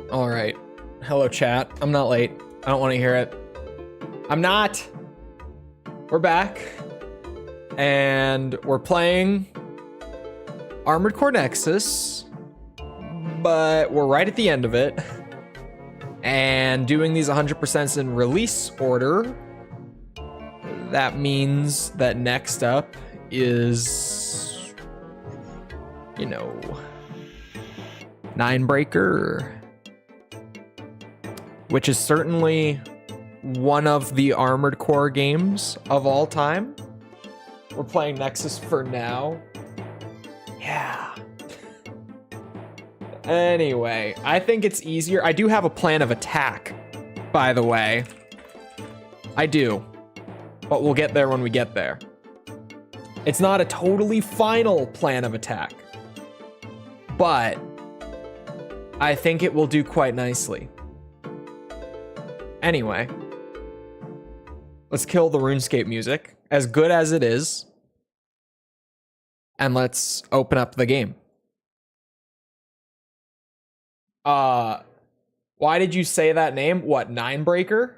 All right. Hello, chat. I'm not late. I don't want to hear it. I'm not. We're back. And we're playing Armored Core Nexus. But we're right at the end of it. And doing these 100% in release order. That means that next up is, you know, Ninebreaker, which is certainly one of the Armored Core games of all time. We're playing Nexus for now. Yeah. Anyway, I think it's easier. I do have a plan of attack, by the way. I do. But we'll get there when we get there. It's not a totally final plan of attack. But I think it will do quite nicely. Anyway, let's kill the RuneScape music, as good as it is. And let's open up the game. Why did you say that name? What, Ninebreaker?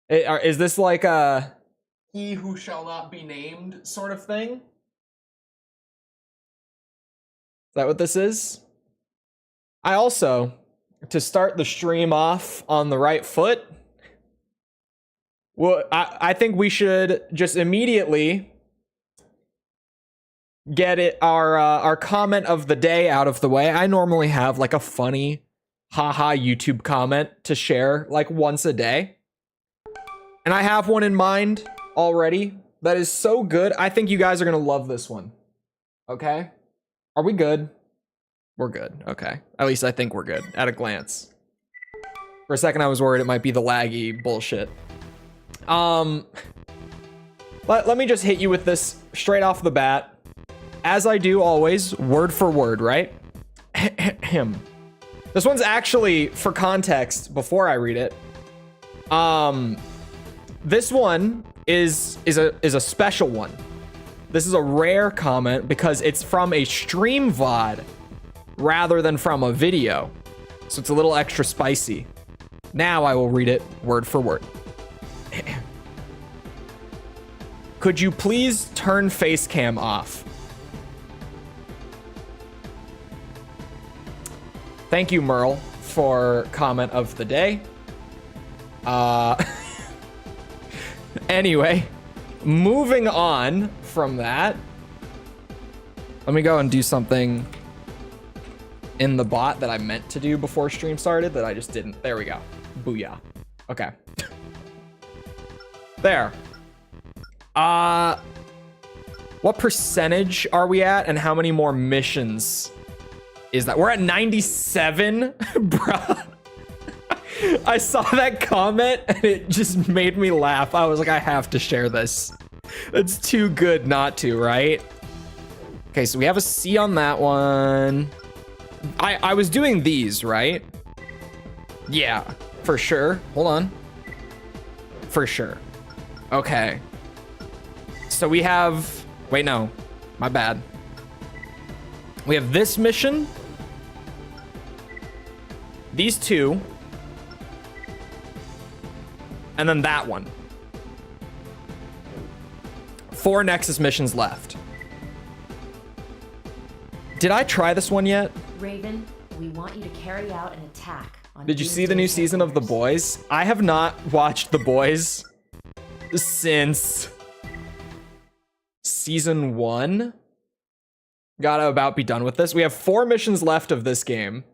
Is this like a he who shall not be named sort of thing? Is that what this is? I also, to start the stream off on the right foot, well, I think we should just immediately get it our comment of the day out of the way. I normally have like a funny haha YouTube comment to share like once a day. And I have one in mind already that is so good. I think you guys are going to love this one. Okay? Are we good? We're good. Okay. At least I think we're good at a glance. For a second I was worried it might be the laggy bullshit. Let me just hit you with this straight off the bat. As I do always, word for word, right? This one's actually, for context, before I read it, this one is a special one. This is a rare comment because it's from a stream VOD rather than from a video. So it's a little extra spicy. Now I will read it word for word. Could you please turn face cam off? Thank you, Merle, for comment of the day. Anyway, moving on from that, let me go and do something in the bot that I meant to do before stream started that I just didn't. There we go. Booyah. Okay. There. What percentage are we at and how many more missions is that? We're at 97, bruh. I saw that comment and it just made me laugh. I was like, I have to share this. It's too good not to, right? Okay, so we have a C on that one. I was doing these, right? Yeah, for sure. Hold on. For sure. Okay. So we have... Wait, no. My bad. We have this mission. These two. And then that one. 4 Nexus missions left. Did I try this one yet? Raven, we want you to carry out an attack on... Did you see the new season of The Boys? I have not watched The Boys since season 1. Gotta about be done with this. We have 4 missions left of this game.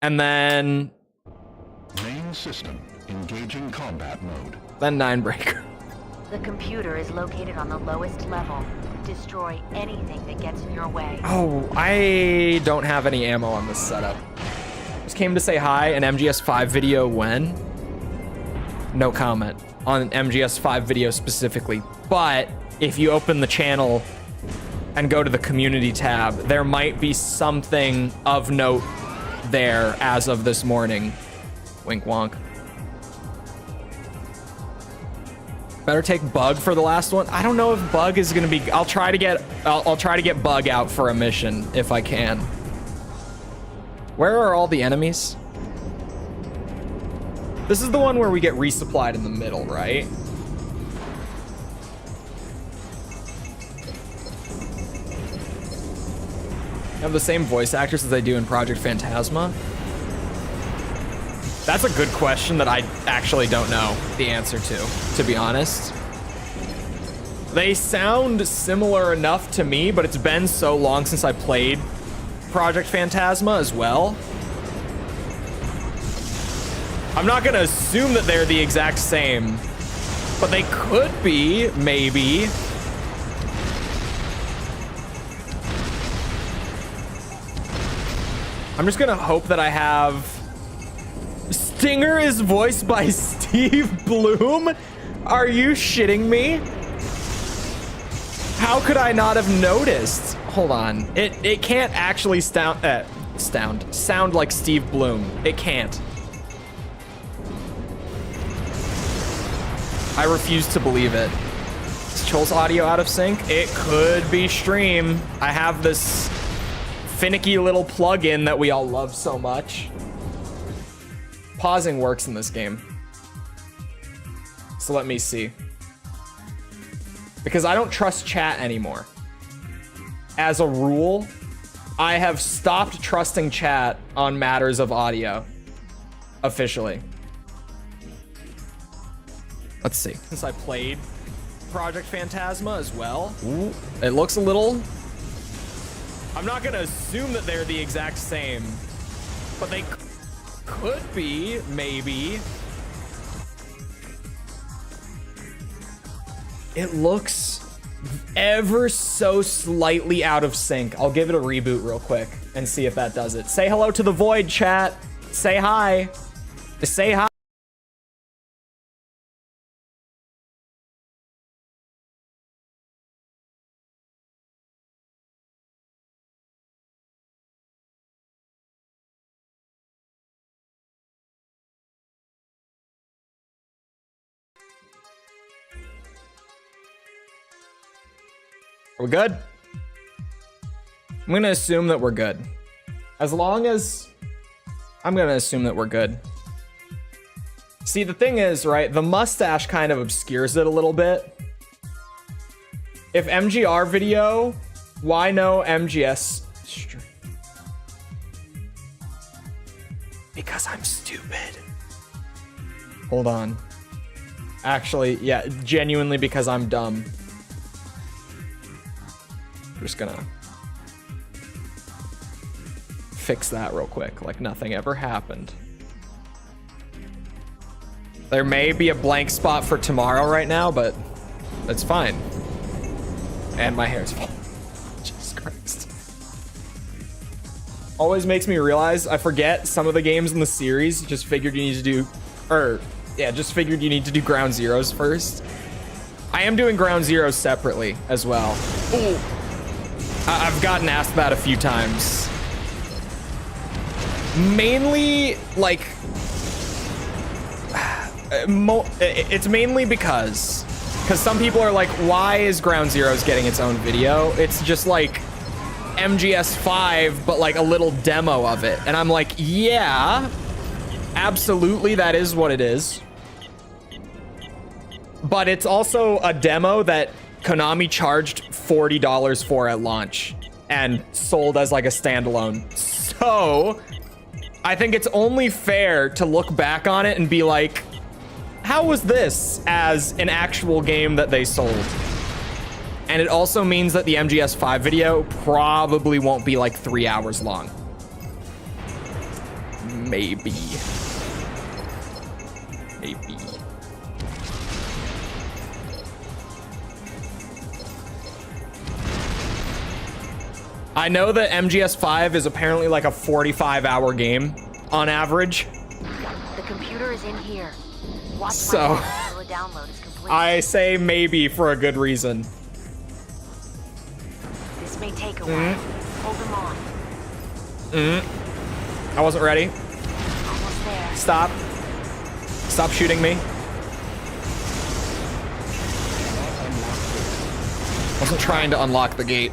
And then... Main system engaging combat mode. Then Ninebreaker. The computer is located on the lowest level. Destroy anything that gets in your way. Oh, I don't have any ammo on this setup. Just came to say hi. An MGS5 video when? No comment on MGS5 video specifically. But if you open the channel and go to the community tab, there might be something of note there as of this morning. Wink wonk. Better take Bug for the last one. I don't know if Bug is gonna be. I'll try to get Bug out for a mission if I can. Where are all the enemies? This is the one where we get resupplied in the middle, right? Have the same voice actors as they do in Project Phantasma? That's a good question that I actually don't know the answer to be honest. They sound similar enough to me, but it's been so long since I played Project Phantasma as well. I'm not gonna assume that they're the exact same, but they could be, maybe. I'm just gonna hope that I have... Stinger is voiced by Steve Bloom? Are you shitting me? How could I not have noticed? Hold on. It can't actually sound like Steve Bloom. It can't. I refuse to believe it. Is Chole's audio out of sync? It could be stream. I have this finicky little plugin that we all love so much. Pausing works in this game. So let me see. Because I don't trust chat anymore. As a rule, I have stopped trusting chat on matters of audio. Officially. Let's see. Since I played Project Phantasma as well. Ooh, it looks a little... I'm not gonna assume that they're the exact same, but they could be, maybe. It looks ever so slightly out of sync. I'll give it a reboot real quick and see if that does it. Say hello to the void, chat. Say hi. Say hi. We're good? I'm gonna assume that we're good. As long as... I'm gonna assume that we're good. See, the thing is, right, the mustache kind of obscures it a little bit. If MGR video, why no MGS stream? Because I'm stupid. Hold on. Actually, yeah, genuinely because I'm dumb. Just gonna fix that real quick, like nothing ever happened. There may be a blank spot for tomorrow right now, but that's fine. And my hair's falling. Jesus Christ. Always makes me realize I forget some of the games in the series. Just figured you need to do, just figured you need to do Ground Zeroes first. I am doing Ground Zeroes separately as well. Ooh. I've gotten asked that a few times. Mainly, like, it's mainly because some people are like, why is Ground Zeroes getting its own video? It's just like MGS5, but like a little demo of it. And I'm like, yeah, absolutely, that is what it is. But it's also a demo that Konami charged $40 for at launch and sold as like a standalone. So I think it's only fair to look back on it and be like, how was this as an actual game that they sold? And it also means that the MGS5 video probably won't be like 3 hours long. Maybe. Maybe. I know that MGS5 is apparently like a 45-hour game on average. The computer is in here. Watch so until the download is complete. I say maybe for a good reason. This may take a while. Hold them on. I wasn't ready. Almost there. Stop. Stop shooting me. Wasn't trying to unlock the gate.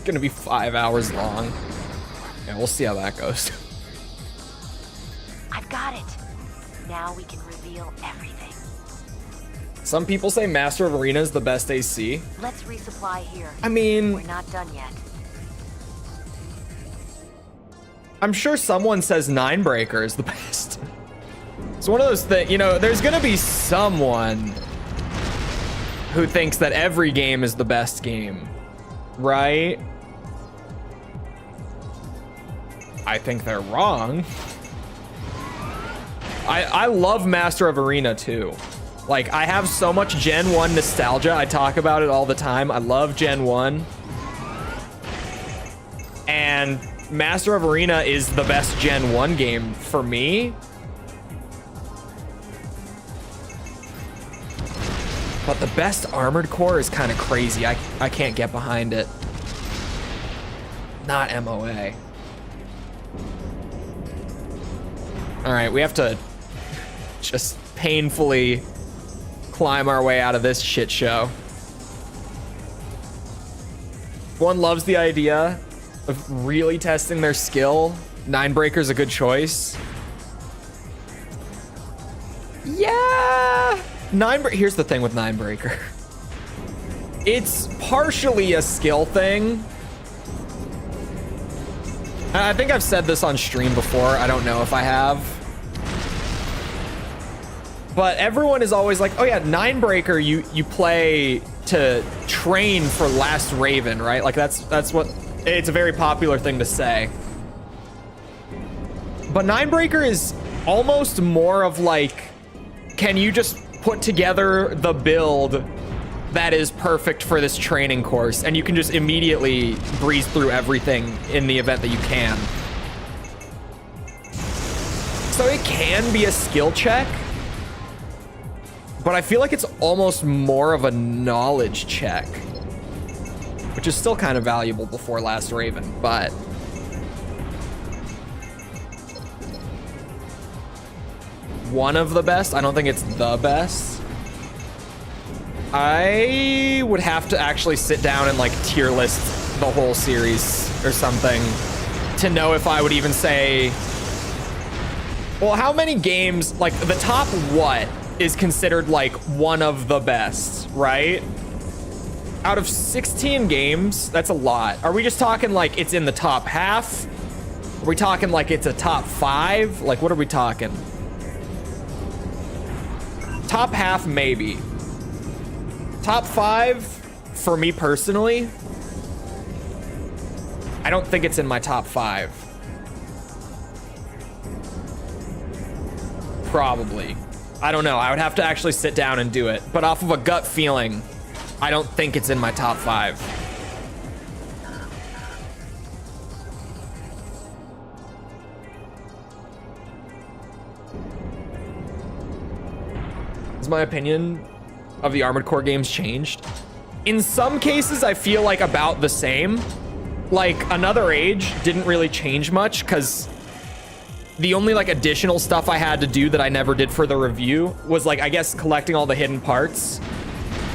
gonna be 5 hours long. Yeah, we'll see how that goes. I've got it. Now we can reveal everything. Some people say Master of Arena is the best AC. Let's resupply here. I mean, We're not done yet. I'm sure someone says Ninebreaker is the best. It's one of those things, you know, there's gonna be someone who thinks that every game is the best game, right? I think they're wrong. I love Master of Arena too. Like, I have so much Gen 1 nostalgia. I talk about it all the time. I love Gen 1. And Master of Arena is the best Gen 1 game for me. But the best Armored Core is kind of crazy. I can't get behind it. Not MOA. All right, we have to just painfully climb our way out of this shit show. One loves the idea of really testing their skill. Ninebreaker's a good choice. Yeah! Here's the thing with Ninebreaker. It's partially a skill thing. I think I've said this on stream before. I don't know if I have. But everyone is always like, oh yeah, Ninebreaker, you play to train for Last Raven, right? Like that's what, it's a very popular thing to say. But Ninebreaker is almost more of like, can you just put together the build that is perfect for this training course, and you can just immediately breeze through everything in the event that you can. So it can be a skill check, but I feel like it's almost more of a knowledge check, which is still kind of valuable before Last Raven, but one of the best. I don't think it's the best. I would have to actually sit down and like tier list the whole series or something to know if I would even say, well, how many games, like the top what is considered like one of the best, right? Out of 16 games, that's a lot. Are we just talking like it's in the top half? Are we talking like it's a top 5? Like, what are we talking? Top half, maybe. Top 5, for me personally, I don't think it's in my top 5. Probably. I don't know. I would have to actually sit down and do it. But off of a gut feeling, I don't think it's in my top 5. Has my opinion of the Armored Core games changed? In some cases, I feel like about the same. Like, Another Age didn't really change much because the only like additional stuff I had to do that I never did for the review was like, I guess, collecting all the hidden parts.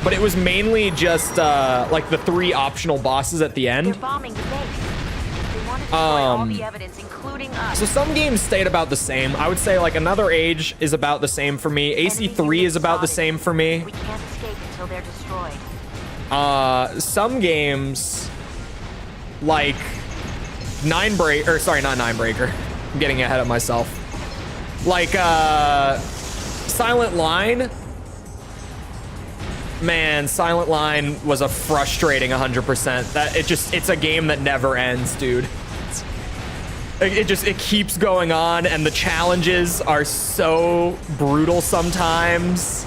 But it was mainly just like the 3 optional bosses at the end. They're bombing the base. They want to destroy all the evidence, including us. So some games stayed about the same. I would say like Another Age is about the same for me. AC3 is about the same for me. We can't escape until they're destroyed. Some games like Ninebreaker, or sorry, not Ninebreaker. I'm getting ahead of myself. Like Silent Line. Man, Silent Line was a frustrating 100%. That it's a game that never ends, dude. It keeps going on, and the challenges are so brutal sometimes.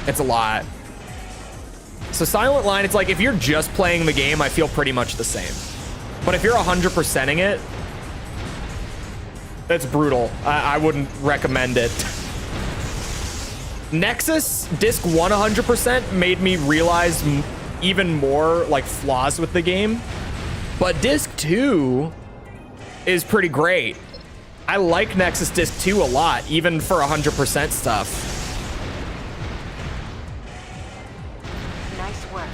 It's a lot. So Silent Line, it's like if you're just playing the game, I feel pretty much the same. But if you're 100%ing it, that's brutal. I wouldn't recommend it. Nexus, disc 1 100% made me realize even more like flaws with the game. But disc 2 is pretty great. I like Nexus disc 2 a lot, even for 100% stuff. Nice work.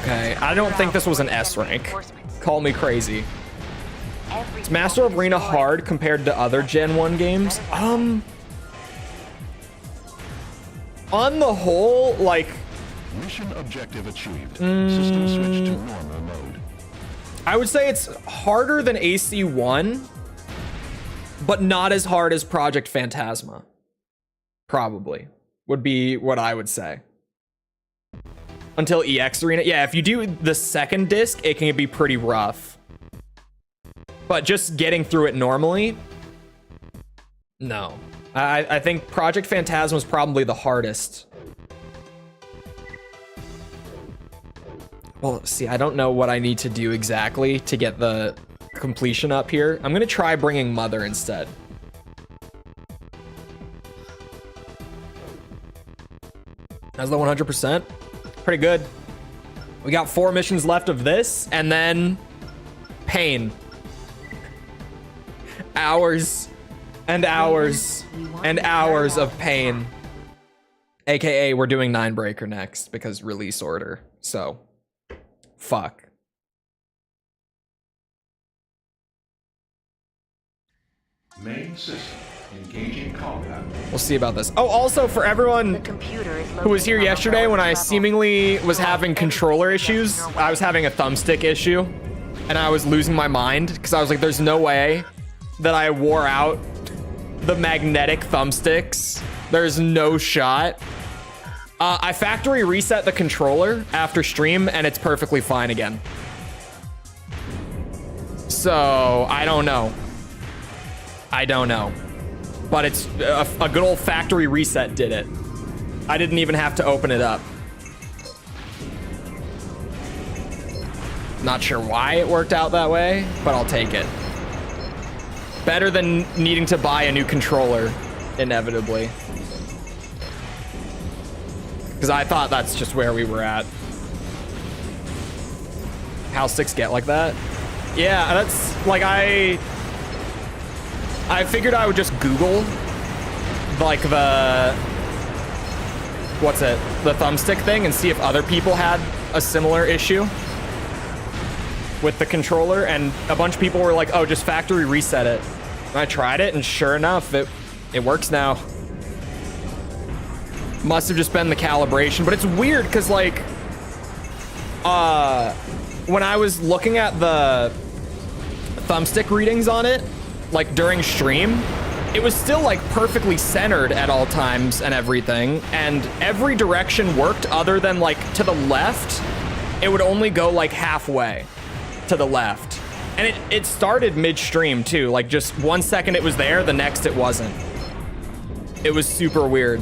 Okay, I don't think this was an S rank. Call me crazy. Is Master of Arena hard compared to other Gen 1 games? On the whole, like... Mission objective achieved. System switch to normal mode. I would say it's harder than AC1, but not as hard as Project Phantasma. Probably. Would be what I would say. Until EX Arena. Yeah, if you do the second disc, it can be pretty rough. But just getting through it normally, no. I think Project Phantasma is probably the hardest. Well, see, I don't know what I need to do exactly to get the completion up here. I'm gonna try bringing Mother instead. That's the 100%. Pretty good. We got 4 missions left of this, and then pain. Hours and hours and hours of pain. AKA, we're doing 9breaker next because release order. So, fuck. Main system engaging combat. We'll see about this. Oh, also for everyone who was here yesterday when I seemingly was having controller issues, I was having a thumbstick issue, and I was losing my mind because I was like, there's no way that I wore out the magnetic thumbsticks. There's no shot. I factory reset the controller after stream, and it's perfectly fine again. So, I don't know. I don't know. But it's a good old factory reset did it. I didn't even have to open it up. Not sure why it worked out that way, but I'll take it. Better than needing to buy a new controller, inevitably. Because I thought that's just where we were at. How sticks get like that? Yeah, that's like I figured I would just Google like the thumbstick thing and see if other people had a similar issue with the controller, and a bunch of people were like, oh, just factory reset it. And I tried it, and sure enough, it works now. Must have just been the calibration, but it's weird because like when I was looking at the thumbstick readings on it, like during stream, it was still like perfectly centered at all times and everything, and every direction worked other than like to the left. It would only go like halfway to the left, and it started mid-stream too, like just 1 second it was there, the next it wasn't. It was super weird,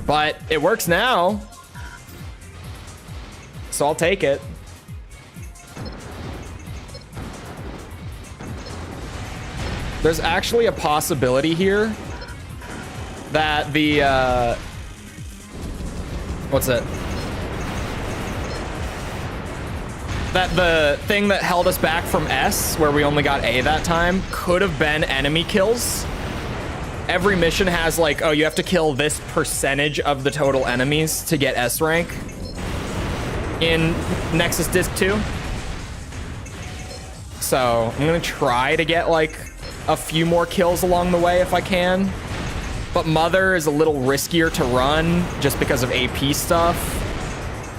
but it works now, so I'll take it. There's actually a possibility here that the, that the thing that held us back from S, where we only got A that time, could have been enemy kills. Every mission has like, oh, you have to kill this percentage of the total enemies to get S rank in Nexus Disc 2. So I'm gonna try to get like a few more kills along the way if I can. But Mother is a little riskier to run just because of AP stuff,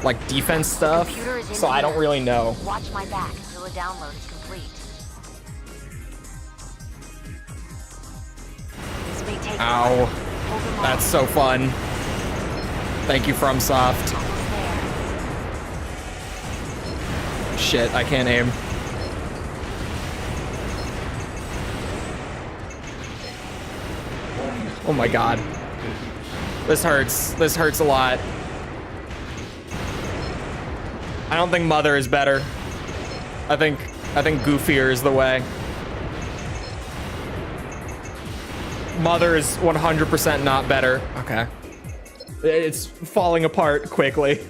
like defense stuff. So I don't really know. Watch my back until the download is complete. This may take Ow. That's so fun. Thank you, FromSoft. Shit, I can't aim. Oh my god. This hurts. This hurts a lot. I don't think Mother is better. I think goofier is the way. Mother is 100% not better. Okay. It's falling apart quickly.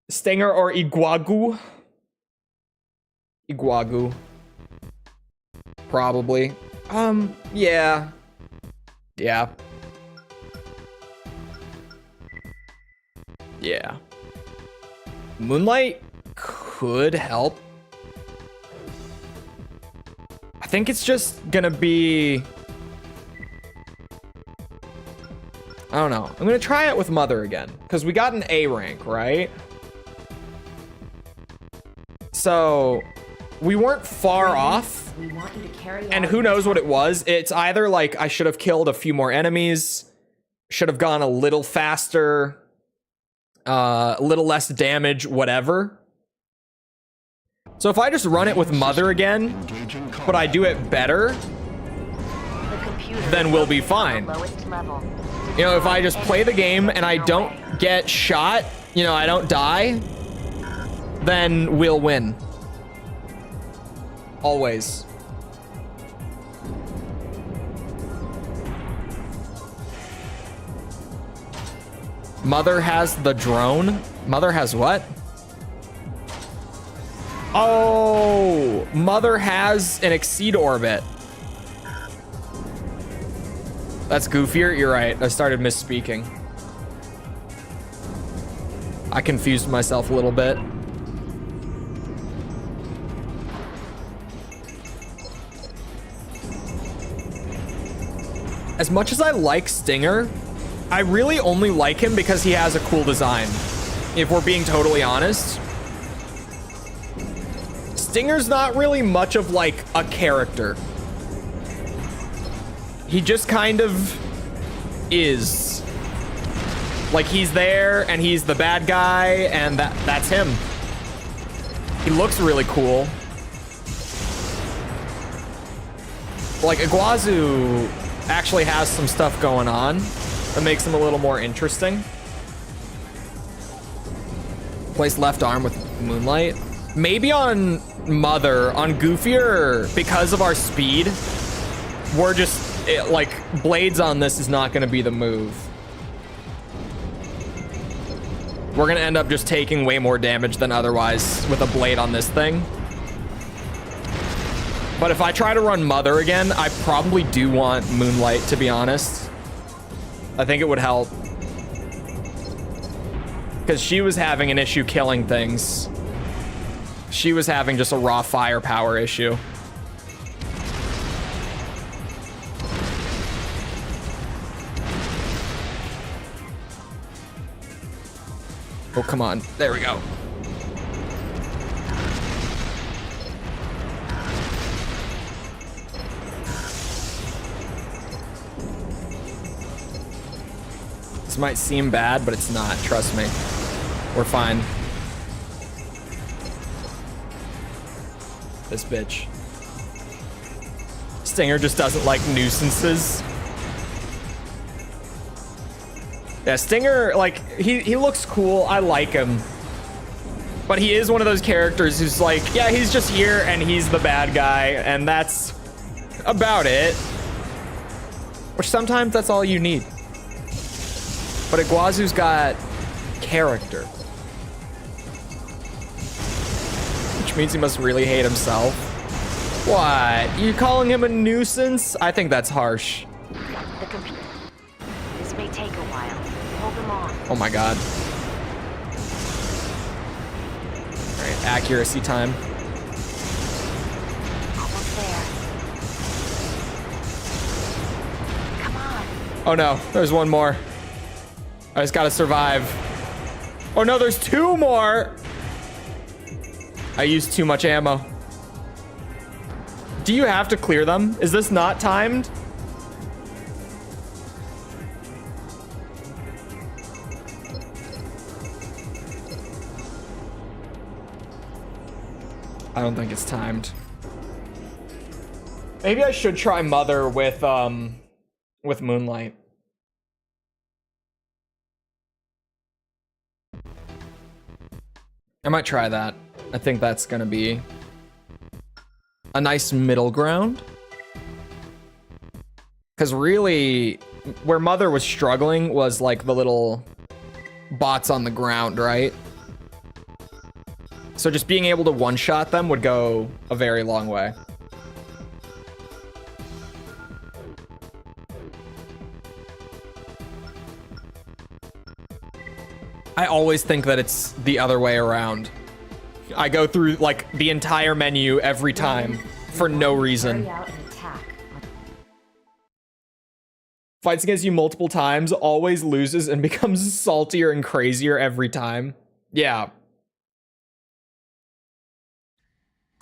Stinger or Iguagu? Iguagu. Probably. Yeah. Yeah. Yeah. Moonlight could help. I think it's just gonna be... I don't know. I'm gonna try it with Mother again, because we got an A rank, right? So we weren't far off. We want you to carry And out who knows what it was? It's either like I should have killed a few more enemies, should have gone a little faster, a little less damage, whatever. So if I just run it with Mother again, Engaging but I do it better, the computer then we'll be fine. lowest level. You know, if I just play the game and I don't get shot, you know, I don't die, then we'll win. Always. Mother has the drone. Mother has what? Oh, Mother has an exceed orbit. That's goofier. You're right. I started misspeaking. I confused myself a little bit. As much as I like Stinger, I really only like him because he has a cool design. If we're being totally honest. Stinger's not really much of like a character. He just kind of is. Like he's there and he's the bad guy and that's him. He looks really cool. Like Iguazu actually has some stuff going on that makes him a little more interesting. Place left arm with Moonlight. Maybe on Mother, on Goofier, because of our speed, we're just, like, blades on this is not going to be the move. We're going to end up just taking way more damage than otherwise with a blade on this thing. But if I try to run Mother again, I probably do want Moonlight, to be honest. I think it would help. Because she was having an issue killing things. She was having just a raw firepower issue. Oh, come on. There we go. This might seem bad, but it's not. Trust me. We're fine. This bitch. Stinger just doesn't like nuisances. Yeah, Stinger, like, he looks cool. I like him. But he is one of those characters who's like, yeah, he's just here and he's the bad guy, and that's about it. Which sometimes that's all you need. But Iguazu's got character. Which means he must really hate himself. What? You calling him a nuisance? I think that's harsh. The computer. This may take a while. Hold them on. Oh my god. Alright, accuracy time. Almost there. Come on. Oh no, there's one more. I just gotta survive. Oh no, there's two more! I used too much ammo. Do you have to clear them? Is this not timed? I don't think it's timed. Maybe I should try Mother with Moonlight. I might try that. I think that's gonna be a nice middle ground. Because really, where Mother was struggling was like the little bots on the ground, right? So just being able to one-shot them would go a very long way. I always think that it's the other way around. I go through like the entire menu every time for no reason. Carry out an attack. Fights against you multiple times, always loses and becomes saltier and crazier every time. Yeah.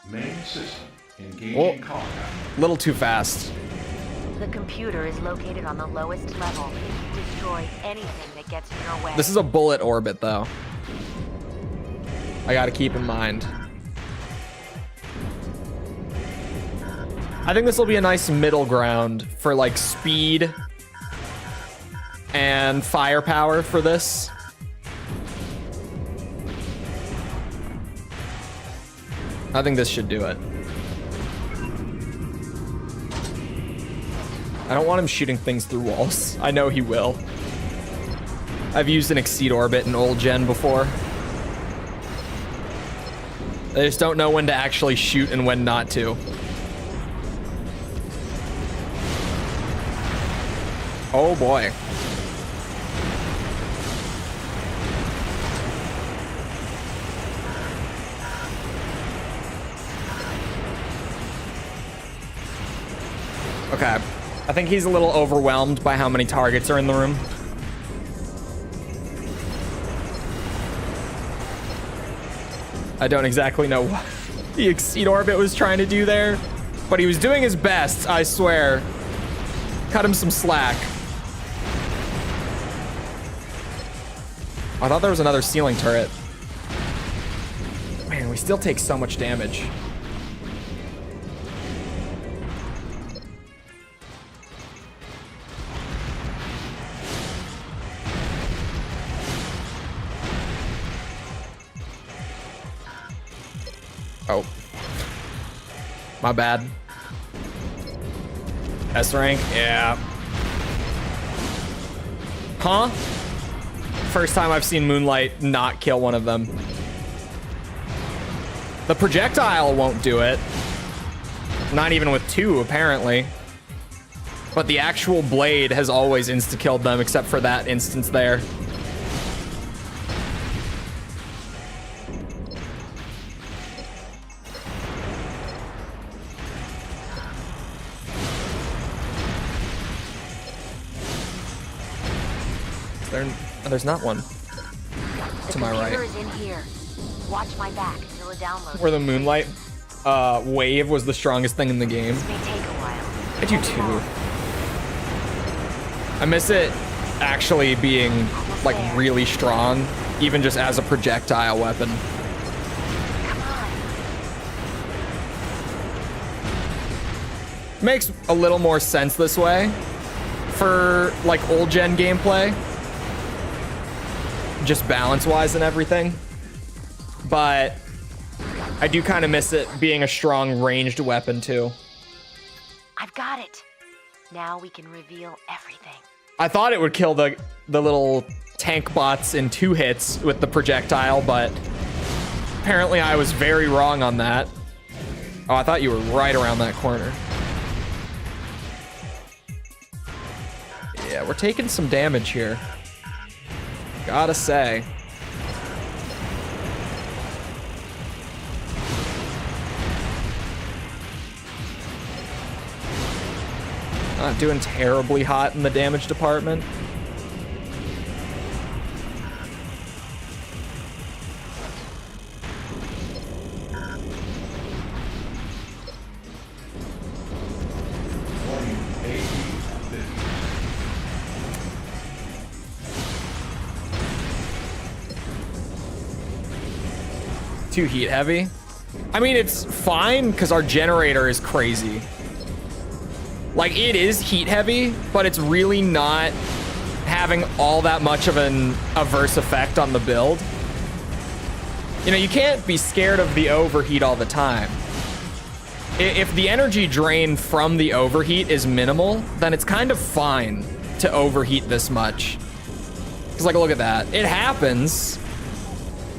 Main system engaging combat. Little too fast. The computer is located on the lowest level. Destroy anything that gets in your way. This is a bullet orbit, though. I gotta keep in mind. I think this will be a nice middle ground for like speed and firepower for this. I think this should do it. I don't want him shooting things through walls. I know he will. I've used an exceed orbit in old gen before. They just don't know when to actually shoot and when not to. Oh boy. Okay. I think he's a little overwhelmed by how many targets are in the room. I don't exactly know what the exceed orbit was trying to do there, but he was doing his best, I swear. Cut him some slack. I thought there was another ceiling turret. Man, we still take so much damage. Oh. My bad. S rank? Yeah. Huh? First time I've seen Moonlight not kill one of them. The projectile won't do it. Not even with two, apparently. But the actual blade has always insta-killed them, except for that instance there. There's not one. To my right. The computer is in here. Watch my back until it downloads. Where the Moonlight wave was the strongest thing in the game. This may take a while. I do too. I miss it actually being like really strong, even just as a projectile weapon. Come on. Makes a little more sense this way for like old gen gameplay. Just balance-wise and everything. But I do kind of miss it being a strong ranged weapon too. I've got it. Now we can reveal everything. I thought it would kill the little tank bots in 2 hits with the projectile, but apparently I was very wrong on that. Oh, I thought you were right around that corner. Yeah, we're taking some damage here. Gotta say. Not doing terribly hot in the damage department. Too heat heavy. I mean, it's fine because our generator is crazy. Like, it is heat heavy, but it's really not having all that much of an adverse effect on the build. You know, you can't be scared of the overheat all the time. If the energy drain from the overheat is minimal, then it's kind of fine to overheat this much. Because, like, look at that. It happens,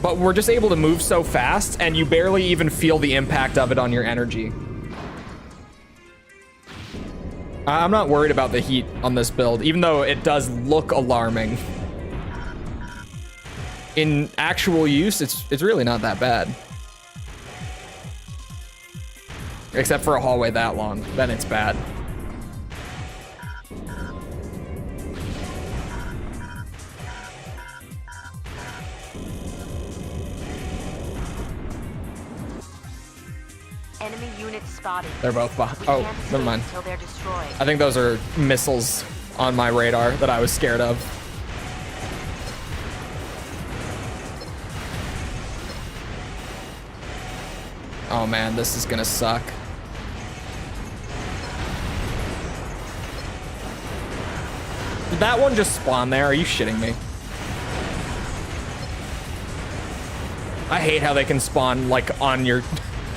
but we're just able to move so fast, and you barely even feel the impact of it on your energy. I'm not worried about the heat on this build, even though it does look alarming. in actual use, it's really not that bad. Except for a hallway that long, then it's bad. Enemy units spotted. They're both behind. We Oh, can't never mind. escape until they're destroyed. I think those are missiles on my radar that I was scared of. Oh man, this is gonna suck. Did that one just spawn there? Are you shitting me? I hate how they can spawn like on your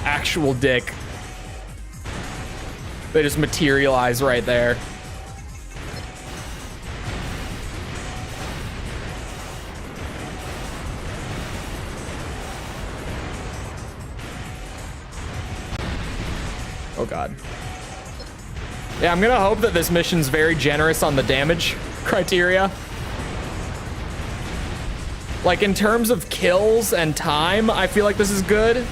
actual dick. They just materialize right there. Oh god. Yeah, I'm gonna hope that this mission's very generous on the damage criteria. Like in terms of kills and time, I feel like this is good.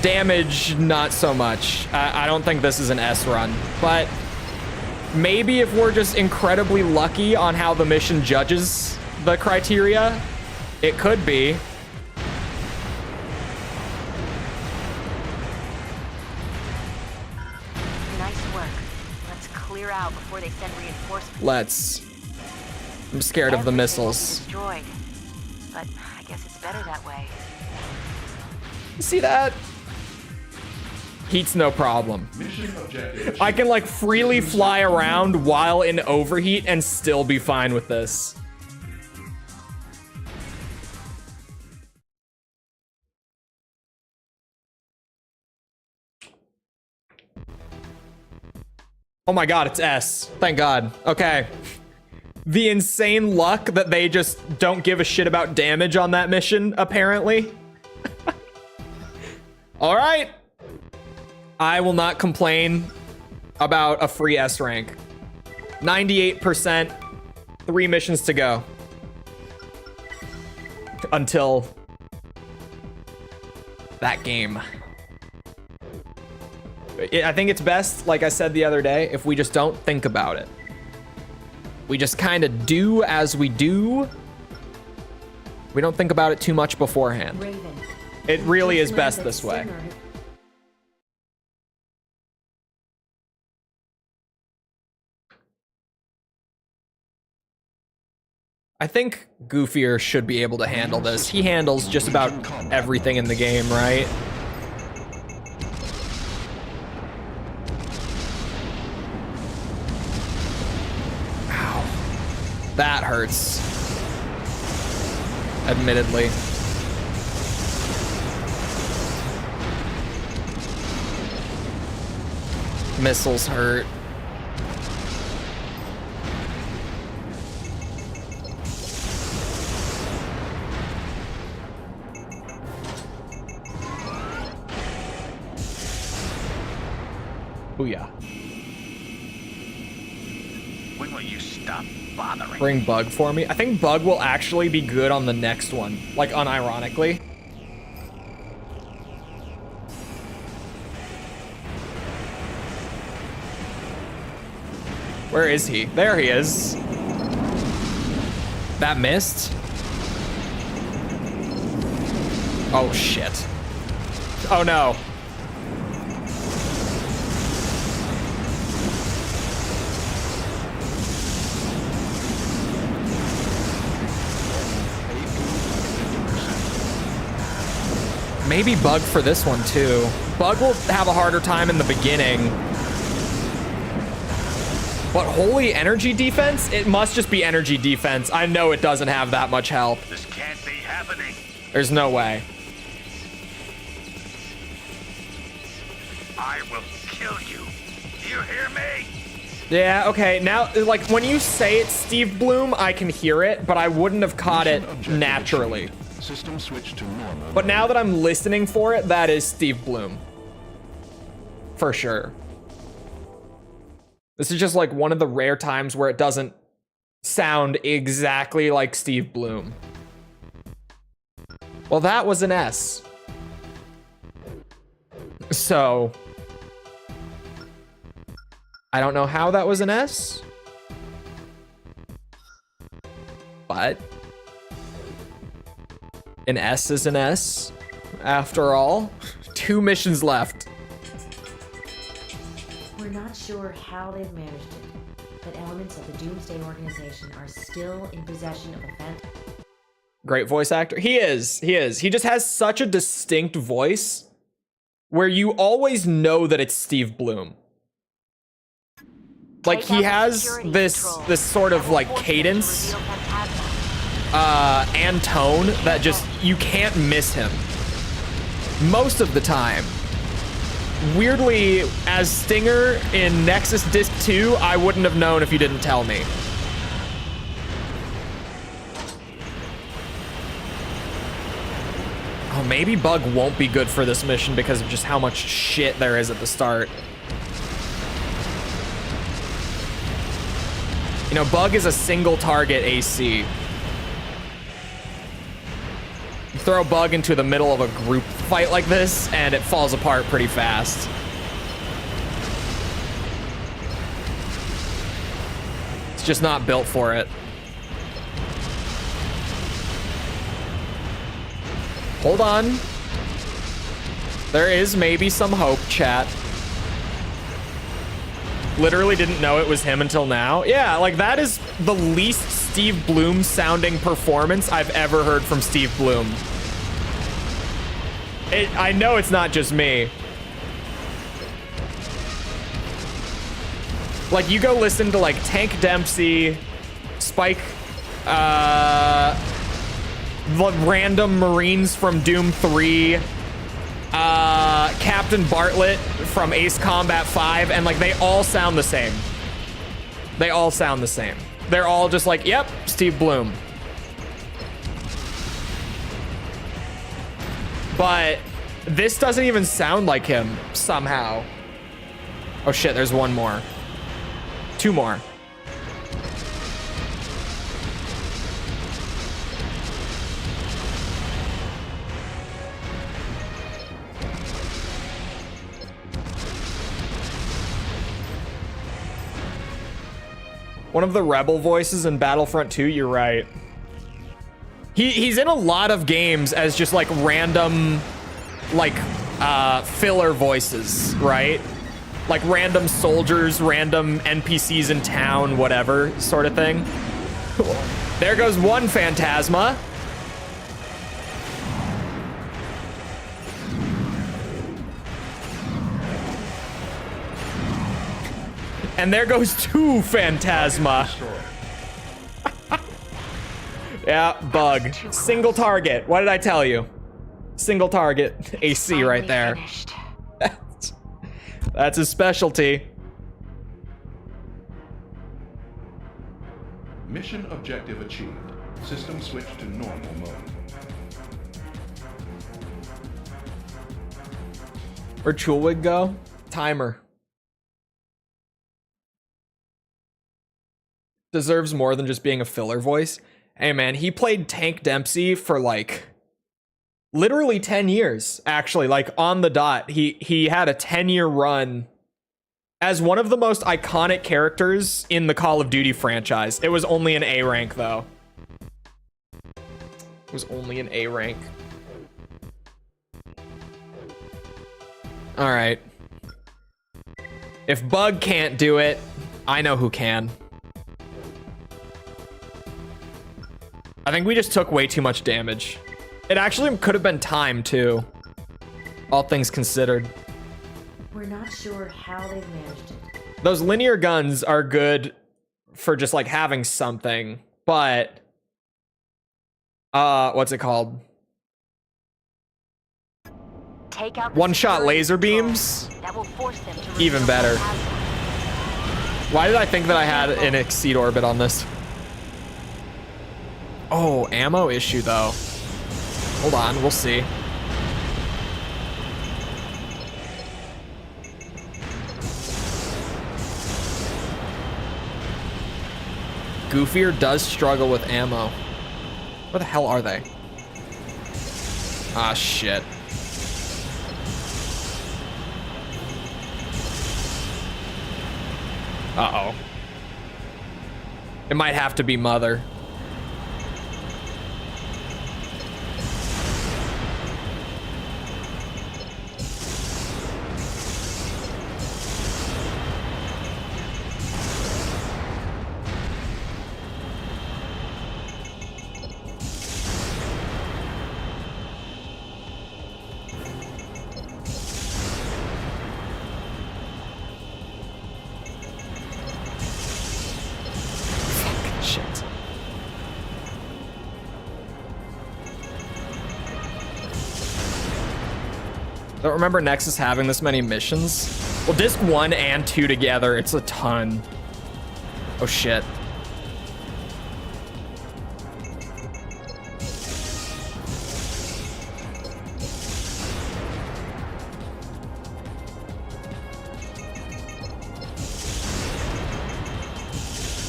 Damage, not so much. I don't think this is an S run, but maybe if we're just incredibly lucky on how the mission judges the criteria, it could be. Nice work. Let's clear out before they send reinforcements. Let's. I'm scared of the Everything missiles. will be destroyed, but I guess it's better that way. See that? Heat's no problem. Mission objective I can like freely fly around while in overheat and still be fine with this. Oh my god, it's S. Thank god. Okay. The insane luck that they just don't give a shit about damage on that mission, apparently. All right. I will not complain about a free S rank. 98%, 3 missions to go. Until that game. I think it's best, like I said the other day, if we just don't think about it. We just kind of do as we do. We don't think about it too much beforehand. Raven. It really is Just best landed this way. Singer. I think Goofier should be able to handle this. He handles just about everything in the game, right? Ow. That hurts. Admittedly. Missiles hurt. Booyah. When will you stop bothering? Bring Bug for me. I think Bug will actually be good on the next one. Like, unironically. Where is he? There he is. That missed? Oh, shit. Oh, no. Maybe Bug for this one, too. Bug will have a harder time in the beginning. But holy energy defense? It must just be energy defense. I know it doesn't have that much health. This can't be happening. There's no way. I will kill you. Do you hear me? Yeah, okay. Now, like, when you say it's Steve Bloom, I can hear it, but I wouldn't have caught it naturally. System switch to normal. But now that I'm listening for it, that is Steve Bloom. For sure. This is just like one of the rare times where it doesn't sound exactly like Steve Bloom. Well, that was an S. So I don't know how that was an S, but an S is an S after all. 2 missions left. We're not sure how they've managed it, but elements of the Doomsday Organization are still in possession of a phantom. Great voice actor. He is. He just has such a distinct voice where you always know that it's Steve Bloom. Like, he has this sort of like cadence and tone that just, you can't miss him most of the time. Weirdly, as Stinger in Nexus Disc 2, I wouldn't have known if you didn't tell me. Oh, maybe Bug won't be good for this mission because of just how much shit there is at the start. You know, Bug is a single target AC. You throw Bug into the middle of a group fight like this, and it falls apart pretty fast. It's just not built for it. Hold on. There is maybe some hope, chat. Literally didn't know it was him until now. Yeah, like that is the least Steve Bloom sounding performance I've ever heard from Steve Bloom. I know it's not just me. Like, you go listen to like Tank Dempsey, Spike, the random Marines from Doom 3, Captain Bartlett from Ace Combat 5, and like they all sound the same. They all sound the same. They're all just like, yep, Steve Bloom. But this doesn't even sound like him somehow. Oh shit, there's one more. 2 more. One of the rebel voices in Battlefront 2, you're right. He's in a lot of games as just like random, like filler voices, right? Like random soldiers, random NPCs in town, whatever sort of thing. There goes one Phantasma. And there goes 2 Phantasma. Yeah, Bug. Single target. What did I tell you? Single target AC right there. That's his specialty. Mission objective achieved. System switched to normal mode. Where'd Chulwig go? Timer. Deserves more than just being a filler voice. Hey man, he played Tank Dempsey for like literally 10 years, actually, like on the dot. He had a 10-year run as one of the most iconic characters in the Call of Duty franchise. It was only an A rank though. It was only an A rank. All right. If Bug can't do it, I know who can. I think we just took way too much damage. It actually could have been time too, all things considered. We're not sure how they've managed it. Those linear guns are good for just like having something, but what's it called? Take out One-shot security laser control. beams? That will force them to Even reveal better. their hazard. Why did I think that I had an exceed orbit on this? Oh, ammo issue though. Hold on, we'll see. Goofier does struggle with ammo. Where the hell are they? Ah, shit. Uh-oh. It might have to be Mother. Don't remember Nexus having this many missions. Well, disc 1 and 2 together, it's a ton. Oh shit.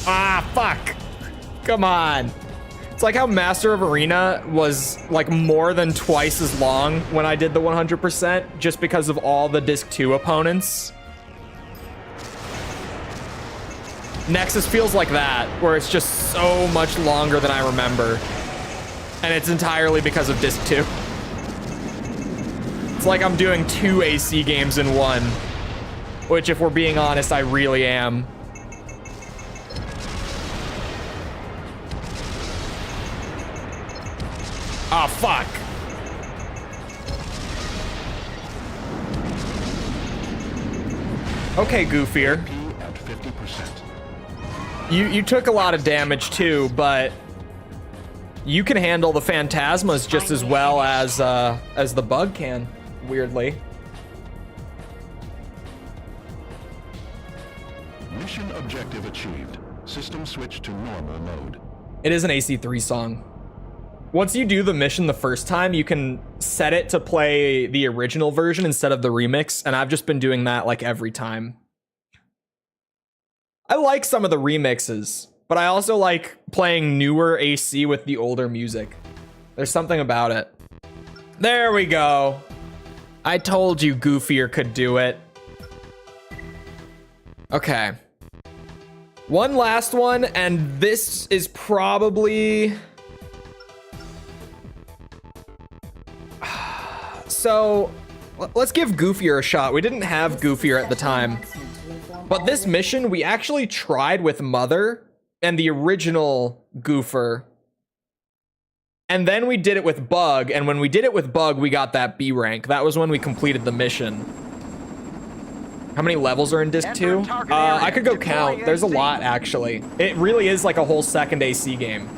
Ah, fuck. Come on. It's like how Master of Arena was like more than twice as long when I did the 100% just because of all the disc 2 opponents. Nexus feels like that, where it's just so much longer than I remember. And it's entirely because of disc 2. It's like I'm doing 2 AC games in one, which if we're being honest, I really am. Oh, fuck. Okay, Goofier. At 50%. You took a lot of damage too, but you can handle the phantasmas just as well as the bug can, weirdly. Mission objective achieved. System switch to normal mode. It is an AC3 song. Once you do the mission the first time, you can set it to play the original version instead of the remix, and I've just been doing that like every time. I like some of the remixes, but I also like playing newer AC with the older music. There's something about it. There we go. I told you Goofier could do it. Okay. One last one, and this is probably... So, let's give Goofier a shot. We didn't have Goofier at the time. But this mission, we actually tried with Mother and the original Goofer. And then we did it with Bug, and when we did it with Bug, we got that B rank. That was when we completed the mission. How many levels are in Disc 2? I could go count. There's a lot, actually. It really is like a whole second AC game.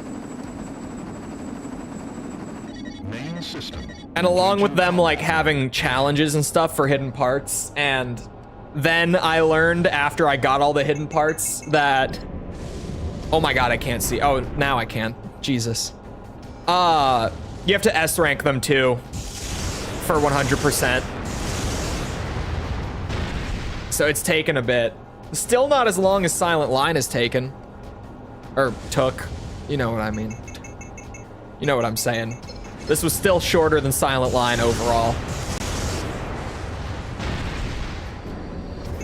Main system. And along with them, like, having challenges and stuff for hidden parts, and then I learned after I got all the hidden parts that... Oh my god, I can't see. Oh, now I can. Jesus. You have to S rank them too for 100%. So it's taken a bit. Still not as long as Silent Line has taken. Or took. You know what I mean. You know what I'm saying. This was still shorter than Silent Line overall.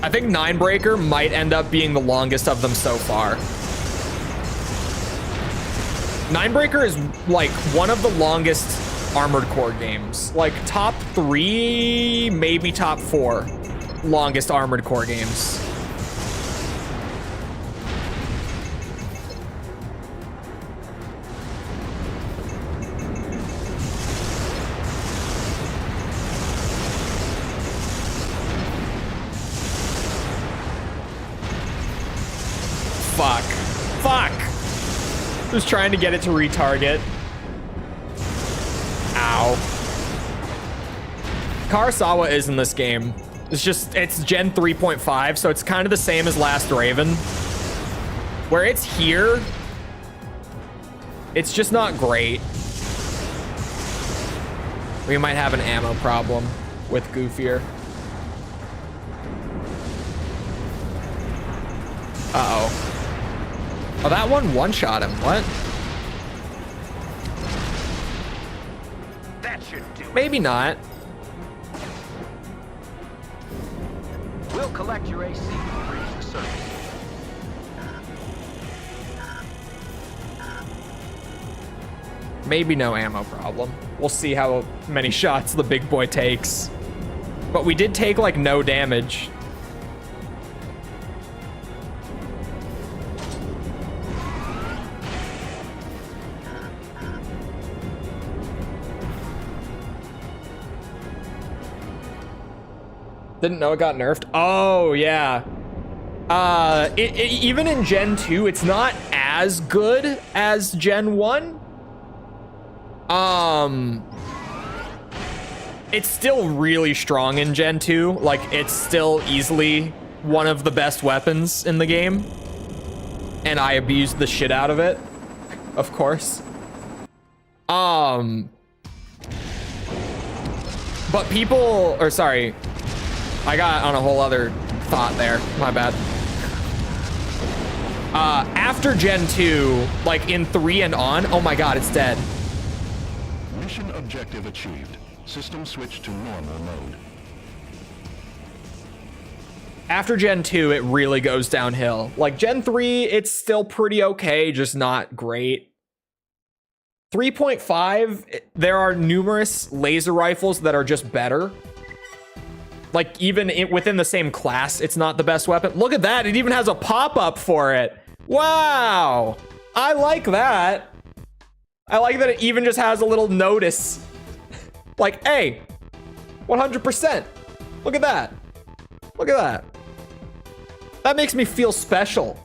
I think Ninebreaker might end up being the longest of them so far. Ninebreaker is like one of the longest Armored Core games. Like top 3, maybe top 4 longest Armored Core games. Fuck. Fuck. Just trying to get it to retarget. Ow. Karasawa is in this game. It's Gen 3.5, so it's kind of the same as Last Raven. Where it's here, it's just not great. We might have an ammo problem with Goofier. Uh-oh. Oh, that one-shot him. What? That's should do it. Maybe not. We'll collect your AC and reach the surface. Maybe no ammo problem. We'll see how many shots the big boy takes. But we did take like no damage. Didn't know it got nerfed. Oh yeah. Even in Gen 2, it's not as good as Gen 1. It's still really strong in Gen 2. Like, it's still easily one of the best weapons in the game. And I abused the shit out of it, of course. But people, or sorry, I got on a whole other thought there. My bad. After Gen 2, like in 3 and on, oh my god, it's dead. Mission objective achieved. System switch to normal mode. After Gen 2, it really goes downhill. Like Gen 3, it's still pretty okay, just not great. 3.5, there are numerous laser rifles that are just better. Like even within the same class, it's not the best weapon. Look at that, it even has a pop-up for it. Wow, I like that. I like that it even just has a little notice. Like, hey, 100%. Look at that. Look at that. That makes me feel special.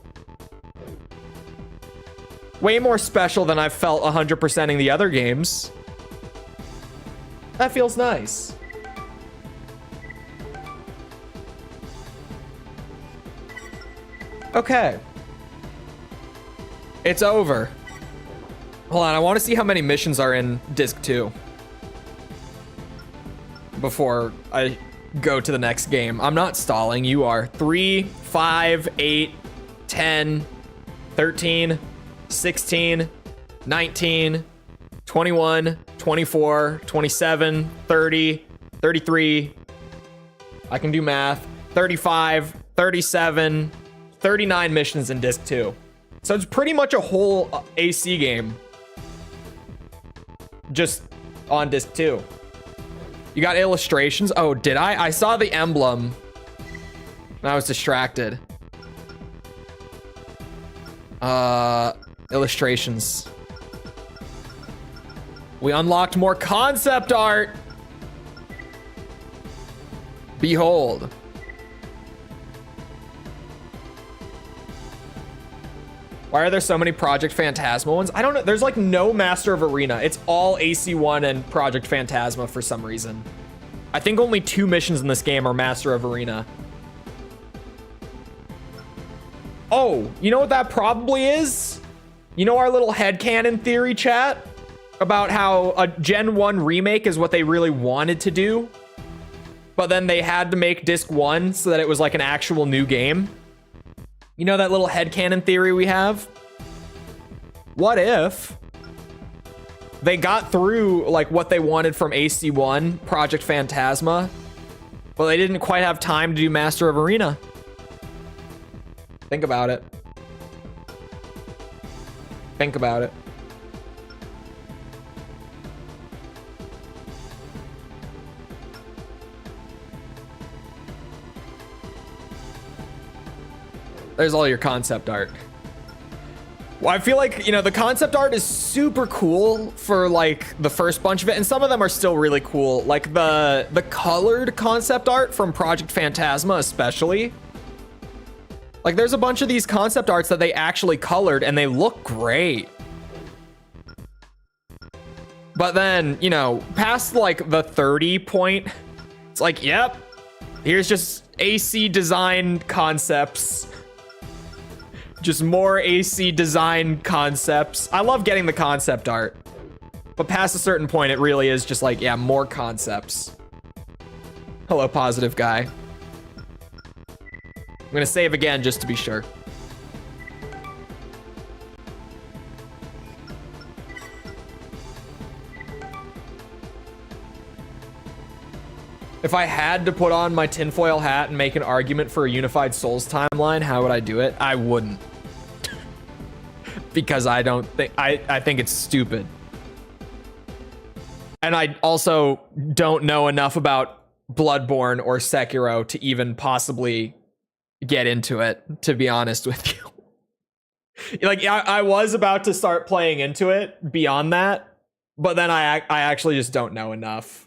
Way more special than I've felt 100%ing the other games. That feels nice. Okay. It's over. Hold on, I want to see how many missions are in Disc 2 before I go to the next game. I'm not stalling, you are. 3, 5, 8, 10, 13, 16, 19, 21, 24, 27, 30, 33. I can do math. 35, 37, 39 missions in Disc 2. So it's pretty much a whole AC game. Just on Disc 2. You got illustrations? Oh, did I? I saw the emblem. And I was distracted. Illustrations. We unlocked more concept art. Behold. Why are there so many Project Phantasma ones? I don't know. There's like no Master of Arena. It's all AC1 and Project Phantasma for some reason. I think only 2 missions in this game are Master of Arena. Oh, you know what that probably is? You know our little headcanon theory chat? About how a Gen 1 remake is what they really wanted to do. But then they had to make Disc 1 so that it was like an actual new game. You know that little headcanon theory we have? What if they got through like what they wanted from AC1, Project Phantasma, but they didn't quite have time to do Master of Arena? Think about it. Think about it. There's all your concept art. Well, I feel like, you know, the concept art is super cool for like the first bunch of it, and some of them are still really cool. Like the colored concept art from Project Phantasma especially. Like there's a bunch of these concept arts that they actually colored and they look great. But then, you know, past like the 30 point, it's like, yep, here's just AC design concepts. Just more AC design concepts. I love getting the concept art. But past a certain point, it really is just like, yeah, more concepts. Hello, positive guy. I'm gonna save again just to be sure. If I had to put on my tinfoil hat and make an argument for a unified Souls timeline, how would I do it? I wouldn't. Because I don't think, I think it's stupid. And I also don't know enough about Bloodborne or Sekiro to even possibly get into it, to be honest with you. Like, I was about to start playing into it beyond that, but then I actually just don't know enough.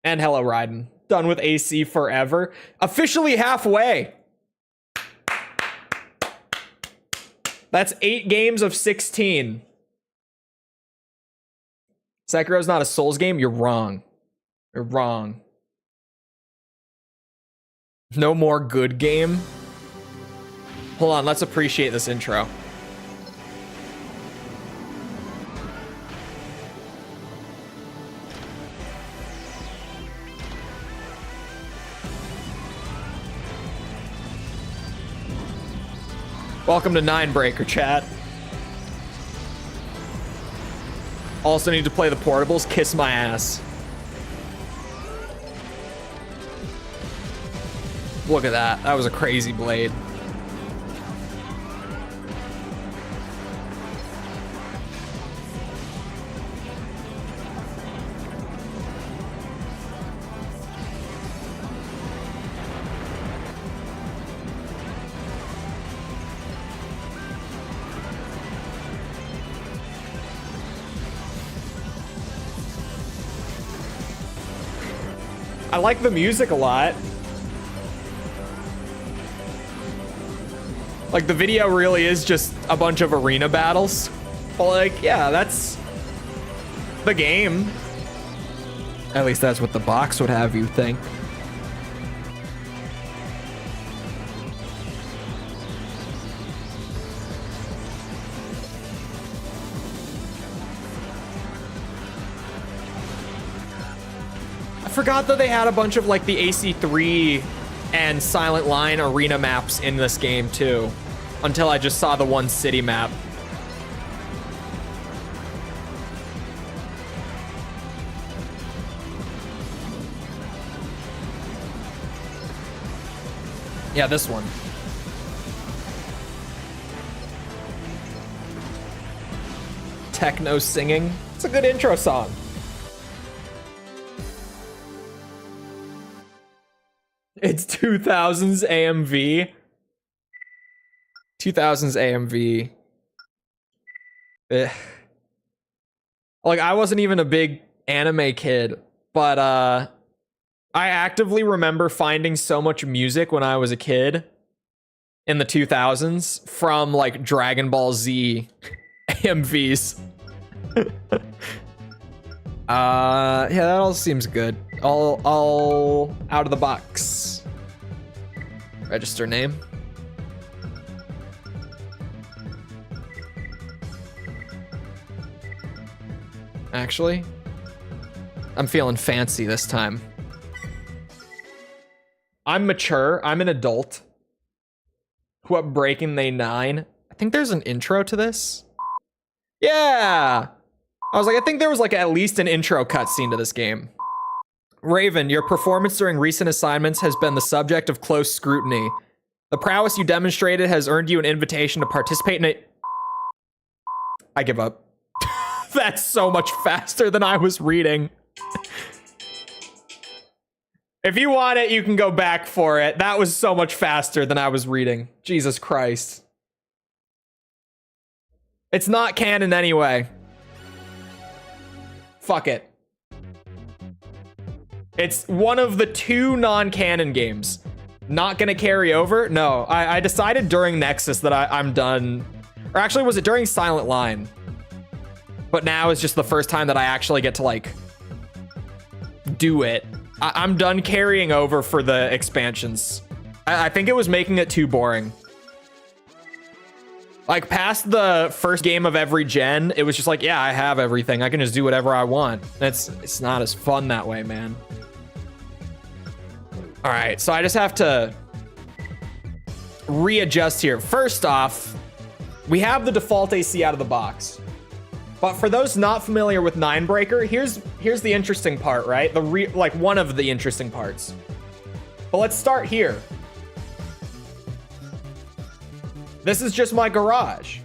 And hello, Raiden. Done with AC forever. Officially halfway. That's 8 games of 16. Sekiro's not a Souls game? You're wrong. You're wrong. No more good game? Hold on, let's appreciate this intro. Welcome to Ninebreaker, chat. Also need to play the portables. Kiss my ass. Look at that. That was a crazy blade. I like the music a lot. Like, the video really is just a bunch of arena battles. But like, yeah, that's the game. At least that's what the box would have you think. I forgot that they had a bunch of like the AC3 and Silent Line arena maps in this game too, until I just saw the one city map. Yeah, this one. Techno singing. It's a good intro song. It's 2000s AMV. 2000s AMV. Ugh. Like, I wasn't even a big anime kid, but I actively remember finding so much music when I was a kid in the 2000s from like Dragon Ball Z AMVs. Yeah, that all seems good. All out of the box. Register name. Actually, I'm feeling fancy this time. I'm mature. I'm an adult. What breaking they 9? I think there's an intro to this. Yeah. I was like, I think there was like at least an intro cutscene to this game. Raven, your performance during recent assignments has been the subject of close scrutiny. The prowess you demonstrated has earned you an invitation to participate in it. I give up. That's so much faster than I was reading. If you want it, you can go back for it. That was so much faster than I was reading. Jesus Christ. It's not canon anyway. Fuck it. It's one of the 2 non-canon games. Not gonna carry over? No, I decided during Nexus that I'm done. Or actually, was it during Silent Line? But now is just the first time that I actually get to like do it. I'm done carrying over for the expansions. I think it was making it too boring. Like, past the first game of every gen, it was just like, yeah, I have everything. I can just do whatever I want. It's not as fun that way, man. All right, so I just have to readjust here. First off, we have the default AC out of the box. But for those not familiar with Ninebreaker, here's the interesting part, right? Like one of the interesting parts. But let's start here. This is just my garage.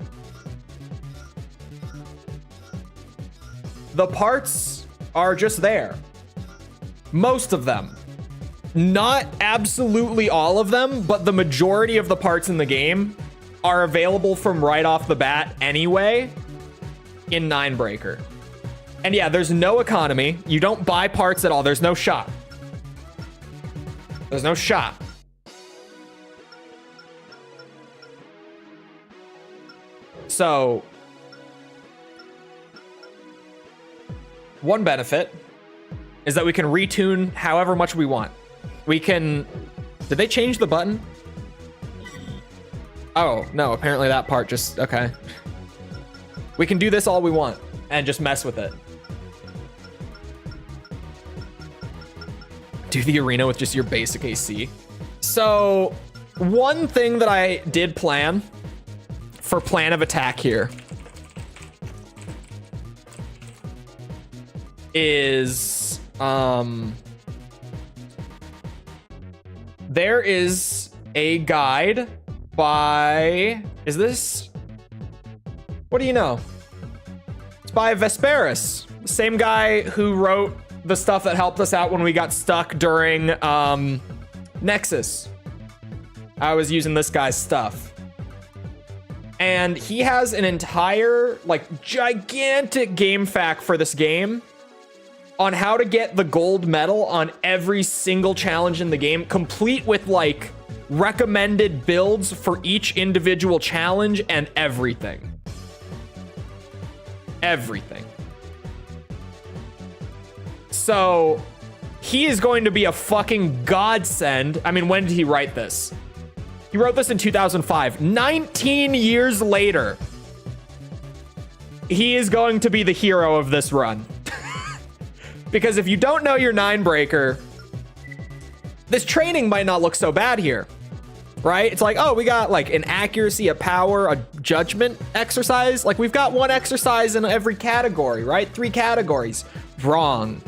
The parts are just there. Most of them. Not absolutely all of them, but the majority of the parts in the game are available from right off the bat anyway in Ninebreaker. And yeah, there's no economy. You don't buy parts at all. There's no shop. There's no shop. So, one benefit is that we can retune however much we want. We can... Did they change the button? Oh, no, apparently that part just... Okay. We can do this all we want and just mess with it. Do the arena with just your basic AC. So, one thing that I did plan for plan of attack here is there is a guide by, is this, what do you know? It's by Vesperus, the same guy who wrote the stuff that helped us out when we got stuck during Nexus. I was using this guy's stuff. And he has an entire, like, gigantic game fact for this game on how to get the gold medal on every single challenge in the game, complete with, like, recommended builds for each individual challenge and everything. Everything. So, he is going to be a fucking godsend. I mean, when did he write this? He wrote this in 2005. 19 years later, he is going to be the hero of this run. Because if you don't know your Ninebreaker, this training might not look so bad here, right? It's like, oh, we got like an accuracy, a power, a judgment exercise. Like we've got one exercise in every category, right? 3 categories. Wrong.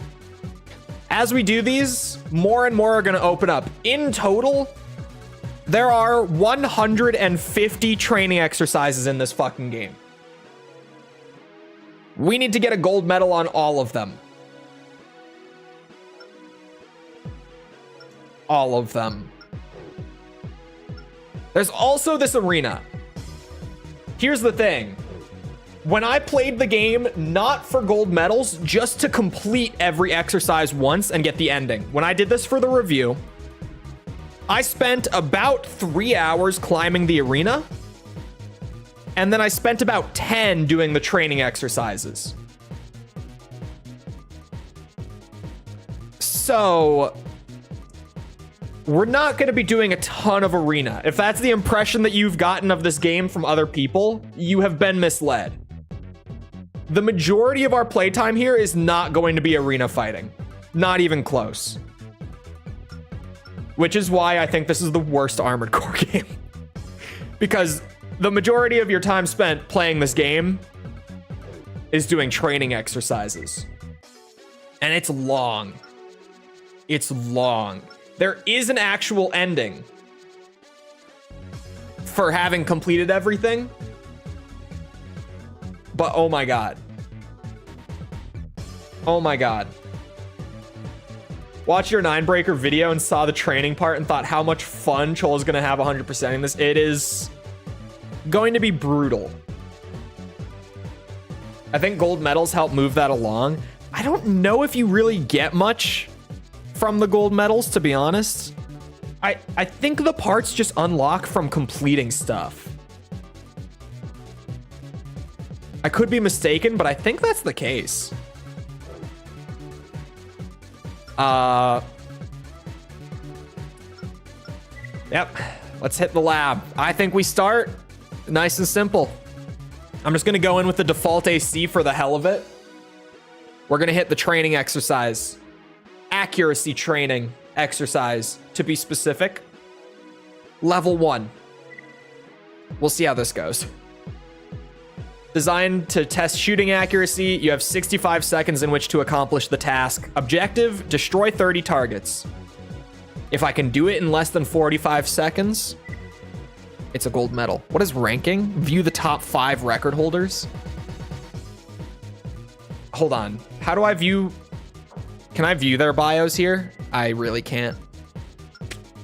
As we do these, more and more are going to open up. In total, there are 150 training exercises in this fucking game. We need to get a gold medal on all of them. All of them. There's also this arena. Here's the thing. When I played the game, not for gold medals, just to complete every exercise once and get the ending. When I did this for the review, I spent about 3 hours climbing the arena, and then I spent about 10 doing the training exercises. So, we're not going to be doing a ton of arena. If that's the impression that you've gotten of this game from other people, you have been misled. The majority of our playtime here is not going to be arena fighting. Not even close. Which is why I think this is the worst Armored Core game. Because the majority of your time spent playing this game is doing training exercises. And it's long. It's long. There is an actual ending for having completed everything. But oh my god. Oh my god. Watched your Ninebreaker video and saw the training part and thought how much fun Chole is going to have 100%ing this. It is going to be brutal. I think gold medals help move that along. I don't know if you really get much from the gold medals, to be honest. I think the parts just unlock from completing stuff. I could be mistaken, but I think that's the case. Yep. Let's hit the lab. I think we start nice and simple. I'm just going to go in with the default AC for the hell of it. We're going to hit the training exercise. Accuracy training exercise, to be specific. Level 1. We'll see how this goes. Designed to test shooting accuracy. You have 65 seconds in which to accomplish the task. Objective, destroy 30 targets. If I can do it in less than 45 seconds, it's a gold medal. What is ranking? View the top 5 record holders. Hold on. How do I view? Can I view their bios here? I really can't.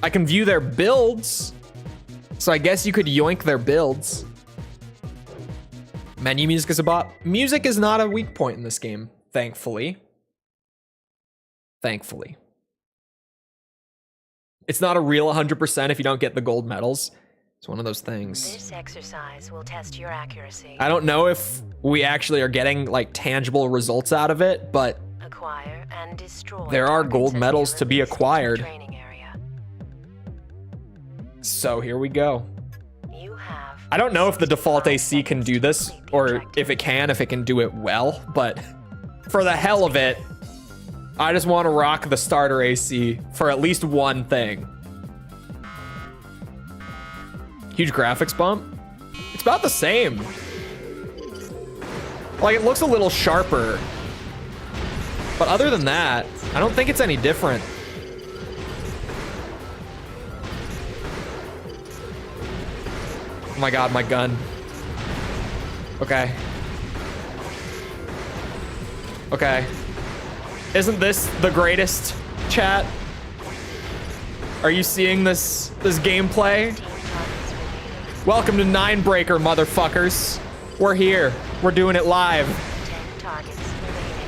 I can view their builds. So I guess you could yoink their builds. Menu music is a bot. Music is not a weak point in this game, thankfully. Thankfully. It's not a real 100% if you don't get the gold medals. It's one of those things. This exercise will test your accuracy. I don't know if we actually are getting like tangible results out of it, but Acquire and destroy. there are targets gold as medals they to be release into the acquired. training area. So here we go. You have. I don't know if the default 65 AC can seconds do to this, complete the or objective. if it can do it well, but for the hell of it, I just want to rock the starter AC for at least one thing. Huge graphics bump. It's about the same. Like, it looks a little sharper. But other than that, I don't think it's any different. Oh my god, my gun. Okay. Okay. Isn't this the greatest, chat? Are you seeing this gameplay? Welcome to Ninebreaker, motherfuckers. We're here. We're doing it live. 10 targets remaining.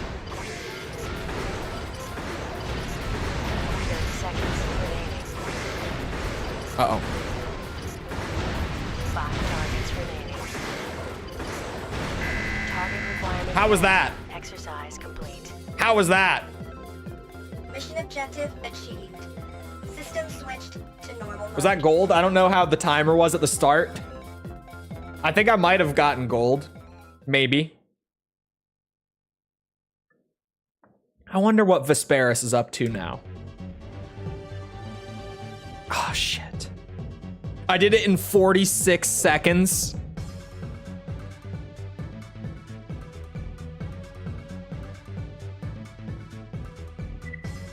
30 seconds remaining. Uh-oh. 5 targets remaining. Target requirement. How was that? Exercise complete. How was that? Mission objective achieved. System switched to normal Was that gold? I don't know how the timer was at the start. I think I might have gotten gold. Maybe. I wonder what Vesperis is up to now. Oh, shit. I did it in 46 seconds.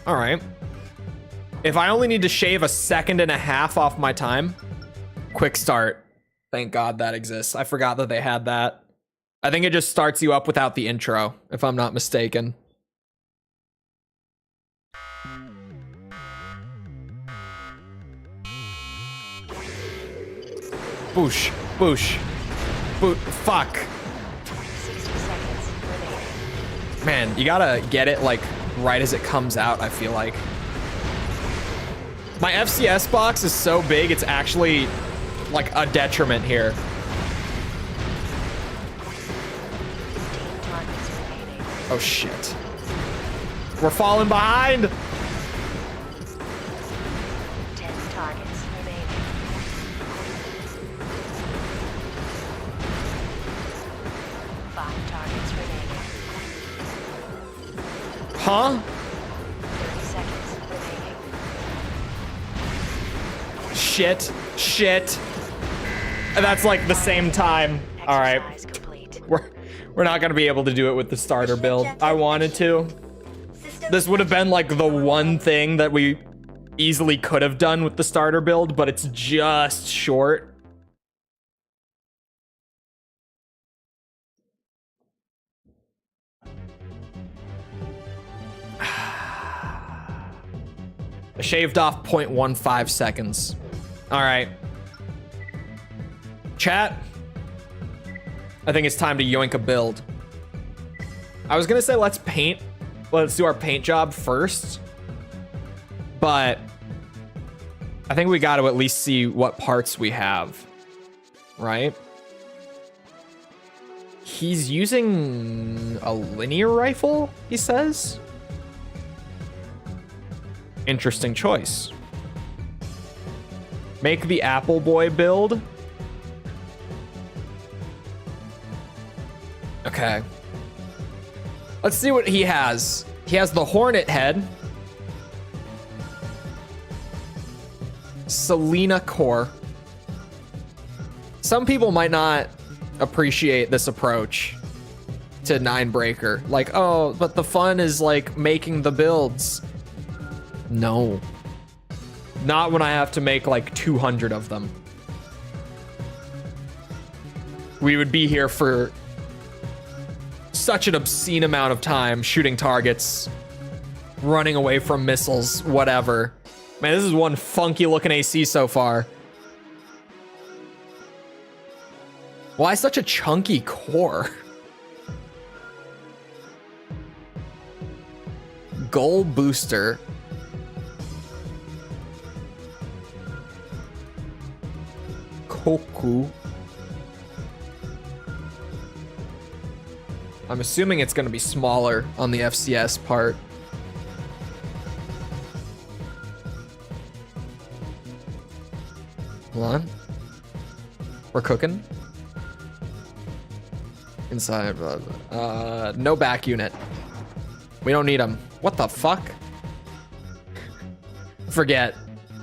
All right. If I only need to shave 1.5 seconds off my time, quick start. Thank God that exists. I forgot that they had that. I think it just starts you up without the intro, if I'm not mistaken. Boosh, boosh, fuck. 60 seconds remaining. Man, you gotta get it like right as it comes out, I feel like. My FCS box is so big, it's actually like a detriment here. 15 targets remaining. Oh shit. We're falling behind. 10 targets remaining. 5 targets remaining. Huh? 30 seconds remaining. Shit. Shit. And that's like the same time. All right. Exercise complete. We're not gonna be able to do it with the starter build. I wanted to. System This would have been like the one thing that we easily could have done with the starter build, but it's just short. I shaved off 0.15 seconds. All right. Chat. I think it's time to yoink a build. I was gonna say let's do our paint job first, but I think we got to at least see what parts we have, right? He's using a linear rifle, he says. Interesting choice. Make the Apple Boy build. Okay. Let's see what he has. He has the Hornet head. Selena core. Some people might not appreciate this approach to Ninebreaker. Like, oh, but the fun is like making the builds. No. Not when I have to make like 200 of them. We would be here for such an obscene amount of time shooting targets, running away from missiles, whatever. Man, this is one funky looking AC so far. Why such a chunky core? Goal booster. Koku. I'm assuming it's going to be smaller on the FCS part. Hold on. We're cooking. Inside. No back unit. We don't need them. What the fuck? Forget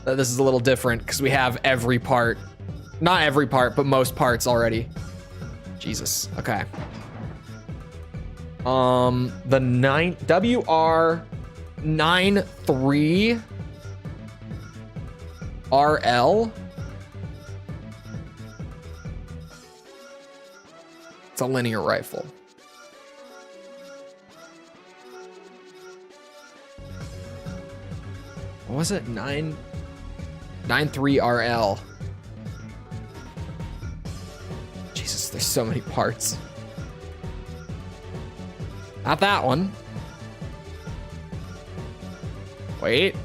that this is a little different because we have every part. Not every part, but most parts already. Jesus. Okay. The WR93 RL. It's a linear rifle. What was it? 93 RL. Jesus, there's so many parts. Not that one. Wait.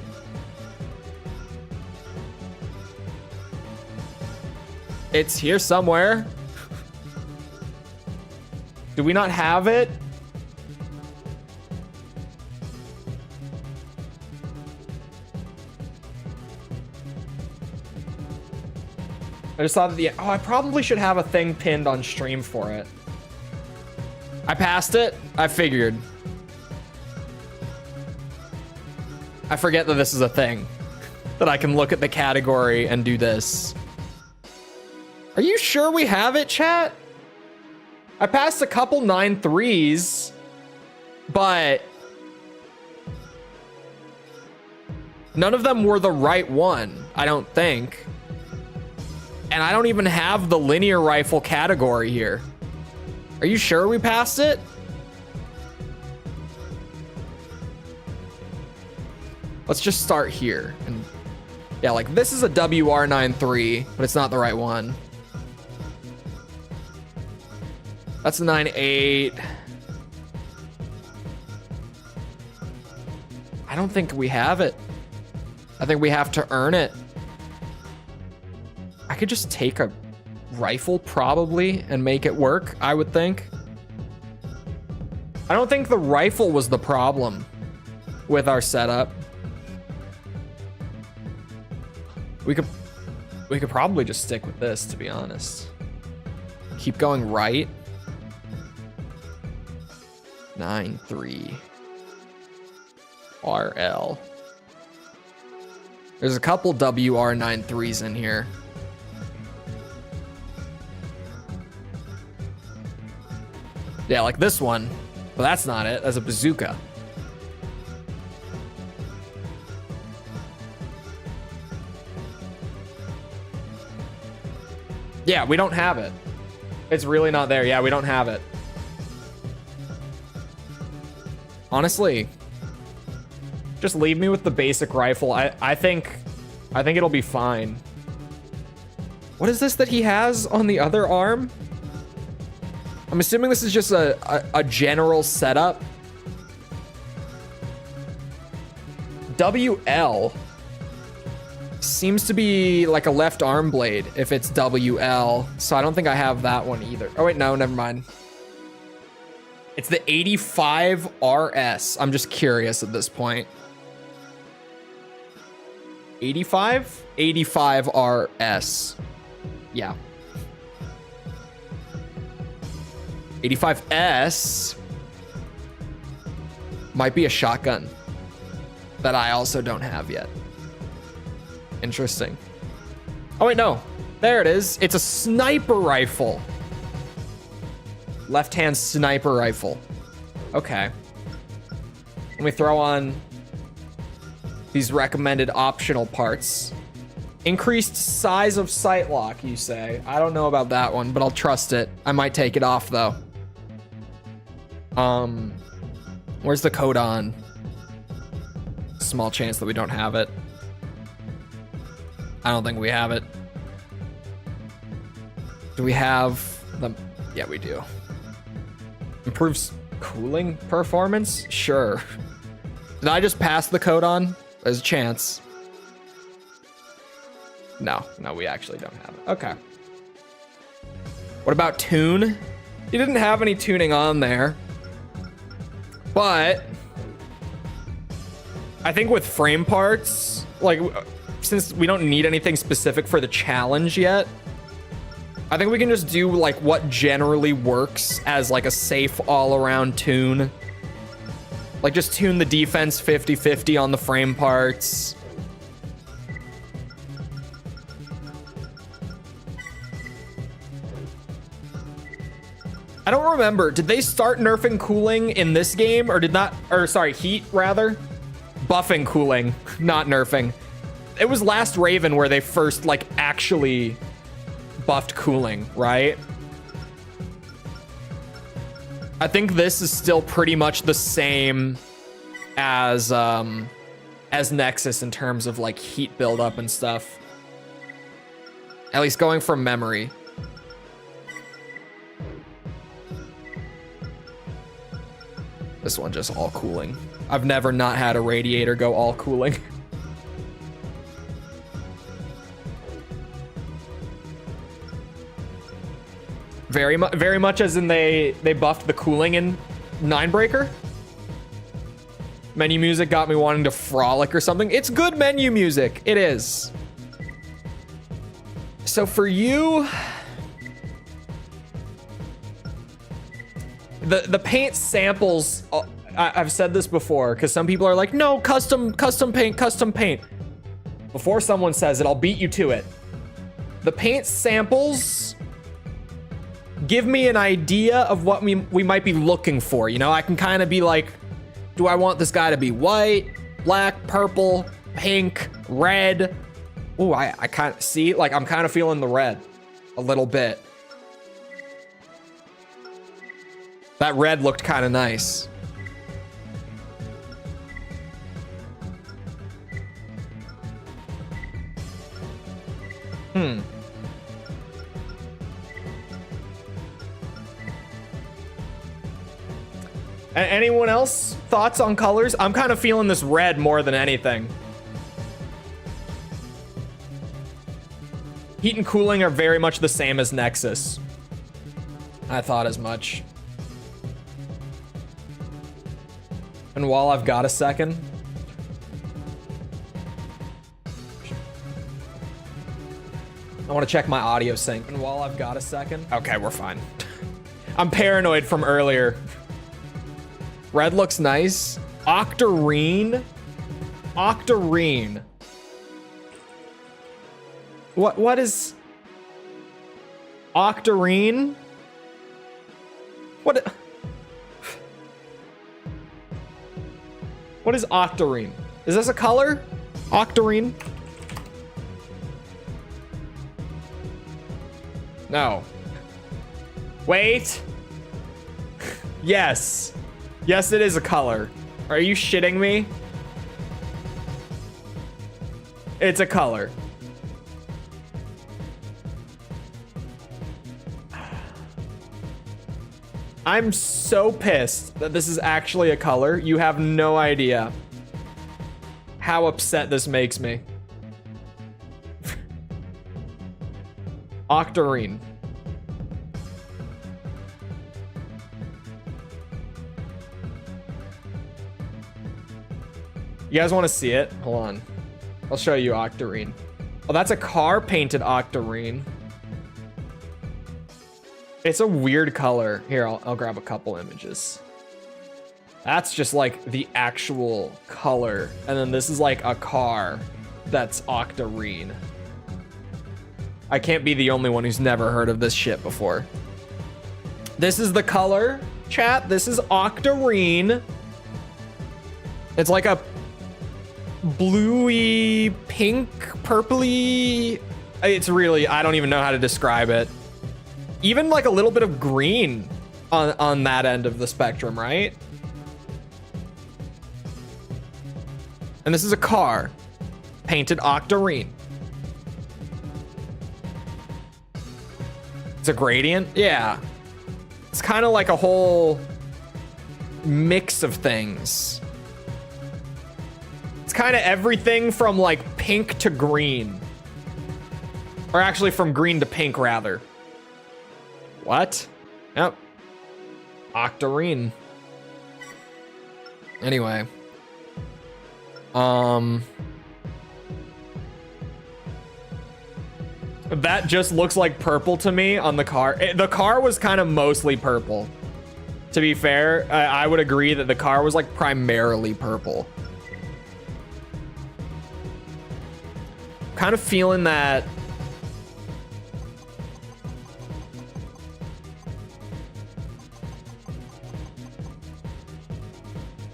It's here somewhere. Do we not have it? I just thought that I probably should have a thing pinned on stream for it. I passed it. I figured. I forget that this is a thing. That I can look at the category and do this. Are you sure we have it, chat? I passed a couple 9.3s, but none of them were the right one, I don't think. And I don't even have the linear rifle category here. Are you sure we passed it? Let's just start here. And yeah, like this is a WR93, but it's not the right one. That's a 9.8. I don't think we have it. I think we have to earn it. I could just take a rifle probably and make it work, I would think. I don't think the rifle was the problem with our setup. We could probably just stick with this, to be honest. Keep going right. 9.3 RL. There's a couple WR93s in here. Yeah, like this one. But that's not it. That's a bazooka. Yeah, we don't have it. It's really not there. Yeah, we don't have it. Honestly, just leave me with the basic rifle. I think it'll be fine. What is this that he has on the other arm? I'm assuming this is just a general setup. WL seems to be like a left arm blade if it's WL. So I don't think I have that one either. Oh wait, no, never mind. It's the 85 RS. I'm just curious at this point. 85? 85 RS. Yeah. 85S might be a shotgun that I also don't have yet. Interesting. Oh wait, no. There it is. It's a sniper rifle. Left-hand sniper rifle. Okay. Let me throw on these recommended optional parts. Increased size of sight lock, you say. I don't know about that one, but I'll trust it. I might take it off, though. Where's the code on? Small chance that we don't have it. I don't think we have it. Do we have the... Yeah, we do. Improves cooling performance? Sure. Did I just pass the code on? There's a chance. No, we actually don't have it. Okay. What about tune? You didn't have any tuning on there. But I think with frame parts, like, since we don't need anything specific for the challenge yet, I think we can just do like what generally works as like a safe all-around tune. Like just tune the defense 50-50 on the frame parts. I don't remember. Did they start nerfing cooling in this game or did not, or sorry, heat rather? Buffing cooling, not nerfing. It was last Raven where they first like actually buffed cooling, right? I think this is still pretty much the same as Nexus in terms of like heat buildup and stuff. At least going from memory. This one just all cooling. I've never not had a radiator go all cooling. Very much as in they buffed the cooling in Ninebreaker. Menu music got me wanting to frolic or something. It's good menu music. It is. So for you, the paint samples, I've said this before because some people are like, no, custom paint. Before someone says it, I'll beat you to it. The paint samples give me an idea of what we might be looking for. You know, I can kind of be like, do I want this guy to be white, black, purple, pink, red? Ooh, I kind of see, like, I'm kind of feeling the red a little bit. That red looked kind of nice. Anyone else? Thoughts on colors? I'm kind of feeling this red more than anything. Heat and cooling are very much the same as Nexus. I thought as much. And while I've got a second, I want to check my audio sync. And while I've got a second, okay, we're fine. I'm paranoid from earlier. Red looks nice. Octarine. Octarine. What is Octarine? What is Octarine? Is this a color? Octarine? No. Wait. Yes. Yes, it is a color. Are you shitting me? It's a color. I'm so pissed that this is actually a color. You have no idea how upset this makes me. Octarine. You guys want to see it? Hold on. I'll show you Octarine. Oh, that's a car painted Octarine. It's a weird color. Here, I'll grab a couple images. That's just like the actual color. And then this is like a car that's Octarine. I can't be the only one who's never heard of this shit before. This is the color, chat. This is octarine. It's like a bluey, pink, purpley. It's really, I don't even know how to describe it. Even like a little bit of green on that end of the spectrum, right? And this is a car, painted octarine. It's a gradient? Yeah. It's kind of like a whole mix of things. It's kind of everything from like pink to green. Or actually from green to pink, rather. What? Yep. Octarine. Anyway. That just looks like purple to me on the car. The car was kind of mostly purple. To be fair, I would agree that the car was like primarily purple. Kind of feeling that.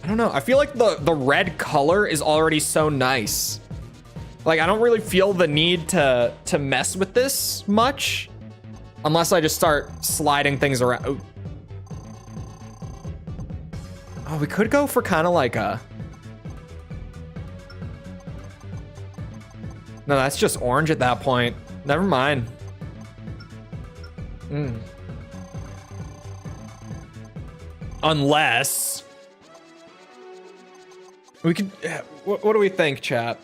I don't know. I feel like the red color is already so nice. Like, I don't really feel the need to mess with this much. Unless I just start sliding things around. Oh, we could go for kind of like a... No, that's just orange at that point. Never mind. Unless... We could... What do we think, chat?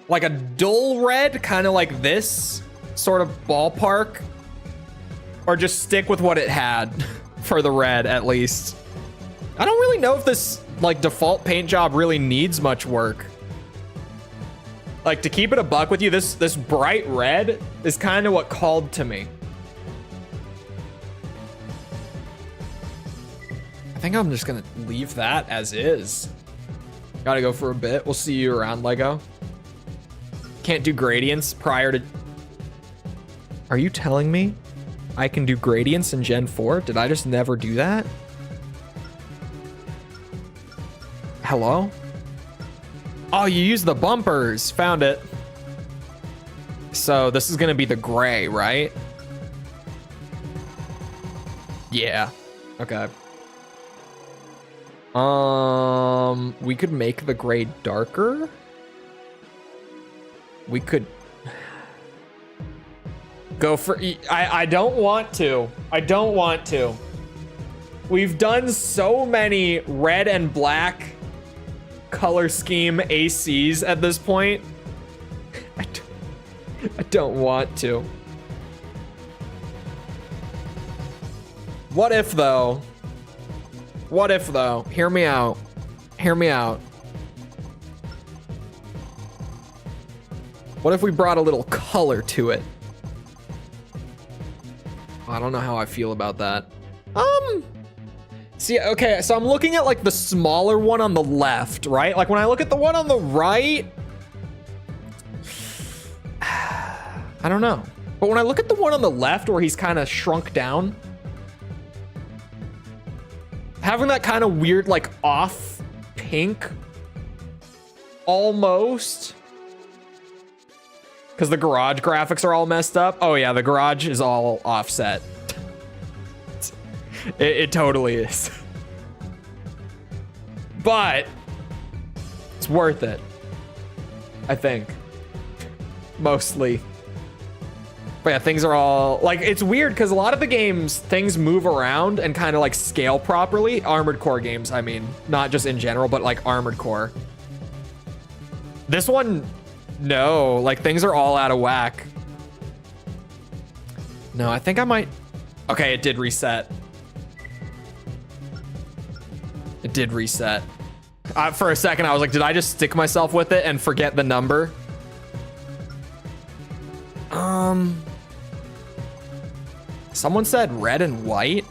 Like a dull red, kind of like this sort of ballpark? Or just stick with what it had for the red, at least. I don't really know if this like default paint job really needs much work. Like, to keep it a buck with you, this bright red is kind of what called to me. I think I'm just gonna leave that as is. Gotta go for a bit. We'll see you around, Lego. Can't do gradients prior to... Are you telling me I can do gradients in Gen 4? Did I just never do that? Hello? Oh, you use the bumpers. Found it. So this is gonna be the gray, right? Yeah. Okay. We could make the gray darker. We could go for... I don't want to. I don't want to. We've done so many red and black color scheme ACs at this point. I don't want to. What if though? What if though? Hear me out. Hear me out. What if we brought a little color to it? I don't know how I feel about that. See, okay, so I'm looking at like the smaller one on the left, right? Like when I look at the one on the right, I don't know. But when I look at the one on the left where he's kind of shrunk down, having that kind of weird, like off pink, almost. Because the garage graphics are all messed up. Oh yeah, the garage is all offset. It totally is. But it's worth it, I think. Mostly. But yeah, things are all like, it's weird because a lot of the games, things move around and kind of like scale properly. Armored Core games, I mean, not just in general, but like Armored Core. This one, no, like things are all out of whack. No, I think I might. Okay, it did reset. It did reset. For a second, I was like, did I just stick myself with it and forget the number? Someone said red and white.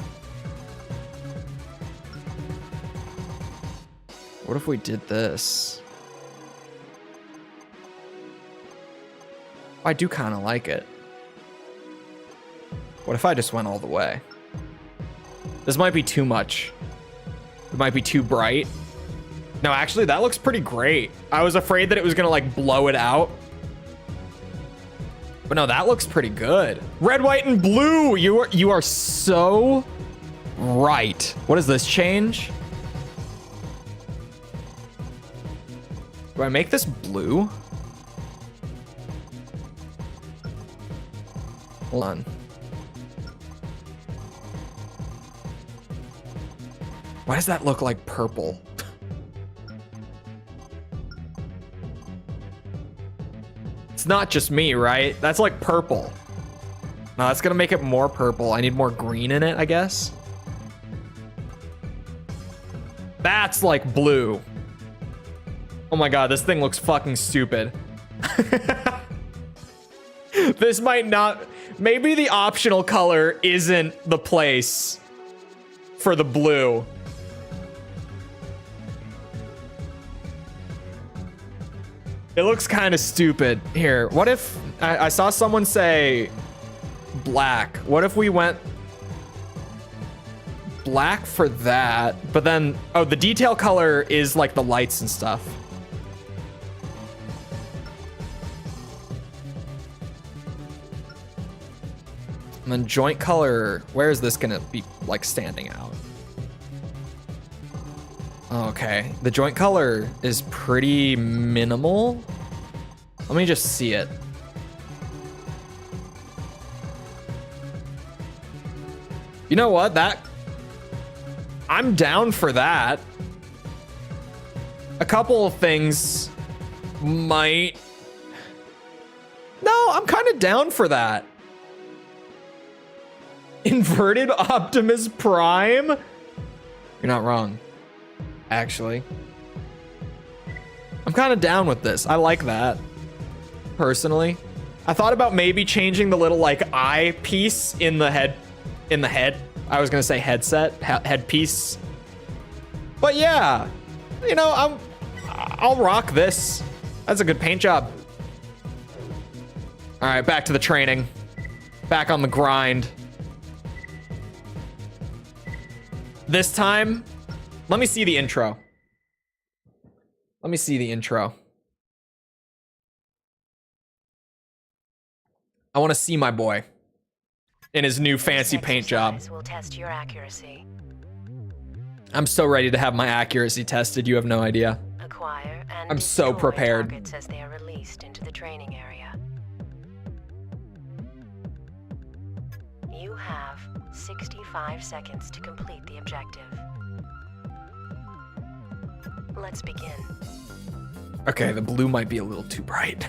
What if we did this? I do kind of like it. What if I just went all the way? This might be too much. It might be too bright. No, actually, that looks pretty great. I was afraid that it was gonna like blow it out. But no, that looks pretty good. Red, white, and blue. You are so right. What does this change? Do I make this blue? Hold on. Why does that look like purple? It's not just me, right? That's like purple. No, that's gonna make it more purple. I need more green in it, I guess. That's like blue. Oh my god, this thing looks fucking stupid. This might not... Maybe the optional color isn't the place for the blue. It looks kind of stupid. Here, what if... I saw someone say black. What if we went black for that, but then... Oh, the detail color is like the lights and stuff. And then joint color, where is this gonna be like standing out? Okay, the joint color is pretty minimal. Let me just see it. You know what? I'm down for that. A couple of things might... No, I'm kind of down for that. Inverted Optimus Prime? You're not wrong, actually. I'm kind of down with this. I like that, personally. I thought about maybe changing the little like eye piece in the head. I was gonna say headset, headpiece. But yeah, you know, I'll rock this. That's a good paint job. All right, back to the training. Back on the grind. This time, let me see the intro. Let me see the intro. I want to see my boy in his new fancy paint job. Will test your accuracy. I'm so ready to have my accuracy tested. You have no idea. Acquire and I'm so destroy prepared. targets as they are released into the training area. You have 65 seconds to complete the objective. Let's begin. Okay, the blue might be a little too bright.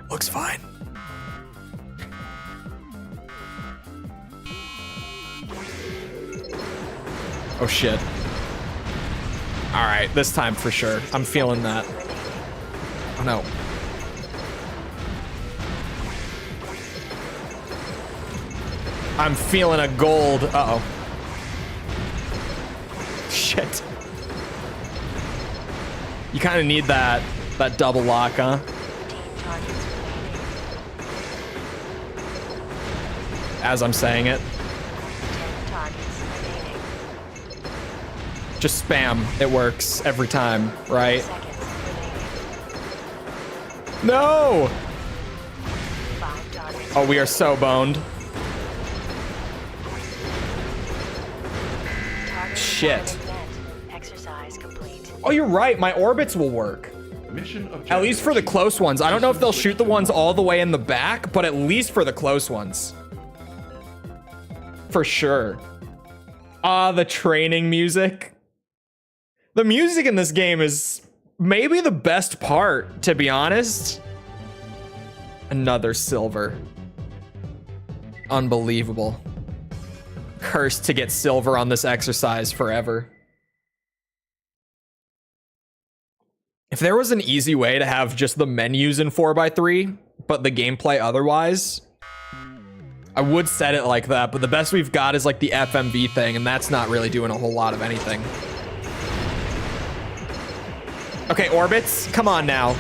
Looks fine. Oh shit. All right, this time for sure. I'm feeling that. Oh no. I'm feeling a gold. Uh-oh. Shit. You kind of need that double lock, huh? As I'm saying it. 10 targets remaining. Just spam. It works every time, right? Seconds remaining. No! 5 targets. Oh, we are so boned. Target Shit. requirement met. Exercise complete. Oh, you're right. My orbits will work. Mission objective At least for the close ones. I don't know if they'll shoot the ones all the way in the back, but at least for the close ones. For sure. Ah, the training music. The music in this game is maybe the best part, to be honest. Another silver. Unbelievable. Cursed to get silver on this exercise forever. If there was an easy way to have just the menus in 4x3, but the gameplay otherwise, I would set it like that, but the best we've got is like the FMV thing, and that's not really doing a whole lot of anything. Okay, orbits, come on now.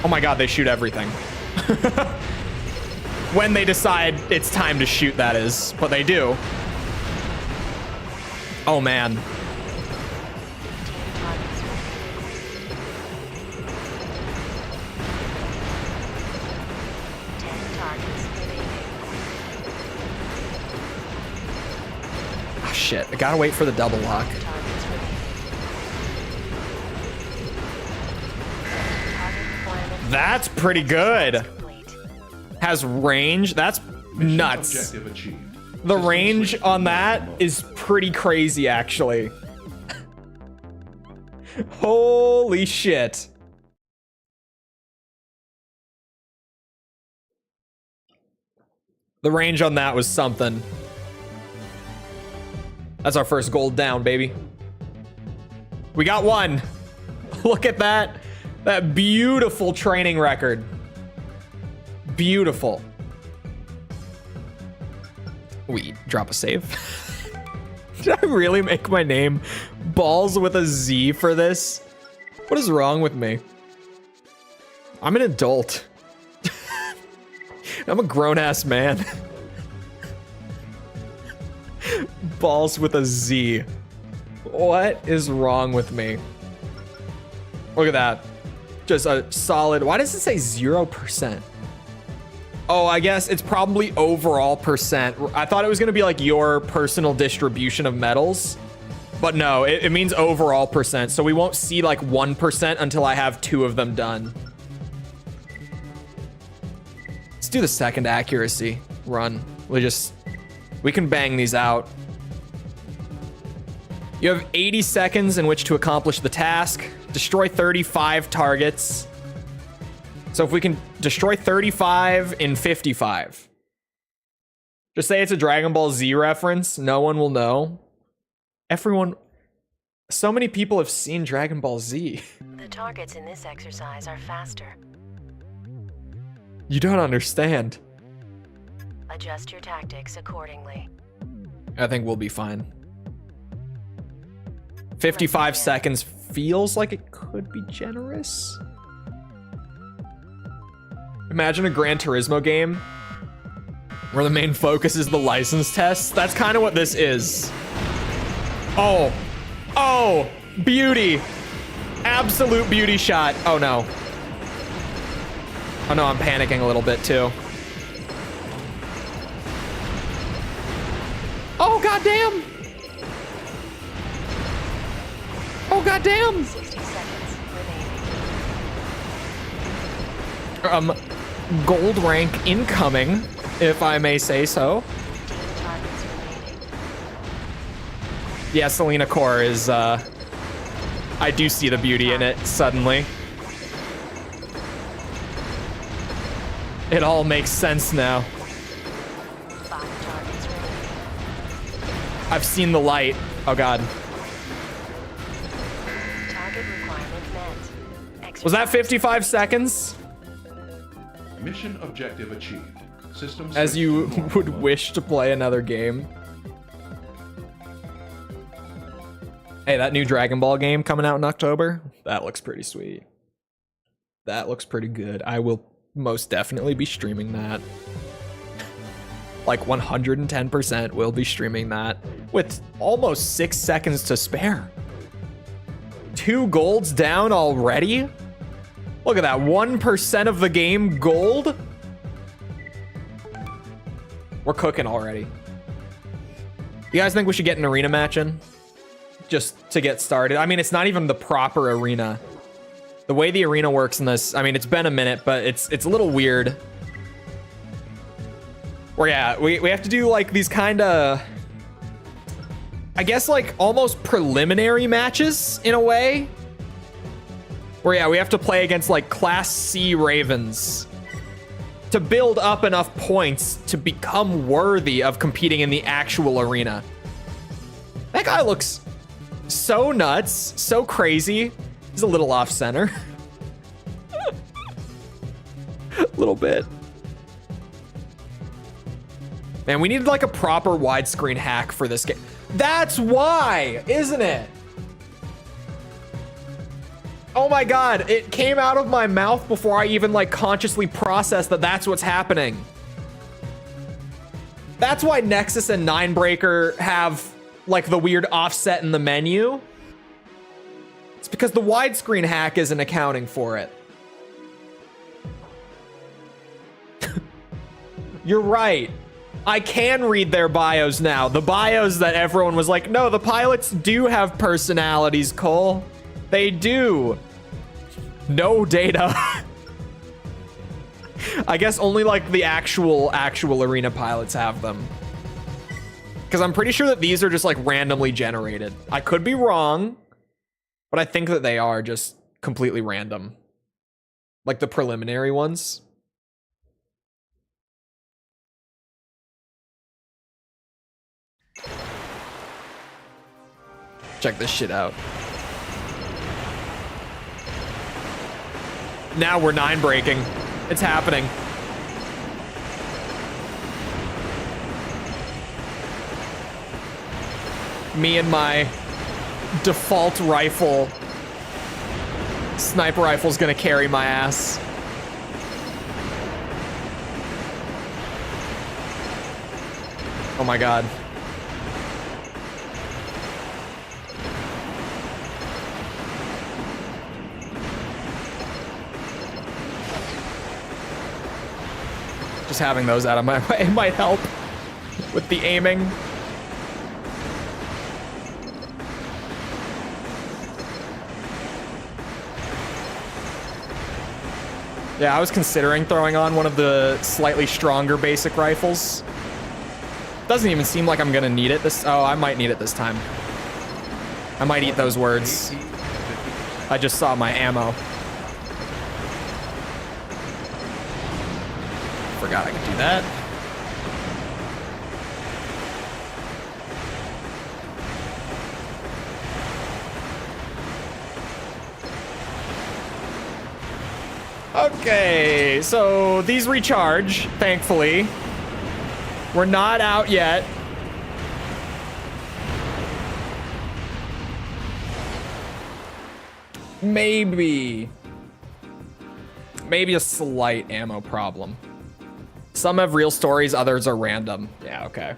Oh my god, they shoot everything. When they decide it's time to shoot, that is, but they do. Oh man. 15 targets remaining. 10 targets remaining. Oh shit, I gotta wait for the double lock. Targets remaining. Target requirement That's pretty good. complete. Has range. That's nuts. Objective achieved. The System range switched on to that normal mode. is pretty crazy, actually. Holy shit. The range on that was something. That's our first gold down, baby. We got one. Look at that. That beautiful training record. Beautiful. We drop a save. Did I really make my name balls with a Z for this? What is wrong with me? I'm an adult. I'm a grown-ass man. Balls with a Z. What is wrong with me? Look at that. Just a solid. Why does it say 0%? Oh, I guess it's probably overall percent. I thought it was going to be like your personal distribution of medals. But no, it means overall percent. So we won't see like 1% until I have 2 of them done. Let's do the second accuracy run. We can bang these out. You have 80 seconds in which to accomplish the task. Destroy 35 targets. So if we can destroy 35 in 55. Just say it's a Dragon Ball Z reference. No one will know. Everyone... So many people have seen Dragon Ball Z. The targets in this exercise are faster. You don't understand. Adjust your tactics accordingly. I think we'll be fine. 55 seconds feels like it could be generous. Imagine a Gran Turismo game where the main focus is the license test. That's kind of what this is. Oh, oh, beauty. Absolute beauty shot. Oh no. Oh no, I'm panicking a little bit too. Oh, goddamn. Oh, goddamn. 60 seconds remaining. Gold rank incoming, if I may say so. 15 targets remaining. Yeah, Selena Core is, I do see the beauty in it suddenly. It all makes sense now. 5 targets remaining. I've seen the light. Oh god. Target requirement met. Was that Exercise 55 seconds? Mission objective achieved. System As switched you to normal would mode. wish to play another game. Hey, that new Dragon Ball game coming out in October, that looks pretty sweet. That looks pretty good. I will most definitely be streaming that. Like 110% will be streaming that with almost 6 seconds to spare. 2 golds down already? Look at that, 1% of the game gold? We're cooking already. You guys think we should get an arena match in? Just to get started. I mean, it's not even the proper arena. The way the arena works in this, I mean, it's been a minute, but it's a little weird. Or yeah, we have to do like these kind of, I guess like almost preliminary matches in a way. Where yeah, we have to play against like Class C Ravens to build up enough points to become worthy of competing in the actual arena. That guy looks so nuts, so crazy. He's a little off center. A little bit. Man, we needed like a proper widescreen hack for this game. That's why, isn't it? Oh my god, it came out of my mouth before I even like consciously processed that that's what's happening. That's why Nexus and Ninebreaker have like the weird offset in the menu. It's because the widescreen hack isn't accounting for it. You're right. I can read their bios now. The bios that everyone was like, no, the pilots do have personalities, Cole. They do. No data. I guess only like the actual arena pilots have them. Because I'm pretty sure that these are just like randomly generated. I could be wrong, but I think that they are just completely random. Like the preliminary ones. Check this shit out. Now we're 9 breaking. It's happening. Me and my default rifle. Sniper rifle's gonna carry my ass. Oh my god. Just having those out of my way might help with the aiming. Yeah, I was considering throwing on one of the slightly stronger basic rifles. Doesn't even seem like I'm gonna need it this. Oh, I might need it this time. I might eat those words. I just saw my ammo. Forgot I could do that. Okay, so these recharge, thankfully. We're not out yet. Maybe a slight ammo problem. Some have real stories, others are random. Yeah, okay.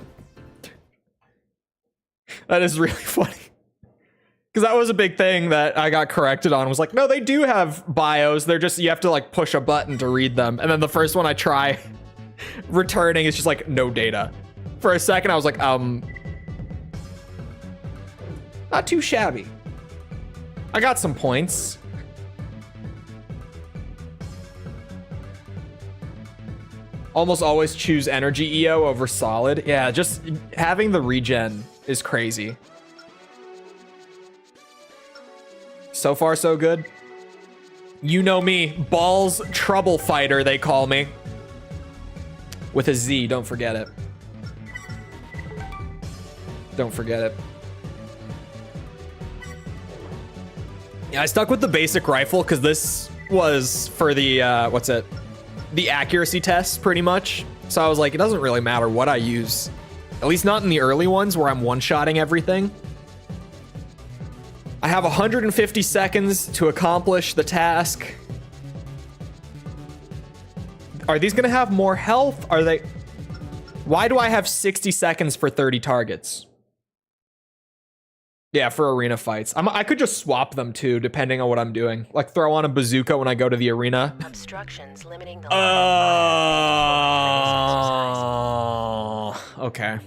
That is really funny. Because that was a big thing that I got corrected on. Was like, no, they do have bios. They're just, you have to like push a button to read them. And then the first one I try returning is just like, no data. For a second, I was like, not too shabby. I got some points. Almost always choose energy EO over solid. Yeah, just having the regen is crazy. So far, so good. You know me, Balls Trouble Fighter, they call me. With a Z, don't forget it. Don't forget it. Yeah, I stuck with the basic rifle because this was for the, what's it? The accuracy test, pretty much. So I was like, it doesn't really matter what I use. At least not in the early ones where I'm one-shotting everything. I have 150 seconds to accomplish the task. Are these gonna have more health? Are they... Why do I have 60 seconds for 30 targets? Yeah, for arena fights. I could just swap them too, depending on what I'm doing. Like throw on a bazooka when I go to the arena. Obstructions limiting the okay.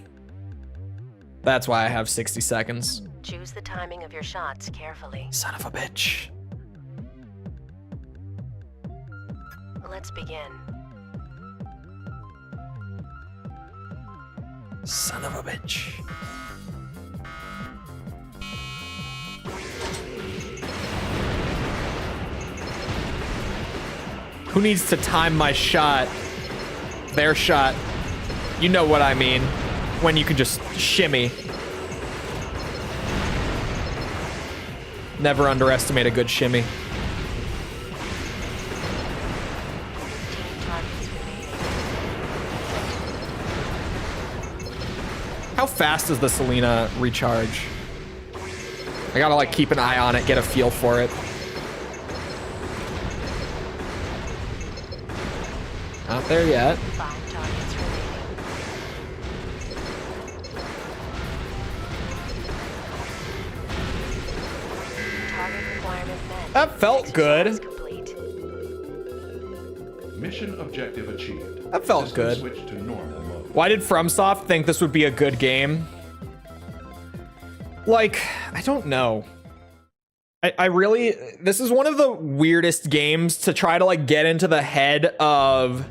That's why I have 60 seconds. Choose the timing of your shots carefully. Son of a bitch. Let's begin. Son of a bitch. Who needs to time my shot? Their shot. You know what I mean. When you can just shimmy. Never underestimate a good shimmy. How fast does the Selena recharge? I gotta like keep an eye on it, get a feel for it. Not there yet. 5 targets remaining. That felt good. Exercise complete. Mission objective achieved. That felt System good. Switch to normal mode. Why did FromSoft think this would be a good game? Like, I don't know. I really, this is one of the weirdest games to try to like get into the head of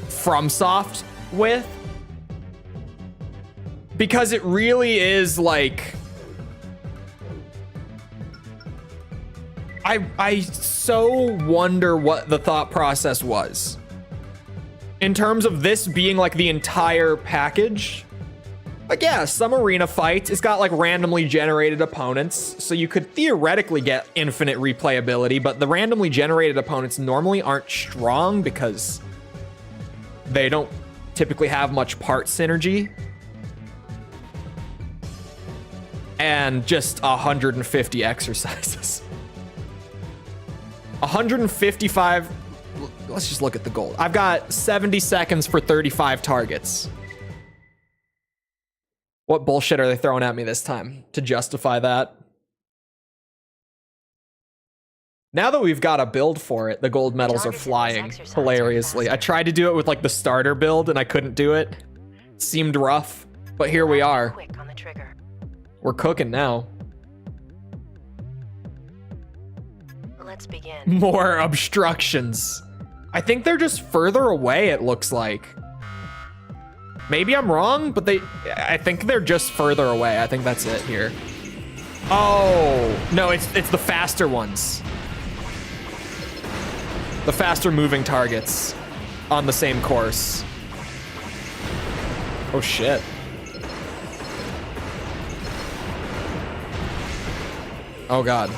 FromSoft with, because it really is like, I so wonder what the thought process was in terms of this being like the entire package. Like, yeah, some arena fights, it's got like randomly generated opponents, so you could theoretically get infinite replayability, but the randomly generated opponents normally aren't strong because they don't typically have much part synergy. And just 150 exercises. 155. Let's just look at the goal. I've got 70 seconds for 35 targets. What bullshit are they throwing at me this time to justify that? Now that we've got a build for it, the gold medals are Targets in this flying exercise are hilariously. I faster. tried to do it with like the starter build and I couldn't do it. It seemed rough, but here we are. Quick on the trigger. We're cooking now. Let's begin. More obstructions. I think they're just further away, it looks like. Maybe I'm wrong, but I think they're just further away. I think that's it here. Oh, no, it's the faster ones. The faster moving targets on the same course. Oh shit. Oh god.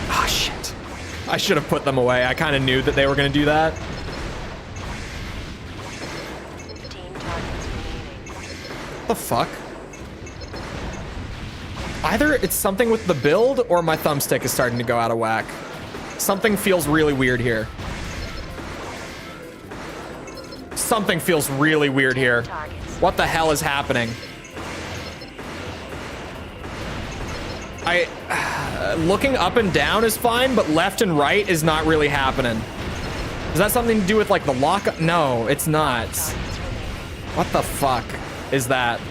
Ah, shit. I should have put them away. I kind of knew that they were going to do that. 15 targets remaining. What the fuck? Either it's something with the build or my thumbstick is starting to go out of whack. Something feels really weird here. Something feels really weird here. Targets. What the hell is happening? Looking up and down is fine, but left and right is not really happening. Is that something to do with like the lock? No, it's not. Targets remaining. What the fuck is that?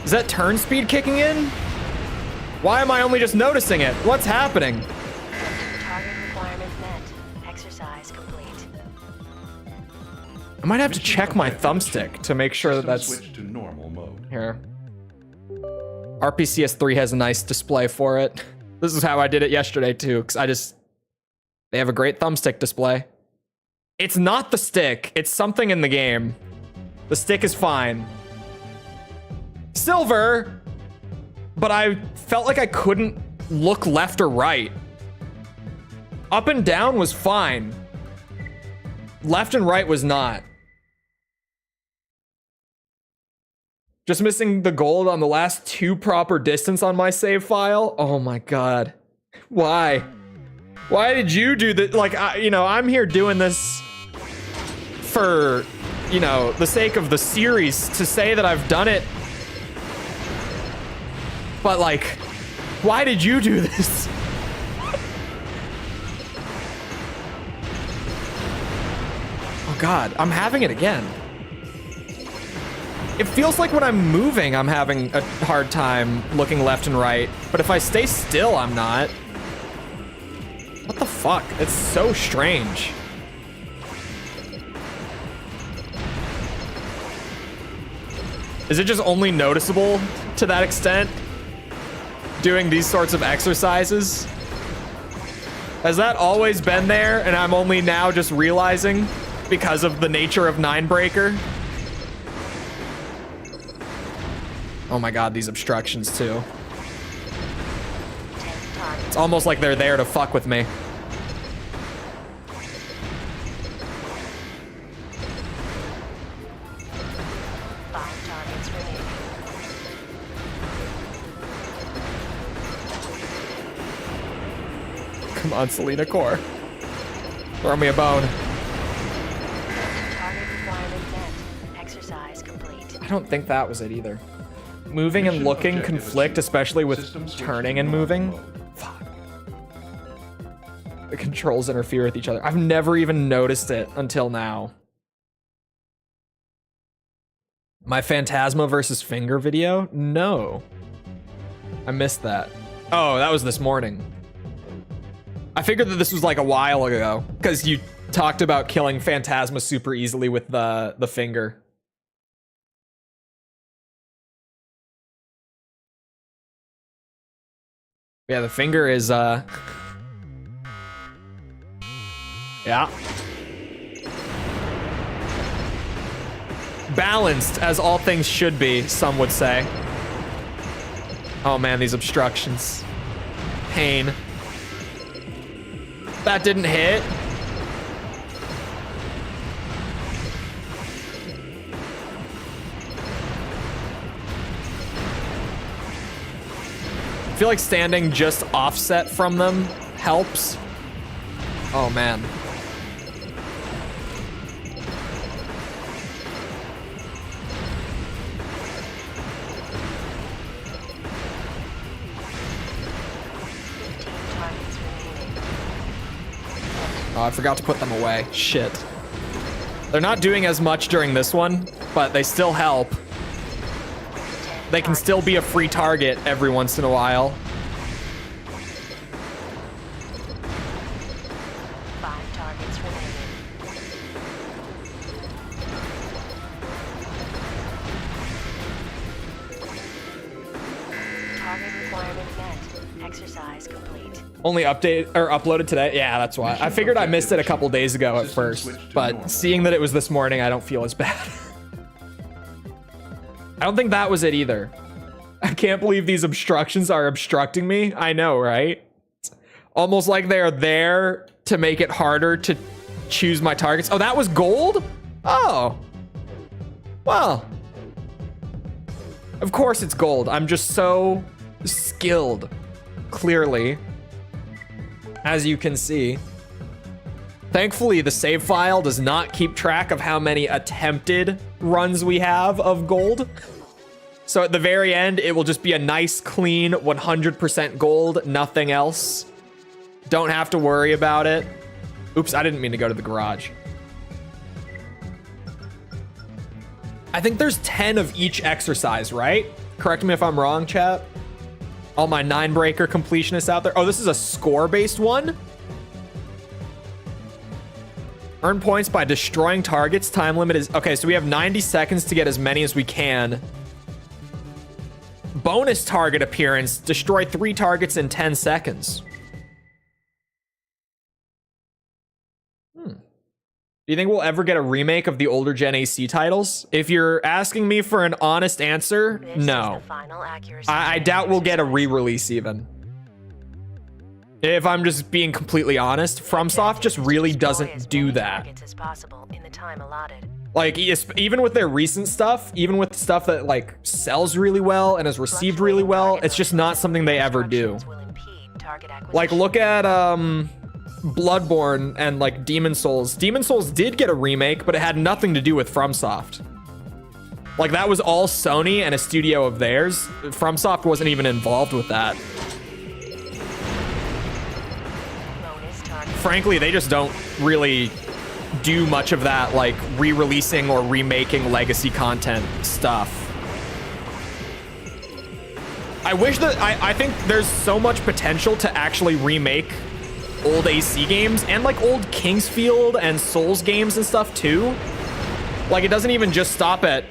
Is that turn speed kicking in? Why am I only just noticing it? What's happening? Target requirement met. Exercise complete. I might have to check my thumbstick to make sure that System that's switch to normal mode. here. RPCS3 has a nice display for it. This is how I did it yesterday too, because they have a great thumbstick display. It's not the stick, it's something in the game. The stick is fine. Silver! But I felt like I couldn't look left or right. Up and down was fine. Left and right was not. Just missing the gold on the last 2 proper distance on my save file. Oh my god. Why? Why did you do that? Like, I'm here doing this for, the sake of the series to say that I've done it. But like, why did you do this? Oh god, I'm having it again. It feels like when I'm moving, I'm having a hard time looking left and right. But if I stay still, I'm not. What the fuck? It's so strange. Is it just only noticeable to that extent? Doing these sorts of exercises? Has that always been there and I'm only now just realizing because of the nature of Ninebreaker? Oh my god, these obstructions too. 10 targets. It's almost like they're there to fuck with me. Five targets remaining. Come on, Selena Core. Throw me a bone. Target requirement met. I don't think that was it either. Moving and looking conflict, especially with turning and moving. Fuck. The controls interfere with each other. I've never even noticed it until now. My Phantasma versus Finger video? No. I missed that. Oh, that was this morning. I figured that this was like a while ago because you talked about killing Phantasma super easily with the finger. Yeah, the finger is yeah. Balanced, as all things should be, some would say. Oh man, these obstructions. Pain. That didn't hit. I feel like standing just offset from them helps. Oh man. Oh, I forgot to put them away. Shit. They're not doing as much during this one, but they still help. They can still be a free target every once in a while. 5 targets remaining. Target requirement met. Exercise complete. Only uploaded today? Yeah, that's why. I figured I missed it a couple days ago at first, but seeing that it was this morning, I don't feel as bad. I don't think that was it either. I can't believe these obstructions are obstructing me. I know, right? It's almost like they're there to make it harder to choose my targets. Oh, that was gold? Oh. Well. Of course it's gold. I'm just so skilled. Clearly. As you can see. Thankfully, the save file does not keep track of how many attempted runs we have of gold. So at the very end, it will just be a nice, clean 100% gold, nothing else. Don't have to worry about it. Oops, I didn't mean to go to the garage. I think there's 10 of each exercise, right? Correct me if I'm wrong, chat. All my 9-breaker completionists out there. Oh, this is a score-based one? Earn points by destroying targets. Time limit is... Okay, so we have 90 seconds to get as many as we can. Bonus target appearance. Destroy 3 targets in 10 seconds. Do you think we'll ever get a remake of the older Gen AC titles? If you're asking me for an honest answer, no. I doubt we'll get a re-release even. If I'm just being completely honest, FromSoft just really doesn't do that. Like, even with their recent stuff, even with stuff that like sells really well and is received really well, it's just not something they ever do. Like, look at Bloodborne and like Demon Souls. Demon Souls did get a remake, but it had nothing to do with FromSoft. Like, that was all Sony and a studio of theirs. FromSoft wasn't even involved with that. Frankly, they just don't really do much of that, like re-releasing or remaking legacy content stuff. I wish that I think there's so much potential to actually remake old AC games and like old Kingsfield and Souls games and stuff too. Like, it doesn't even just stop at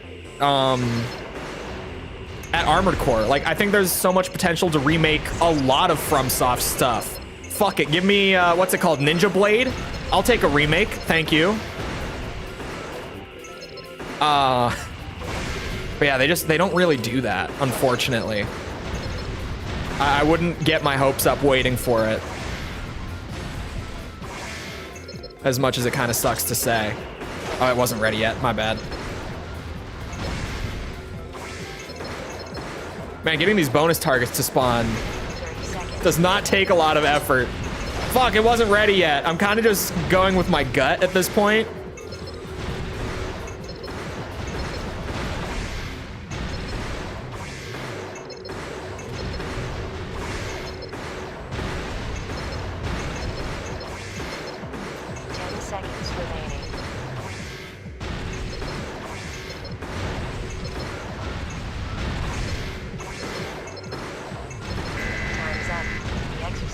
Armored Core. Like, I think there's so much potential to remake a lot of FromSoft stuff. Fuck it, give me what's it called, Ninja Blade? I'll take a remake, thank you. But yeah, they don't really do that, unfortunately. I wouldn't get my hopes up waiting for it. As much as it kind of sucks to say. Oh, it wasn't ready yet, my bad. Man, getting these bonus targets to spawn does not take a lot of effort. Fuck, it wasn't ready yet. I'm kind of just going with my gut at this point.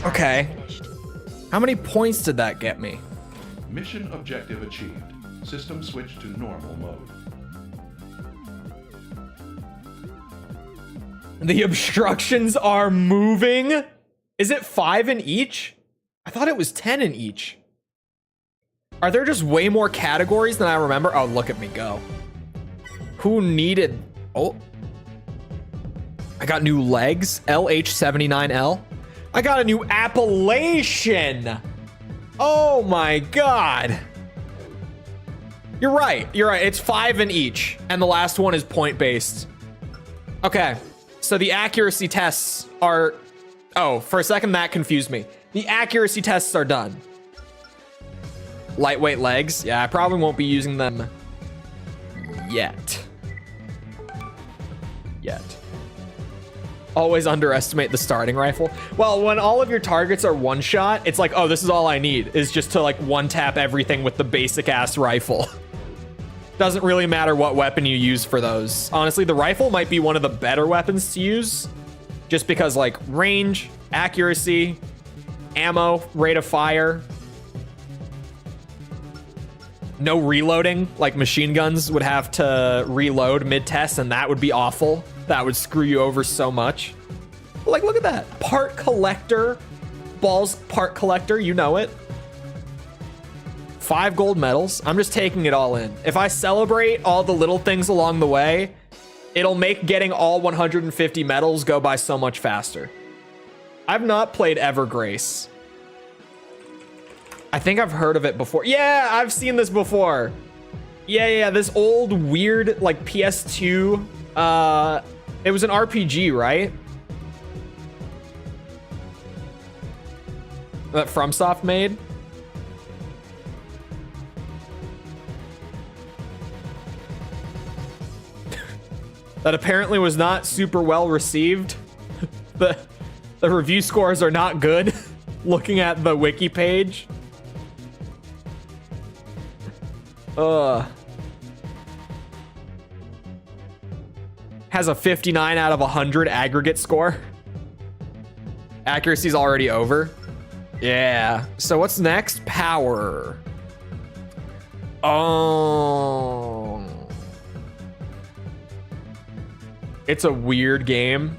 exercise Okay. is finished. How many points did that get me? Mission objective achieved. System switched to normal mode. The obstructions are moving. Is it 5 in each? I thought it was 10 in each. Are there just way more categories than I remember? Oh, look at me go. Who needed... Oh. I got new legs. LH79L. I got a new appellation. Oh my god. You're right. You're right. It's 5 in each. And the last one is point-based. Okay. So the accuracy tests are... Oh, for a second that confused me. The accuracy tests are done. Lightweight legs. Yeah, I probably won't be using them yet. Always underestimate the starting rifle. Well, when all of your targets are one shot, it's like, oh, this is all I need, is just to like one tap everything with the basic ass rifle. Doesn't really matter what weapon you use for those. Honestly, the rifle might be one of the better weapons to use, just because like range, accuracy, ammo, rate of fire, no reloading. Like machine guns would have to reload mid-test, and that would be awful. That would screw you over so much. Like, look at that. Part collector. Balls part collector, you know it. 5 gold medals. I'm just taking it all in. If I celebrate all the little things along the way, it'll make getting all 150 medals go by so much faster. I've not played Evergrace. I think I've heard of it before. Yeah, I've seen this before. Yeah, this old weird like PS2. It was an RPG, right? That FromSoft made. That apparently was not super well received. The review scores are not good. Looking at the wiki page. Has a 59 out of 100 aggregate score. Accuracy's already over. Yeah. So what's next? Power. Oh. It's a weird game.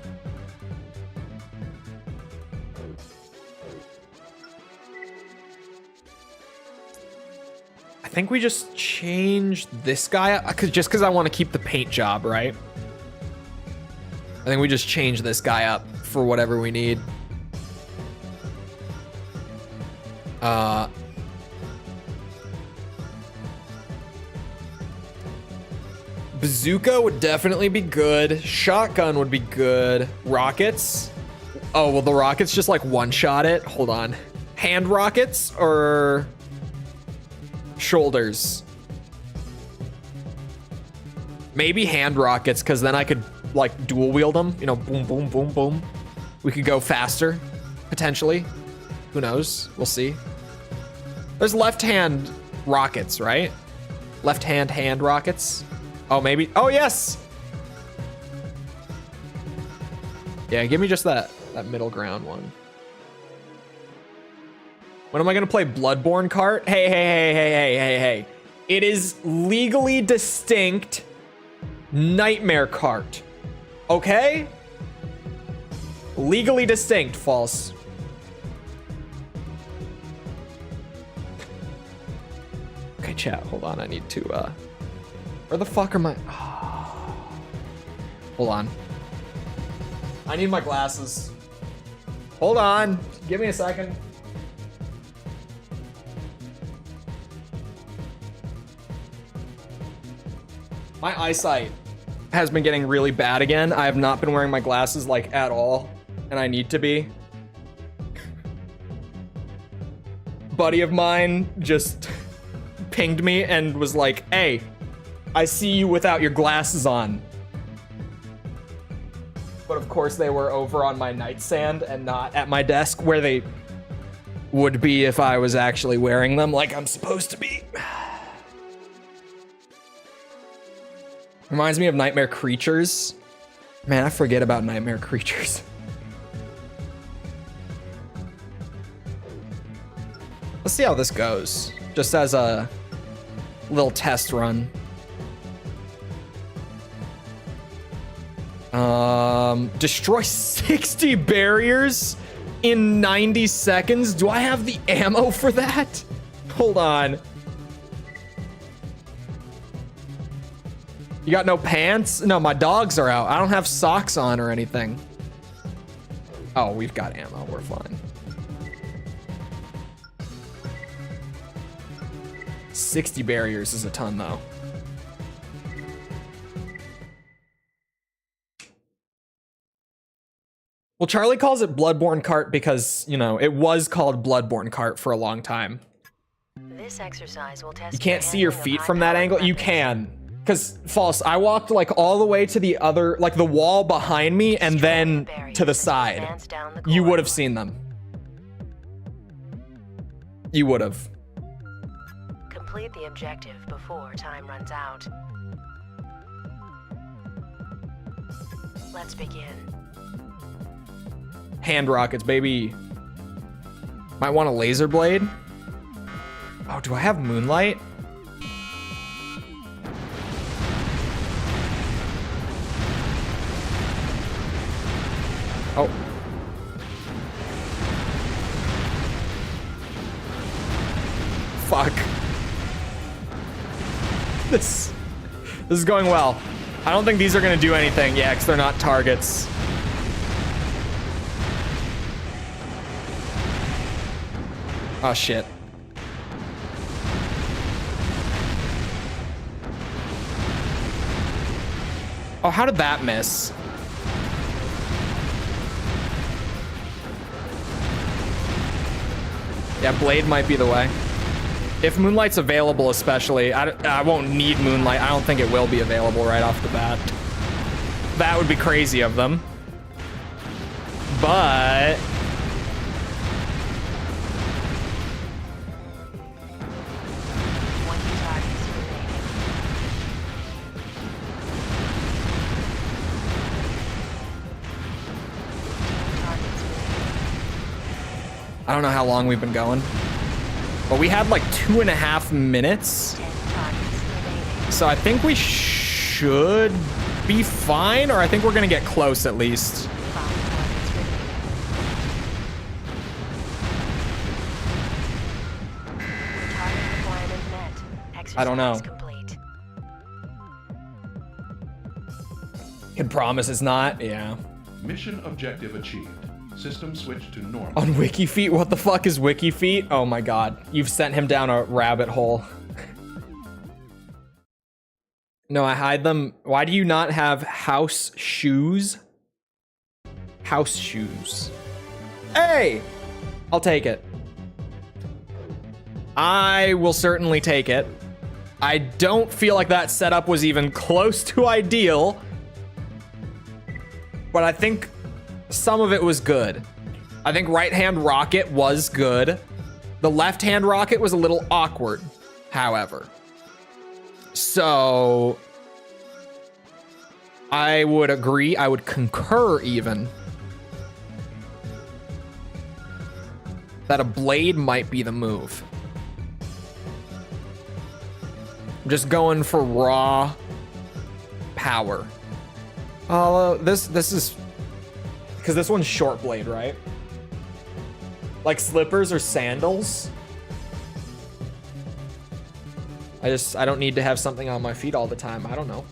I think we just change this guy just because I want to keep the paint job, right? I think we just change this guy up for whatever we need. Bazooka would definitely be good. Shotgun would be good. Rockets. Oh, well, the rockets just like one-shot it. Hold on. Hand rockets or shoulders? Maybe hand rockets, because then I could like dual wield them. You know, boom, boom, boom, boom. We could go faster, potentially. Who knows? We'll see. There's left-hand rockets, right? Left-hand rockets. Oh, maybe. Oh, yes. Yeah, give me just that middle ground one. When am I gonna play Bloodborne cart? Hey. It is legally distinct Nightmare cart. Okay? Legally distinct, false. Okay, chat, hold on. I need to, where the fuck are my... Oh. Hold on. I need my glasses. Hold on. Give me a second. My eyesight has been getting really bad again. I have not been wearing my glasses like at all, and I need to be. Buddy of mine just pinged me and was like, hey, I see you without your glasses on. But of course they were over on my nightstand and not at my desk where they would be if I was actually wearing them like I'm supposed to be. Reminds me of Nightmare Creatures. Man, I forget about Nightmare Creatures. Let's see how this goes. Just as a little test run. Destroy 60 barriers in 90 seconds. Do I have the ammo for that? Hold on. You got no pants? No, my dogs are out. I don't have socks on or anything. Oh, we've got ammo. We're fine. 60 barriers is a ton, though. Well, Charlie calls it Bloodborne Cart because, you know, it was called Bloodborne Cart for a long time. This exercise will test You can't see your feet handling of from that high-powered angle. You weapons. can. Because, false, I walked like all the way to the other, like the wall behind me and then to the side. Advance down the You would have corridor. seen them. You would have. Complete the objective before time runs out. Let's begin. Hand rockets, baby. Might want a laser blade. Oh, do I have moonlight? Oh. Fuck. This is going well. I don't think these are gonna do anything. Yeah, because they're not targets. Oh shit. Oh, how did that miss? Yeah, blade might be the way. If moonlight's available, especially, I won't need moonlight. I don't think it will be available right off the bat. That would be crazy of them. But 20 targets remaining. I don't know how long we've been going, but we had like 2.5 minutes. 10 targets remaining. So I think we should be fine, or I think we're gonna get close at least. 5 targets remaining. Target requirement met. Exercise I don't know. complete. Can promise it's not. Yeah. Mission objective achieved. System switched to normal. On WikiFeet, what the fuck is WikiFeet? Oh my god, you've sent him down a rabbit hole. No, I hide them. Why do you not have house shoes? House shoes. Hey! I'll take it. I will certainly take it. I don't feel like that setup was even close to ideal, but I think some of it was good. I think right-hand rocket was good. The left-hand rocket was a little awkward, however. So I would agree, I would concur even, that a blade might be the move. I'm just going for raw power. This is because this one's short blade, right? Like slippers or sandals. I don't need to have something on my feet all the time. I don't know.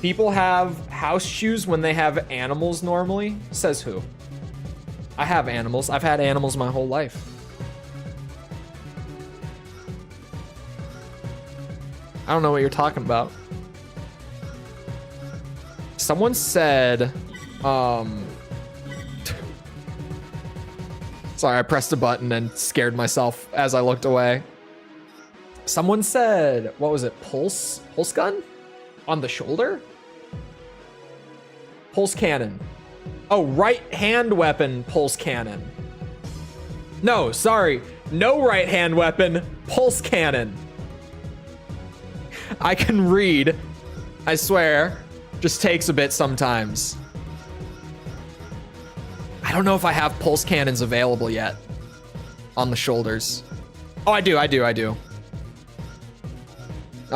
People have house shoes when they have animals normally. Says who? I have animals. I've had animals my whole life. I don't know what you're talking about. Someone said, sorry, I pressed a button and scared myself as I looked away. Someone said, what was it? Pulse gun? On the shoulder? Pulse cannon. Oh, right hand weapon, pulse cannon. No, sorry. No right hand weapon, pulse cannon. I can read. I swear. Just takes a bit sometimes. I don't know if I have pulse cannons available yet. on the shoulders. Oh, I do. I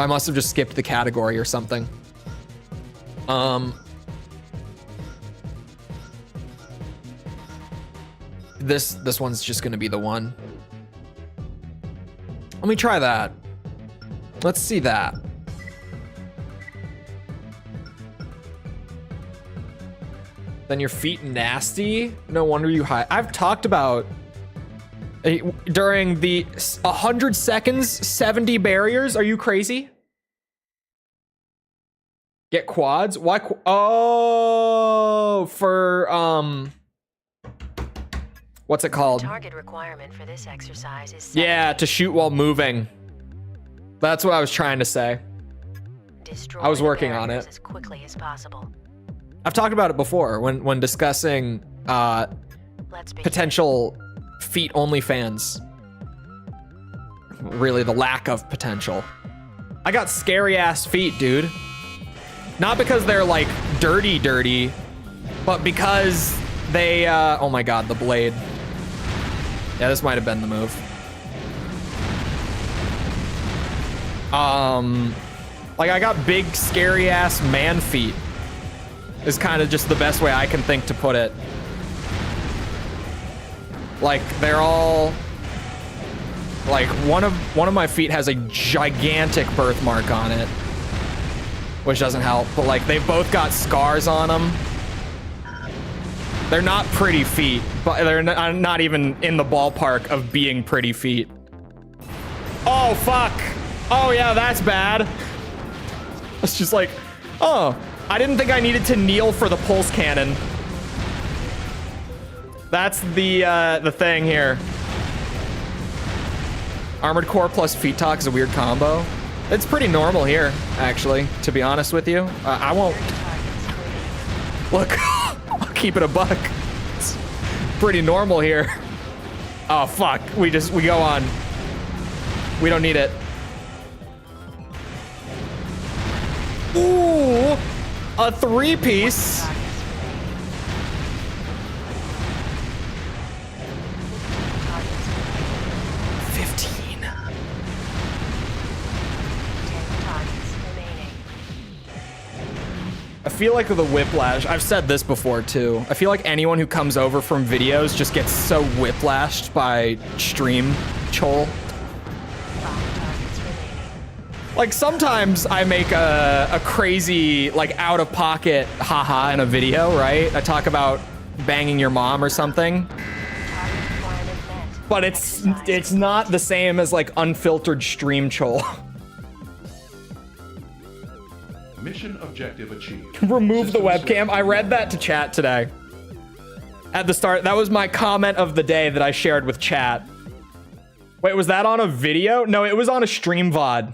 must have just skipped the category or something. This one's just gonna be the one. Let me try that. Let's see that. Then your feet nasty? No wonder you hide. I've talked about during the 100 seconds, 70 barriers. Are you crazy? Get quads? Why? Oh, for what's it called? Target requirement for this exercise is Yeah, to shoot while moving. That's what I was trying to say. destroy I was the working on barriers it. as quickly as possible. I've talked about it before when discussing Let's begin. potential feet only fans. Really, the lack of potential. I got scary ass feet, dude. Not because they're like dirty, but because they, oh my God, the blade. Yeah, this might have been the move. Like I got big, scary ass man feet. Is kind of just the best way I can think to put it. Like they're all, like one of my feet has a gigantic birthmark on it, which doesn't help. But like they both got scars on them. They're not pretty feet, but they're not even in the ballpark of being pretty feet. Oh fuck! Oh yeah, that's bad. It's just like, oh, I didn't think I needed to kneel for the pulse cannon. That's the thing here. Armored Core plus Feet Talk is a weird combo. It's pretty normal here, actually, to be honest with you. I won't... Look, I'll keep it a buck. It's pretty normal here. Oh, fuck. We go on. We don't need it. Ooh, a three-piece. I feel like with the whiplash, I've said this before too. I feel like anyone who comes over from videos just gets so whiplashed by stream Chole. Like sometimes I make a crazy, like out of pocket haha in a video, right? I talk about banging your mom or something. But it's not the same as like unfiltered stream Chole. Mission objective achieved. Remove the System webcam. switch. I read that to chat today. At the start, that was my comment of the day that I shared with chat. Wait, was that on a video? No, it was on a stream VOD.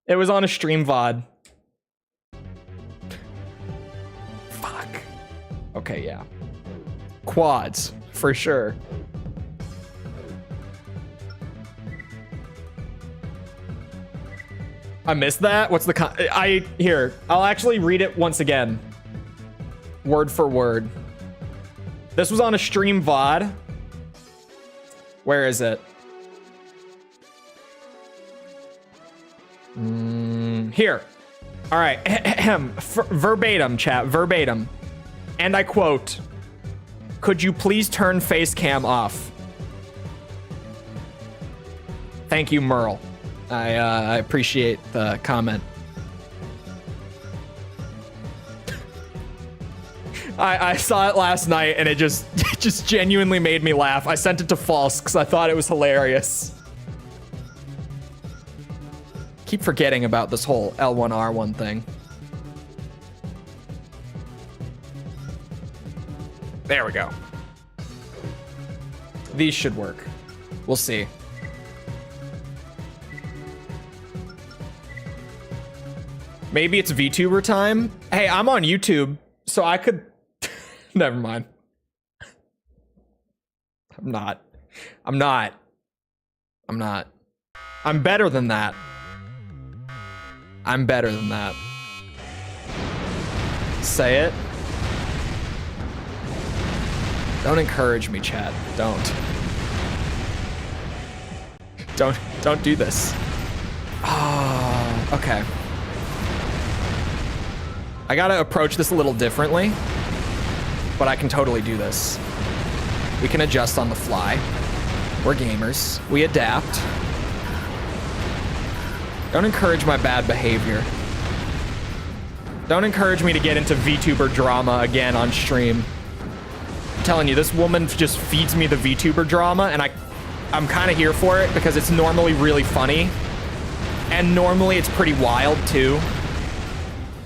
It was on a stream VOD. Fuck. Okay, yeah. Quads, for sure. I missed that. What's the here, I'll actually read it once again. Word for word. This was on a stream VOD. Where is it? Here. All right. Verbatim, chat. Verbatim. And I quote, "Could you please turn face cam off? Thank you, Merle." I appreciate the comment. I saw it last night and it just genuinely made me laugh. I sent it to False because I thought it was hilarious. Keep forgetting about this whole L1R1 thing. There we go. These should work. We'll see. Maybe it's VTuber time. Hey, I'm on YouTube, so I could... Never mind. I'm not. I'm better than that. I'm better than that. Say it. Don't encourage me, chat. Don't. Don't do this. Oh, okay. I gotta approach this a little differently, but I can totally do this. We can adjust on the fly. We're gamers. We adapt. Don't encourage my bad behavior. Don't encourage me to get into VTuber drama again on stream. I'm telling you, this woman just feeds me the VTuber drama, and I'm kind of here for it because it's normally really funny. And normally it's pretty wild too.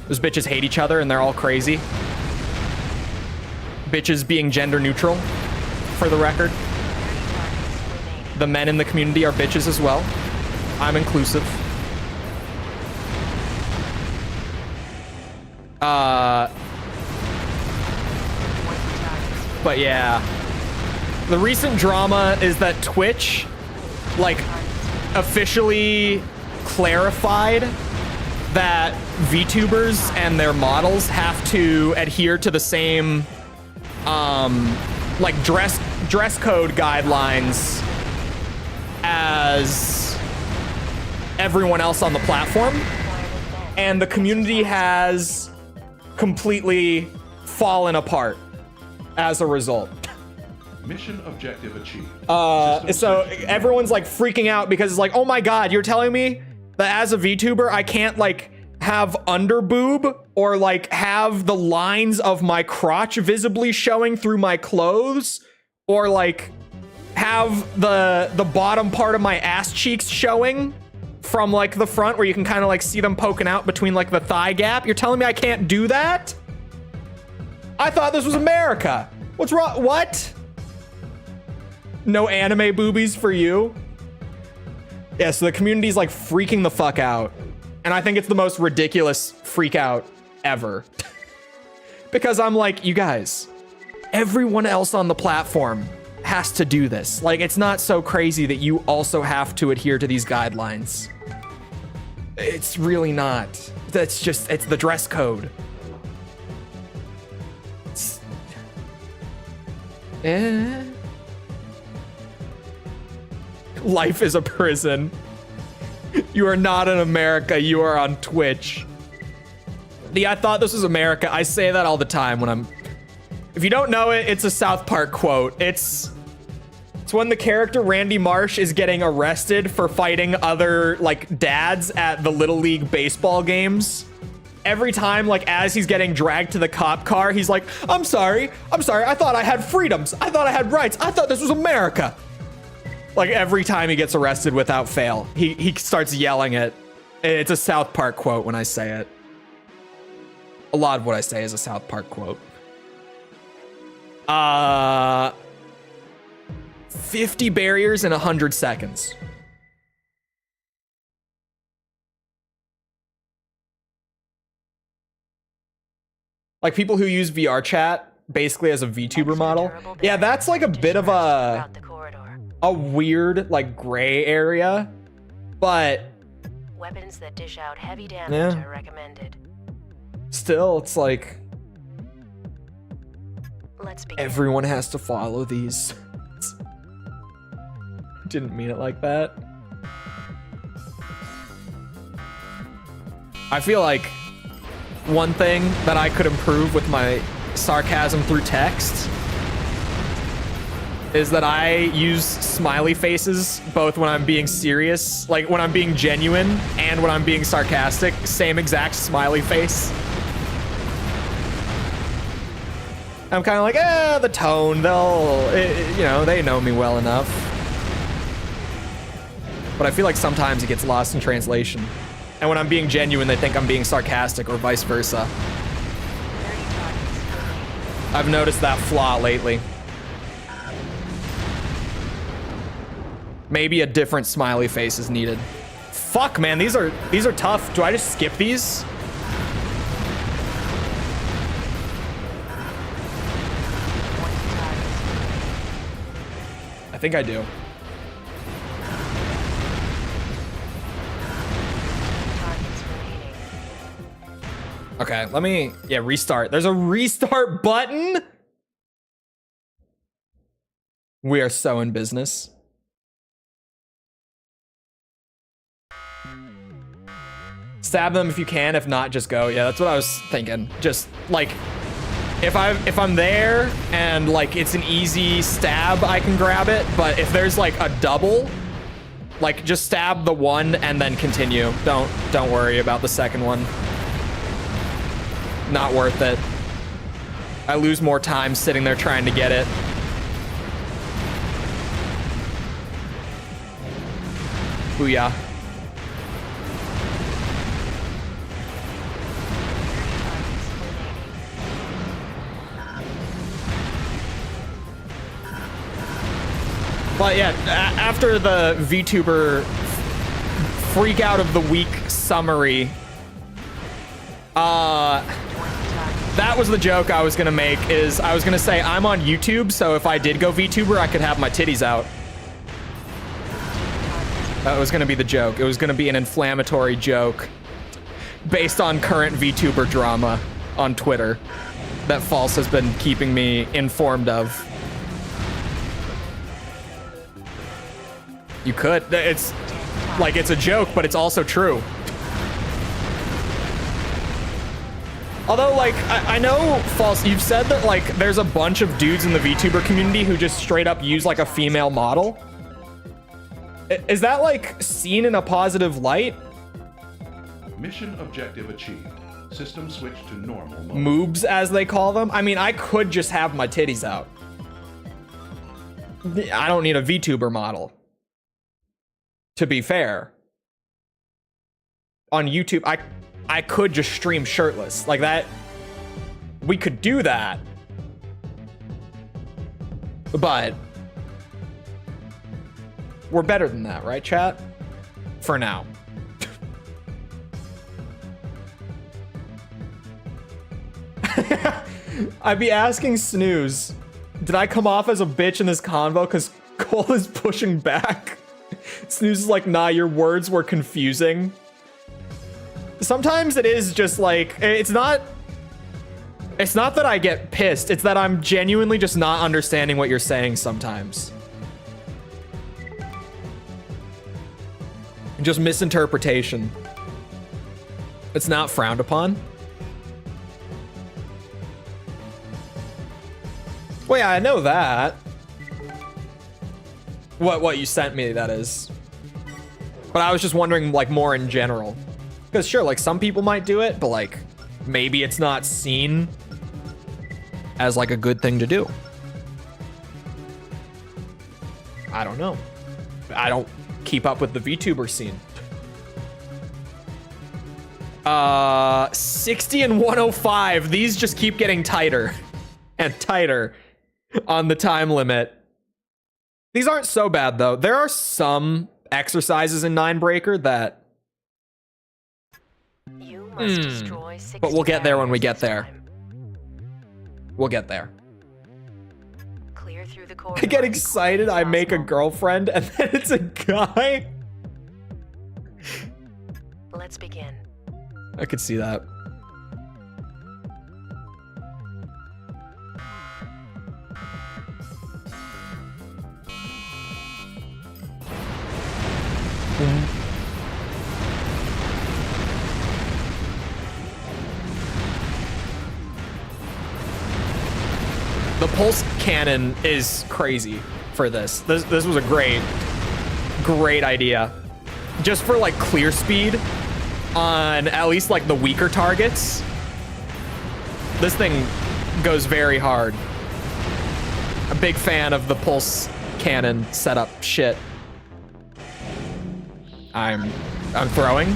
Those bitches hate each other and they're all crazy. Bitches being gender neutral, for the record. The men in the community are bitches as well. I'm inclusive. But yeah. The recent drama is that Twitch, like, officially clarified that VTubers and their models have to adhere to the same, like, dress code guidelines as everyone else on the platform. And the community has completely fallen apart as a result. Mission objective achieved. So everyone's like freaking out because it's like, oh my God, you're telling me that as a VTuber, I can't like have under boob or like have the lines of my crotch visibly showing through my clothes, or like have the bottom part of my ass cheeks showing from like the front where you can kind of like see them poking out between like the thigh gap. You're telling me I can't do that? I thought this was America. What's wrong? What? No anime boobies for you? Yeah, so the community's like freaking the fuck out. And I think it's the most ridiculous freak out ever. Because I'm like, you guys, everyone else on the platform has to do this. Like, it's not so crazy that you also have to adhere to these guidelines. It's really not. That's just, it's the dress code. It's... Life is a prison. You are not in America, you are on Twitch. Yeah, I thought this was America. I say that all the time when I'm... If you don't know it, it's a South Park quote. It's when the character Randy Marsh is getting arrested for fighting other, like, dads at the Little League baseball games. Every time, like, as he's getting dragged to the cop car, he's like, I'm sorry. I thought I had freedoms. I thought I had rights. I thought this was America. Like, every time he gets arrested without fail, he starts yelling it. It's a South Park quote when I say it. A lot of what I say is a South Park quote. 50 barriers in 100 seconds. Like, people who use VR chat basically as a VTuber model. Yeah, that's like a bit of a weird, like, gray area, but weapons that dish out heavy damage are recommended. Still, it's like Let's begin. Everyone has to follow these. Didn't mean it like that. I feel like one thing that I could improve with my sarcasm through text is that I use smiley faces both when I'm being serious, like when I'm being genuine, and when I'm being sarcastic. Same exact smiley face. I'm kind of like, the tone, you know, they know me well enough. But I feel like sometimes it gets lost in translation. And when I'm being genuine, they think I'm being sarcastic, or vice versa. I've noticed that flaw lately. Maybe a different smiley face is needed. Fuck, man, these are tough. Do I just skip these? I think I do. Okay, let me, restart. There's a restart button? We are so in business. Stab them if you can. If not, just go. Yeah, that's what I was thinking. Just like, if I'm there and like it's an easy stab, I can grab it. But if there's like a double, like just stab the one and then continue. Don't worry about the second one. Not worth it. I lose more time sitting there trying to get it. Booyah. But yeah, after the VTuber freak out of the week summary, that was the joke I was gonna make. Is I was gonna say I'm on YouTube, so if I did go VTuber, I could have my titties out. That was gonna be the joke. It was gonna be an inflammatory joke based on current VTuber drama on Twitter that False has been keeping me informed of. You could. It's like, it's a joke, but it's also true. Although, like, I know, False, you've said that, like, there's a bunch of dudes in the VTuber community who just straight up use, like, a female model. Is that, like, seen in a positive light? Mission objective achieved. System switched to normal mode. Moobs, as they call them. I mean, I could just have my titties out. I don't need a VTuber model. To be fair. On YouTube, I could just stream shirtless. Like that. We could do that. But we're better than that, right, chat? For now. I'd be asking Snooze, did I come off as a bitch in this convo because Cole is pushing back? Snooze is like, nah, your words were confusing. Sometimes it is just like, it's not that I get pissed, it's that I'm genuinely just not understanding what you're saying sometimes. Just misinterpretation. It's not frowned upon. Well, yeah, I know that. What you sent me, that is. But I was just wondering, like, more in general. Because sure, like, some people might do it, but, like, maybe it's not seen as, like, a good thing to do. I don't know. I don't keep up with the VTuber scene. 60 and 105. These just keep getting tighter and tighter on the time limit. These aren't so bad, though. There are some exercises in Ninebreaker that... You must destroy 60 but we'll get there when we get this there. time. We'll get there. Clear through the I corridor get as excited, quickly I as make a possible. girlfriend, and then it's a guy. Let's begin. I could see that. The pulse cannon is crazy for this. This was a great idea. Just for like clear speed on at least like the weaker targets. This thing goes very hard. A big fan of the pulse cannon setup shit. I'm throwing.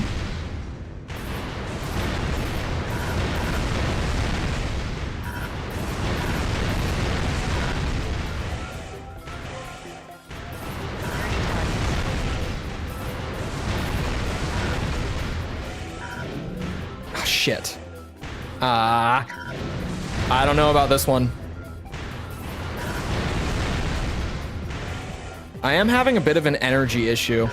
Oh, shit. I don't know about this one. I am having a bit of an energy issue.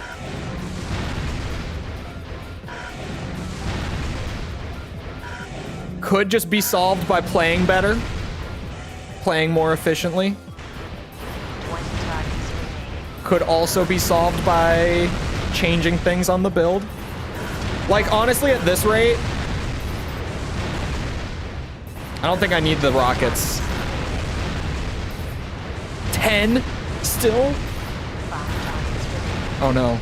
Could just be solved by playing better, playing more efficiently. 20 targets remaining. Could also be solved by changing things on the build. Like, honestly, at this rate, I don't think I need the rockets. 10 still? Oh no.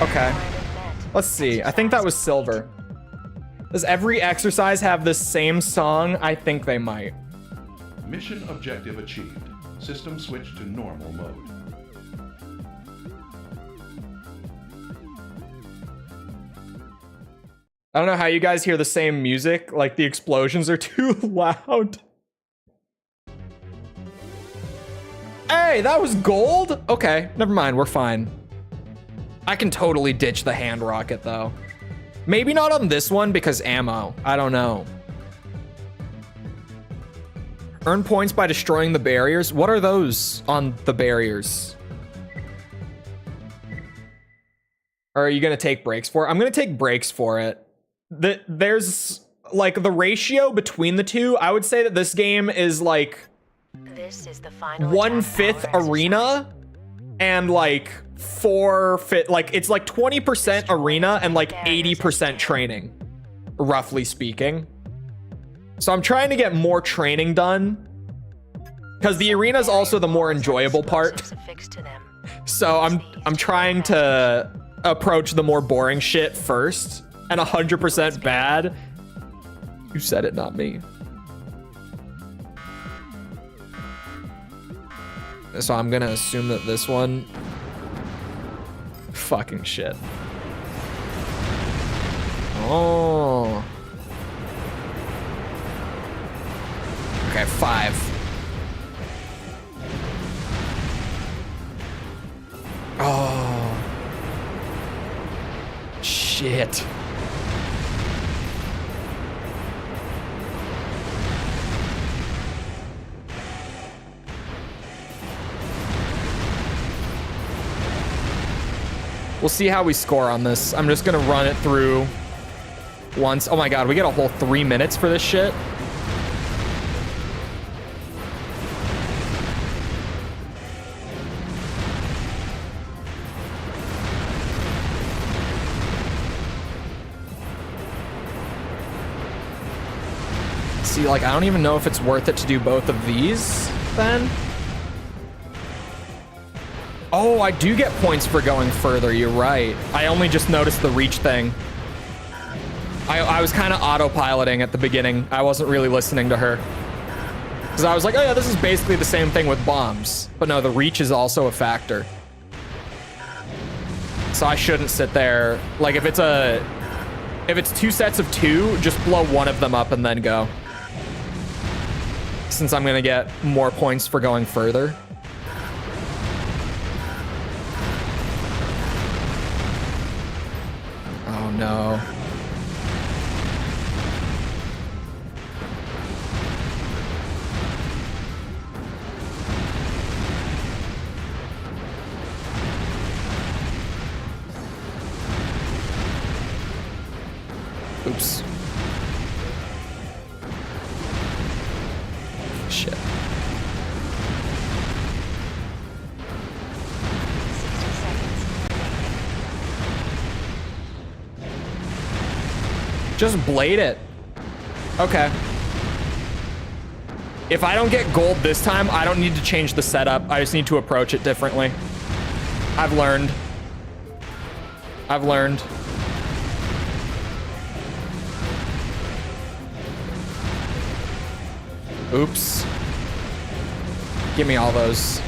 Okay. Let's see. I think that was silver. Does every exercise have the same song? I think they might. Mission objective achieved. System switched to normal mode. I don't know how you guys hear the same music. Like, the explosions are too loud. Hey, that was gold? Okay, never mind. We're fine. I can totally ditch the hand rocket, though. Maybe not on this one because ammo. I don't know. Earn points by destroying the barriers. What are those on the barriers? Or are you going to take breaks for it? I'm going to take breaks for it. There's, like, the ratio between the two. I would say that this game is, like, This is the final 1/5 arena and, like, 4/5. Like, it's like 20% arena and, like, 80% training, roughly speaking. So I'm trying to get more training done because the arena is also the more enjoyable part. So I'm trying to approach the more boring shit first, and 100% bad. You said it, not me. So I'm gonna assume that this one, fucking shit. Oh. Okay, 5. Oh. Shit. We'll see how we score on this. I'm just gonna run it through once. Oh my god, we get a whole 3 minutes for this shit. See, like, I don't even know if it's worth it to do both of these then. Oh, I do get points for going further. You're right. I only just noticed the reach thing. I was kind of autopiloting at the beginning. I wasn't really listening to her. Because I was like, oh yeah, this is basically the same thing with bombs. But no, the reach is also a factor. So I shouldn't sit there. Like, if it's 2 sets of 2, just blow one of them up and then go. Since I'm gonna get more points for going further. Oh no. Oops. Shit. Just blade it. Okay. If I don't get gold this time, I don't need to change the setup. I just need to approach it differently. I've learned. I've learned. Oops. Give me all those.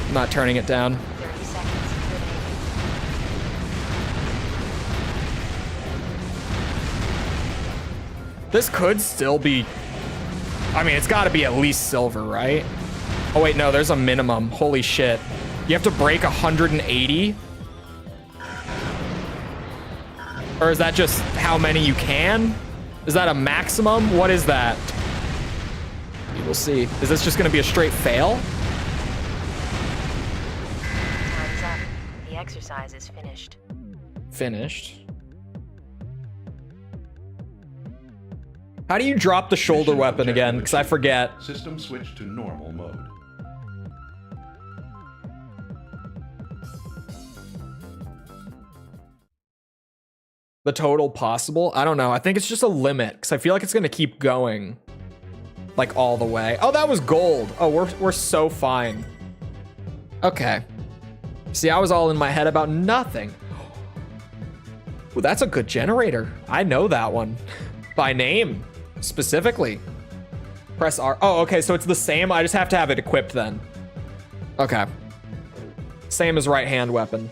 I'm not turning it down. 30 seconds. This could still be... I mean, it's got to be at least silver, right? Oh, wait, no, there's a minimum. Holy shit. You have to break 180? Or is that just how many you can? Is that a maximum? What is that? We'll see. Is this just going to be a straight fail? Time's up. The exercise is finished. Finished. How do you drop the shoulder Mission weapon again? objective Because I achieved. forget. System switched to normal mode. The total possible? I don't know. I think it's just a limit because I feel like it's going to keep going like all the way. Oh, that was gold. Oh, we're so fine. Okay. See, I was all in my head about nothing. Well, that's a good generator. I know that one by name specifically. Press R. Oh, okay. So it's the same. I just have to have it equipped then. Okay. Same as right hand weapon.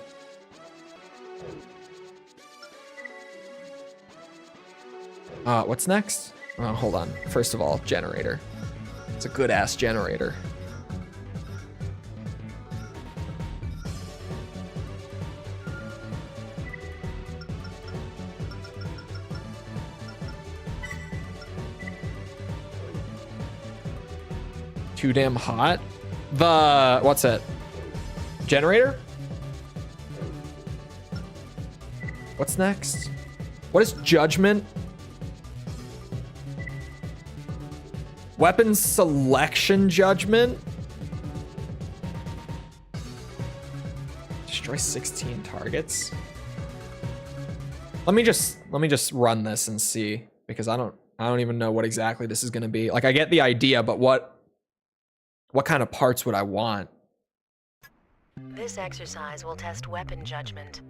What's next? Oh, hold on. First of all, generator. It's a good ass generator. Too damn hot. The, what's it? Generator? What's next? What is judgment? Weapons selection judgment? Destroy 16 targets. Let me just run this and see, because I don't even know what exactly this is going to be. Like, I get the idea, but what kind of parts would I want? This exercise will test weapon judgment.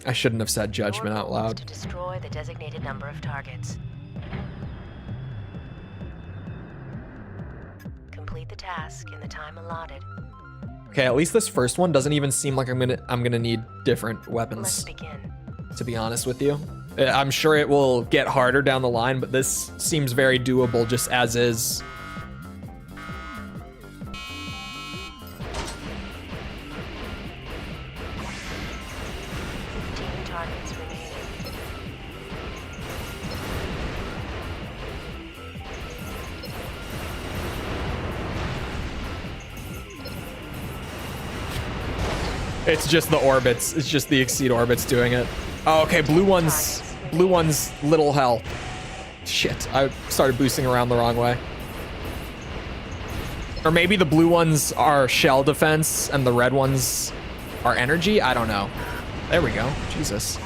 I shouldn't have said judgment out loud. To destroy the designated number of targets. Complete the task in the time allotted. Okay, at least this first one doesn't even seem like I'm gonna need different Let's weapons, begin. to be honest with you. I'm sure it will get harder down the line, but this seems very doable just as is. Targets remaining. It's just the orbits. It's just the exceed orbits doing it. Oh, okay, blue one's little hell. Shit, I started boosting around the wrong way. Or maybe the blue ones are shell defense and the red ones are energy? I don't know. There we go. Jesus.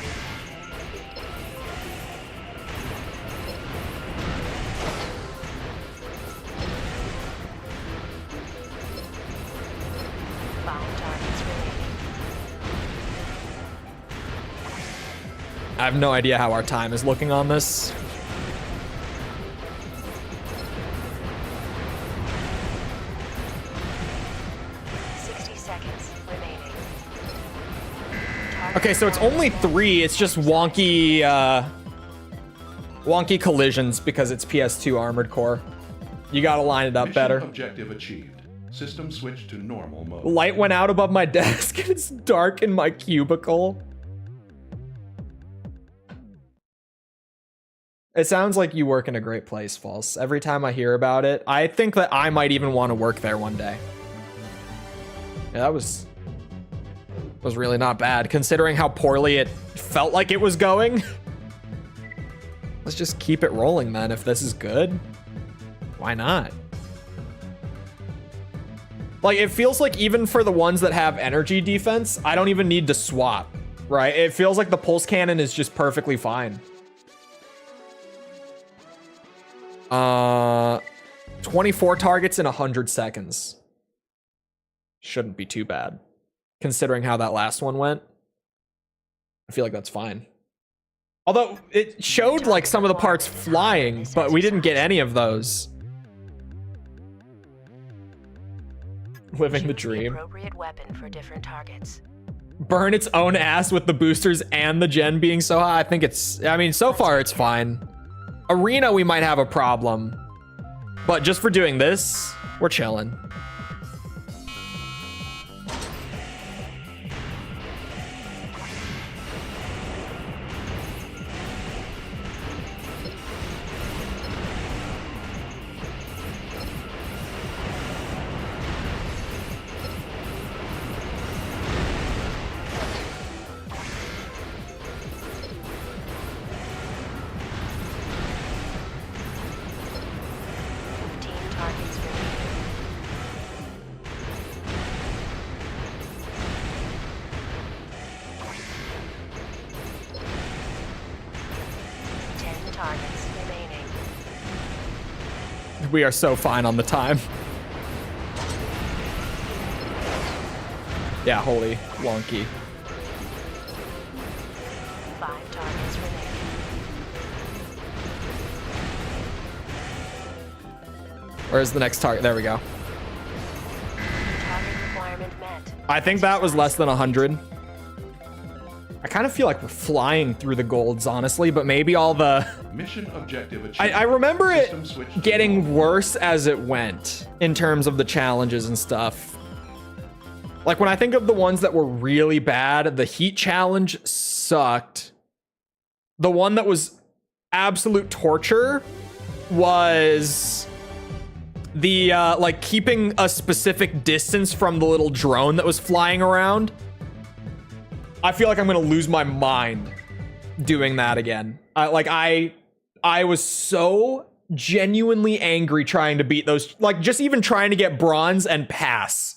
I have no idea how our time is looking on this. Okay, so it's only 3. It's just wonky, wonky collisions because it's PS2 Armored Core. You gotta line it up better. Objective achieved. System switched to normal mode. Light went out above my desk and it's dark in my cubicle. It sounds like you work in a great place, False. Every time I hear about it, I think that I might even want to work there one day. Yeah, that was really not bad, considering how poorly it felt like it was going. Let's just keep it rolling, then. If this is good, why not? Like, it feels like even for the ones that have energy defense, I don't even need to swap, right? It feels like the pulse cannon is just perfectly fine. 24 targets in 100 seconds. Shouldn't be too bad, considering how that last one went. I feel like that's fine. Although it showed like some of the parts flying, but we didn't get any of those. Living the dream. Appropriate weapon for different targets. Burn its own ass with the boosters and the gen being so high. I think it's, I mean, so far it's fine. Arena, we might have a problem, but just for doing this, we're chilling. We are so fine on the time. Yeah, holy wonky. 5 targets remaining. Where's the next target? There we go. Target requirement met. I think that was less than 100. I kind of feel like we're flying through the golds, honestly, but maybe all the... Mission objective achieved. I remember it System switch to getting normal. worse as it went in terms of the challenges and stuff. Like when I think of the ones that were really bad, the heat challenge sucked. The one that was absolute torture was the like keeping a specific distance from the little drone that was flying around. I feel like I'm gonna lose my mind doing that again. I was so genuinely angry trying to beat those, like just even trying to get bronze and pass.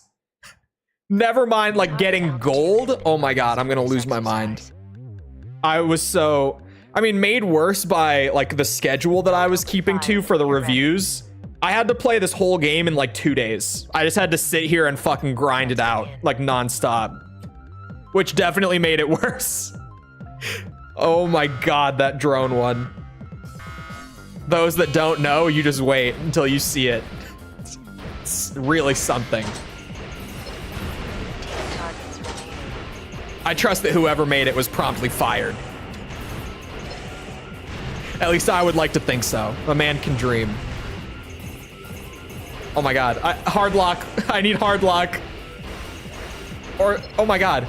Never mind like getting gold. Oh my god, I'm gonna lose my mind. I was so, I mean, made worse by like the schedule that I was keeping to for the reviews. I had to play this whole game in like 2 days. I just had to sit here and fucking grind it out like nonstop, which definitely made it worse. Oh my god, that drone one. Those that don't know, you just wait until you see it. It's really something. 10 targets remaining. I trust that whoever made it was promptly fired. At least I would like to think so. A man can dream. Oh my god. Hard lock. I need hard lock. Or, oh my god.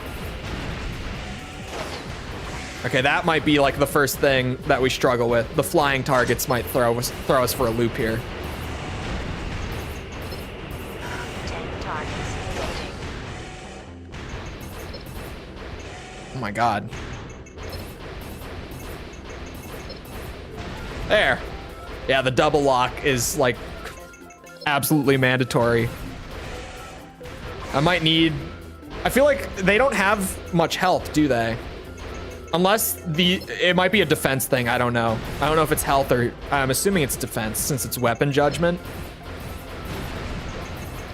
Okay, that might be like the first thing that we struggle with. The flying targets might throw us for a loop here. 10 targets remaining. Oh my god. There. Yeah, the double lock is like absolutely mandatory. I might need... I feel like they don't have much health, do they? Unless it might be a defense thing. I don't know. I don't know if it's health or... I'm assuming it's defense since it's weapon judgment.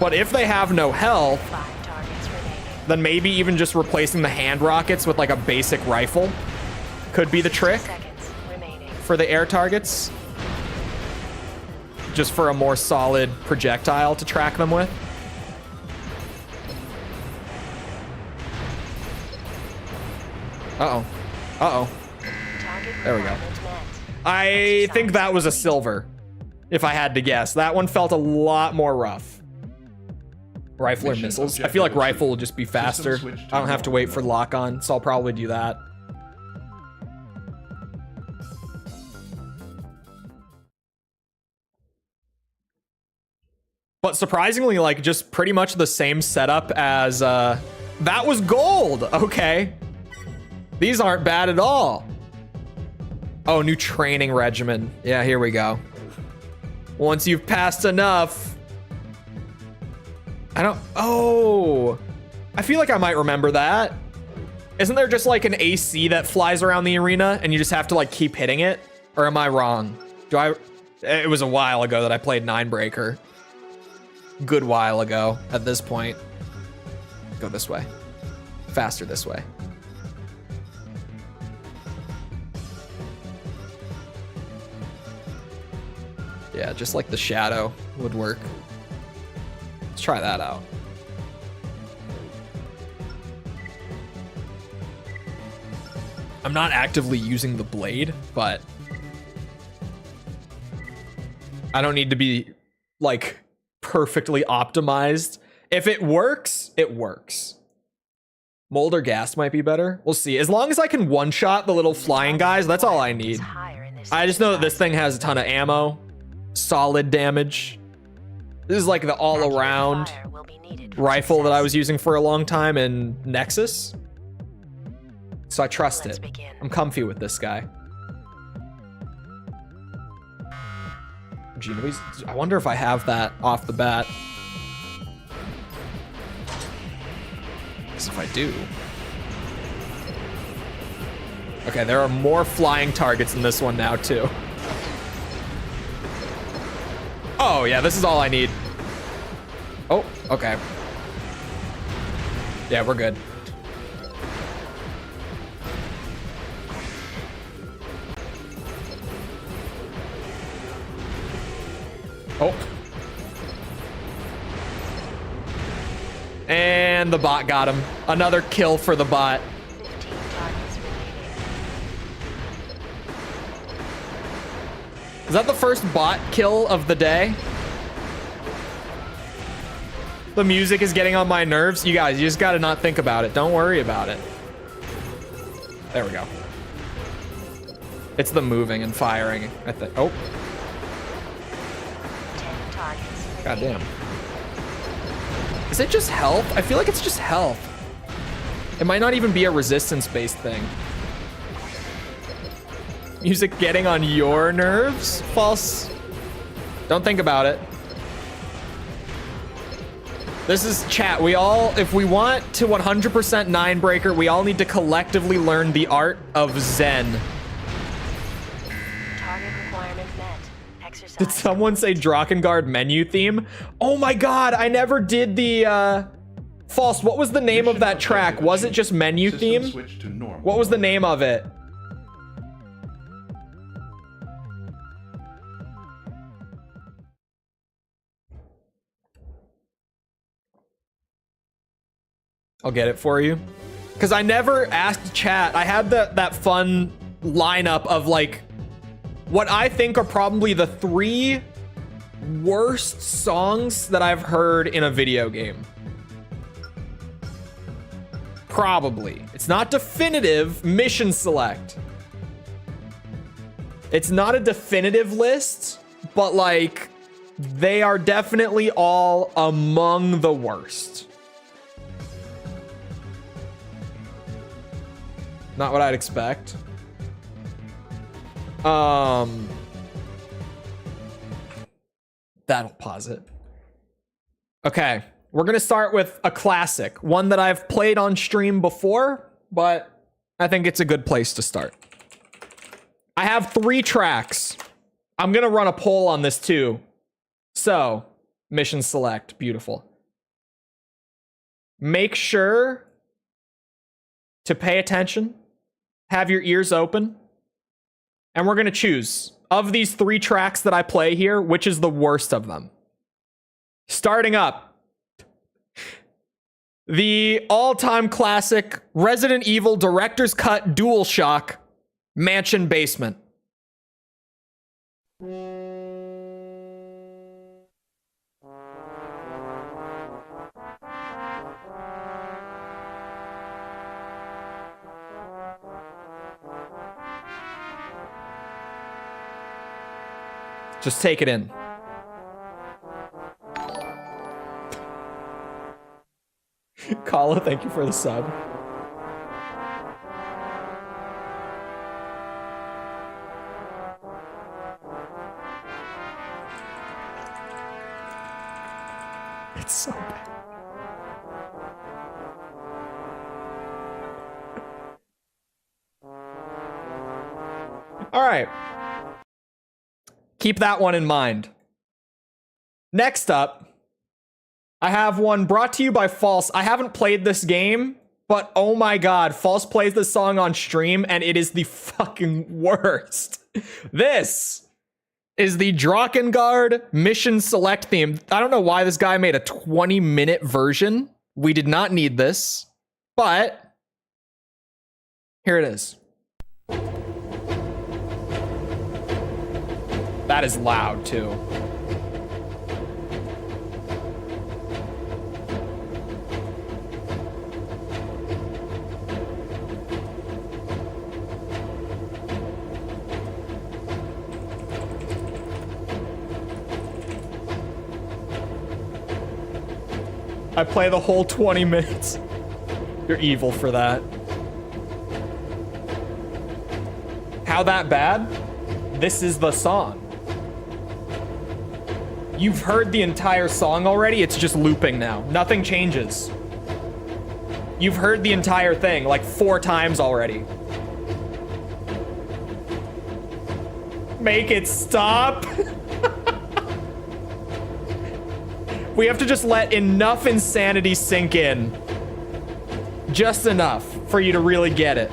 But if they have no health, 5 targets remaining. then maybe even just replacing the hand rockets with like a basic rifle could be the trick Seconds remaining. for the air targets. Just for a more solid projectile to track them with. Uh-oh. Uh-oh. Target There we go. requirement met. I think that was a silver, if I had to guess. That one felt a lot more rough. Rifle or Mission missiles? I feel like objective rifle will just be faster. System switch to I don't have to wait for lock on, so I'll probably do that. But surprisingly, like, just pretty much the same setup as, that was gold! Okay. These aren't bad at all. Oh, new training regimen. Yeah, here we go. Once you've passed enough. Oh. I feel like I might remember that. Isn't there just like an AC that flies around the arena and you just have to like keep hitting it? Or am I wrong? It was a while ago that I played Ninebreaker. Good while ago at this point. Go this way. Faster this way. Yeah, just like the shadow would work. Let's try that out. I'm not actively using the blade, but I don't need to be like perfectly optimized. If it works, it works. Mold or gas might be better. We'll see. As long as I can one-shot the little flying guys, that's all I need. Higher in this I just know that this thing has a ton of ammo. Solid damage. This is like the all-around fire will be needed for rifle that I success. was using for a long time in Nexus. So I trust Let's it. begin. I'm comfy with this guy. Genoese. I wonder if I have that off the bat. Because if I do... Okay, there are more flying targets in this one now, too. Oh, yeah, this is all I need. Oh, okay. Yeah, we're good. Oh. And the bot got him. Another kill for the bot. 15 targets remaining. Is that the first bot kill of the day? The music is getting on my nerves. You guys, you just gotta not think about it. Don't worry about it. There we go. It's the moving and firing, I think. Oh. 10 targets God remaining. damn. Is it just health? I feel like it's just health. It might not even be a resistance-based thing. Music getting on your nerves? False. Don't think about it. This is chat. We all, if we want to 100% 9-breaker, we all need to collectively learn the art of Zen. Target requirement met. Exercise. Did someone say Drakengard menu theme? Oh my god, I never did the, False, what was the name of that track? Was it just menu theme? Switch to normal. What was the name of it? I'll get it for you. Because I never asked chat. I had that fun lineup of like what I think are probably the 3 worst songs that I've heard in a video game. Probably. It's not definitive. Mission select. It's not a definitive list, but like they are definitely all among the worst. Not what I'd expect. That'll pause it. Okay, we're gonna start with a classic, one that I've played on stream before, but I think it's a good place to start. I have 3 tracks. I'm gonna run a poll on this too. So, mission select, beautiful. Make sure to pay attention. Have your ears open. And we're going to choose, of these 3 tracks that I play here, which is the worst of them. Starting up, the all-time classic Resident Evil Director's Cut DualShock Mansion Basement. Just take it in. Kala, thank you for the sub. It's so bad. All right. Keep that one in mind. Next up, I have one brought to you by False. I haven't played this game, but oh my god, False plays this song on stream and it is the fucking worst. This is the Drakengard Mission Select theme. I don't know why this guy made a 20-minute version. We did not need this, but here it is. That is loud, too. I play the whole 20 minutes. You're evil for that. How that bad? This is the song. You've heard the entire song already, it's just looping now. Nothing changes. You've heard the entire thing like 4 times already. Make it stop. We have to just let enough insanity sink in. Just enough for you to really get it.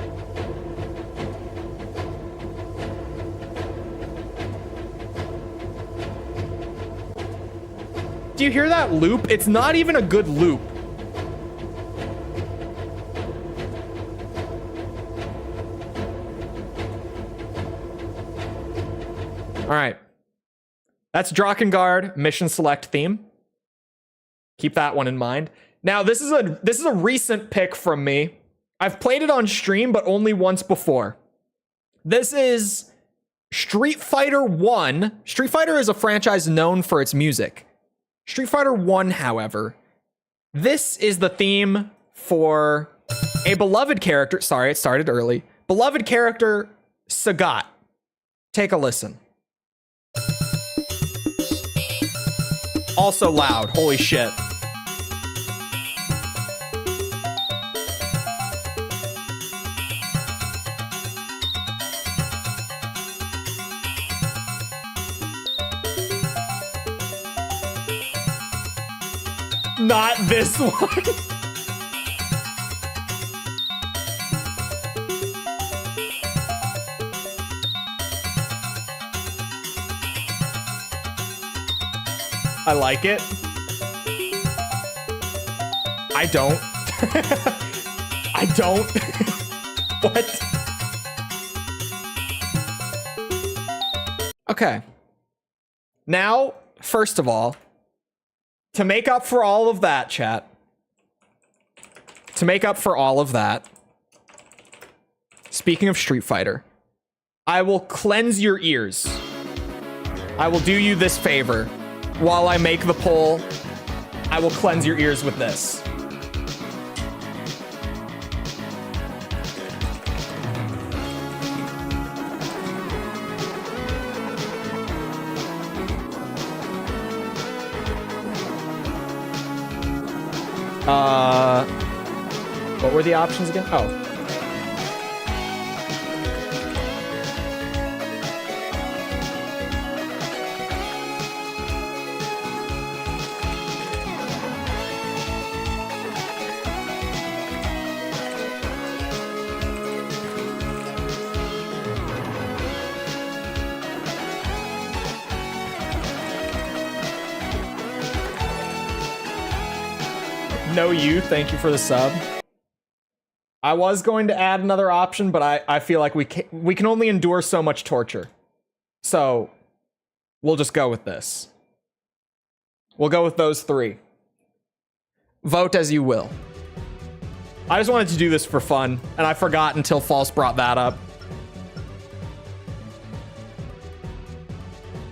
Do you hear that loop? It's not even a good loop. All right. That's Drakengard mission select theme. Keep that one in mind. Now, this is a recent pick from me. I've played it on stream, but only once before. This is Street Fighter 1. Street Fighter is a franchise known for its music. Street Fighter 1, however, this is the theme for a beloved character. Sorry, it started early. Beloved character, Sagat. Take a listen. Also loud. Holy shit. Not this one. I like it. I don't. I don't. What? Okay. Now, first of all, to make up for all of that, chat. To make up for all of that. Speaking of Street Fighter, I will cleanse your ears. I will do you this favor. While I make the poll, I will cleanse your ears with this. What were the options again? Oh. No, you. Thank you for the sub. I was going to add another option, but I feel like we can only endure so much torture. So we'll just go with this. We'll go with those three. Vote as you will. I just wanted to do this for fun, and I forgot until False brought that up.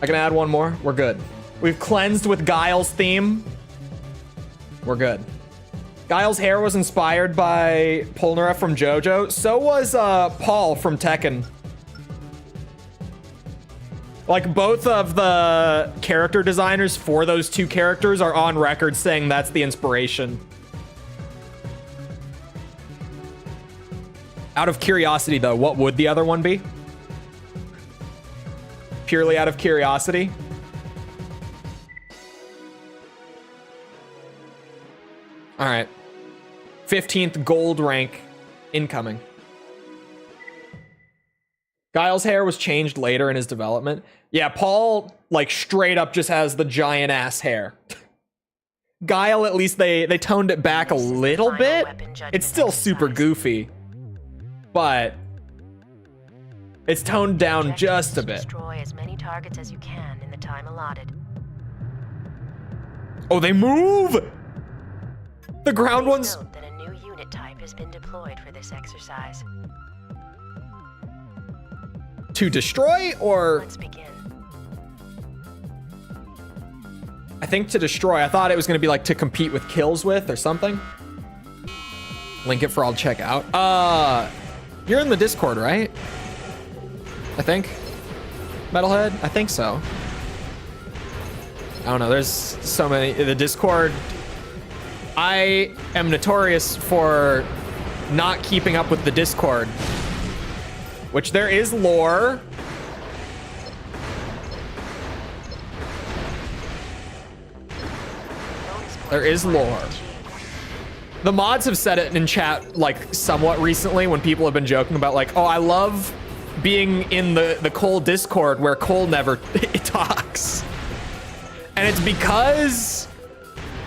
I can add one more. We're good. We've cleansed with Guile's theme. We're good. Guile's hair was inspired by Polnareff from JoJo. So was Paul from Tekken. Like, both of the character designers for those two characters are on record saying that's the inspiration. Out of curiosity, though, what would the other one be? Purely out of curiosity. All right. 15th gold rank incoming. Guile's hair was changed later in his development. Yeah, Paul, like, straight up just has the giant ass hair. Guile, at least they toned it back a little bit. It's still super goofy, but it's toned down just a bit. Destroy as many targets as you can in the time allotted. Oh, they move! The ground ones. Note that a new unit type has been deployed for this exercise. To destroy, or Let's begin. I think to destroy. I thought it was going to be like to compete with kills with or something. Link it for all to check out. You're in the Discord, right? I think. Metalhead? I think so. I don't know. There's so many. The Discord. I am notorious for not keeping up with the Discord. Which there is lore. There is lore. The mods have said it in chat, like, somewhat recently when people have been joking about, like, oh, I love being in the Chole Discord where Chole never talks. And it's because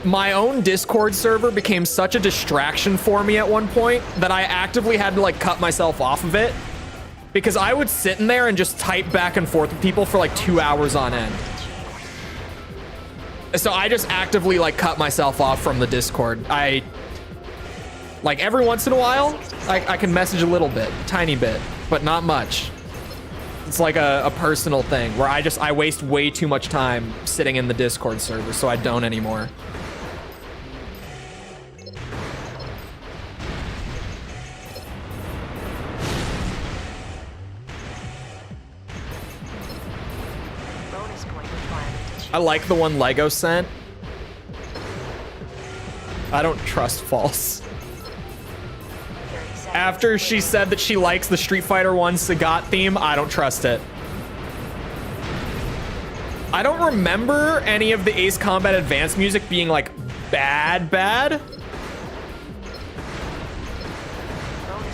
my own Discord server became such a distraction for me at one point that I actively had to, like, cut myself off of it. Because I would sit in there and just type back and forth with people for, like, 2 hours on end. So I just actively, like, cut myself off from the Discord. Like, every once in a while, I can message a little bit, tiny bit, but not much. It's like a personal thing where I waste way too much time sitting in the Discord server, so I don't anymore. Bonus point requirement. I like the one Lego sent. I don't trust false. 30 seconds. After she said that she likes the Street Fighter 1 Sagat theme, I don't trust it. I don't remember any of the Ace Combat Advanced music being, like, bad. Bonus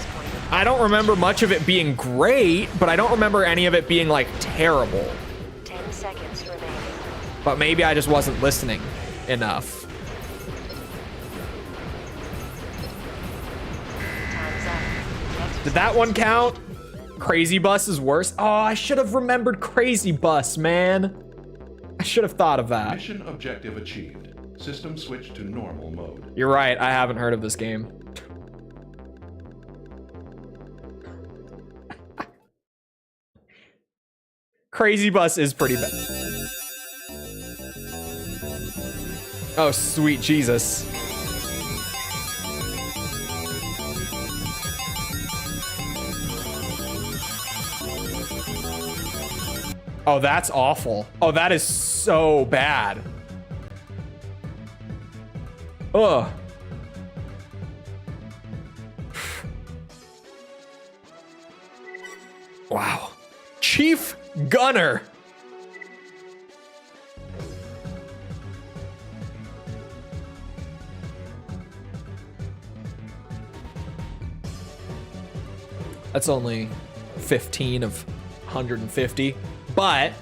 point. I don't remember much of it being great, but I don't remember any of it being, like, terrible. 10 seconds remaining. But maybe I just wasn't listening enough. Time's up. Next Did that one count? Crazy Bus is worse. Oh, I should have remembered Crazy Bus, man. I should have thought of that. Mission objective achieved. System switched to normal mode. You're right, I haven't heard of this game. Crazy Bus is pretty bad. Oh, sweet Jesus. Oh, that's awful. Oh, that is so bad. Ugh. Wow. Chief Gunner. That's only 15 of 150, but